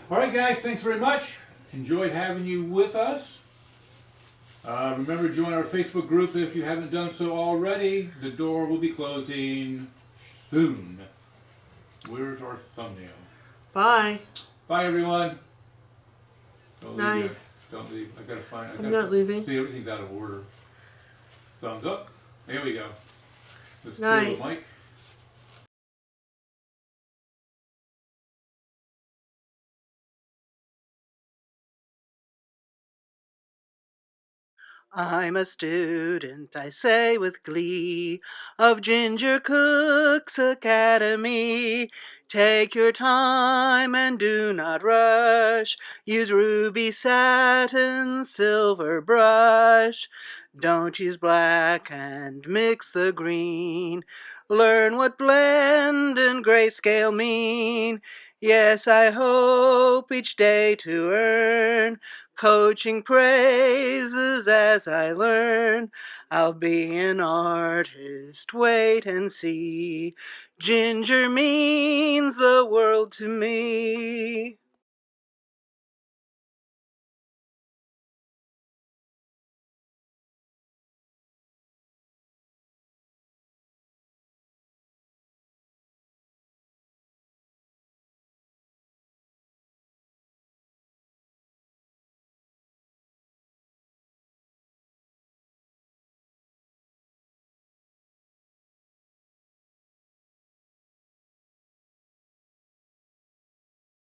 All right, guys, thanks very much. Enjoyed having you with us. Remember to join our Facebook group if you haven't done so already. The door will be closing soon. Where's our thumbnail? Bye. Bye, everyone. Don't Night. leave yet. Don't leave. I gotta find. I'm not leaving. See, everything's out of order. Thumbs up. There we go. Let's kill Night. the mic. I'm a student, I say with glee, of Ginger Cook's Academy. Take your time and do not rush. Use ruby satin, silver brush. Don't use black and mix the green. Learn what blend and grayscale mean. Yes, I hope each day to earn coaching praises as I learn. I'll be an artist, wait and see. Ginger means the world to me.